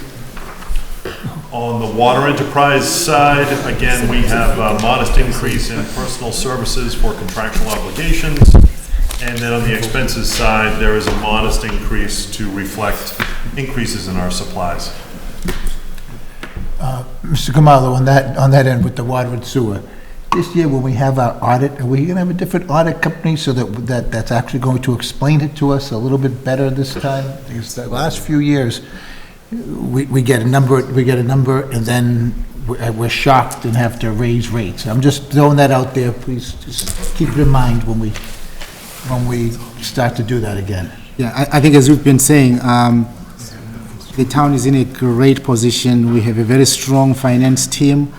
On the water enterprise side, again, we have a modest increase in personal services for contractual obligations. And then on the expenses side, there is a modest increase to reflect increases in our supplies. Mr. Kamalo, on that end with the water and sewer, this year when we have our audit, are we going to have a different audit company so that's actually going to explain it to us a little bit better this time? Because the last few years, we get a number, and then we're shocked and have to raise rates. I'm just throwing that out there. Please just keep it in mind when we start to do that again. Yeah, I think as we've been saying, the town is in a great position. We have a very strong finance team.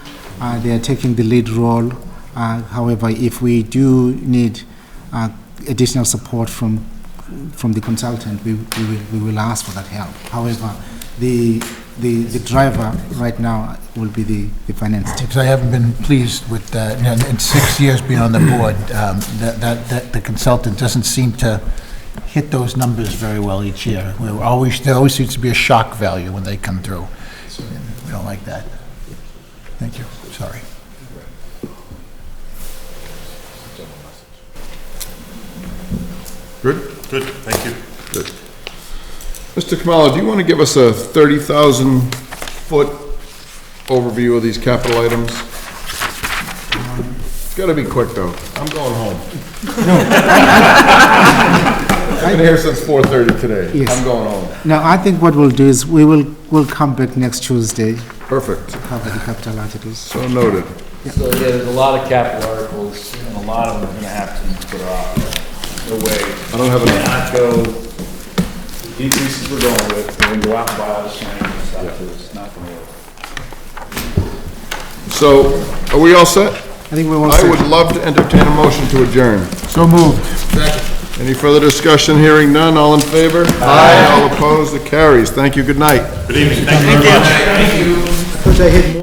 They are taking the lead role. However, if we do need additional support from the consultant, we will ask for that help. However, the driver right now will be the finance team. Because I haven't been pleased with, in 6 years being on the board, that the consultant doesn't seem to hit those numbers very well each year. There always seems to be a shock value when they come through. We don't like that. Thank you. Sorry. Good? Good, thank you. Good. Mr. Kamalo, do you want to give us a 30,000-foot overview of these capital items? It's got to be quick, though. I'm going home. I've been here since 4:30 today. Yes. I'm going home. Now, I think what we'll do is we'll come back next Tuesday. Perfect. To cover the capital articles. So noted. So yeah, there's a lot of capital articles, and a lot of them are gonna have to put off. No way. I don't have enough. Not go, the decreases we're going with, we're gonna go out and buy all the sand and stuff, so it's not gonna work. So, are we all set? I think we're all set. I would love to entertain a motion to adjourn. So moved. Any further discussion? Hearing none, all in favor? Aye. All opposed? It carries. Thank you, good night. Good evening. Thank you very much. Because I had more.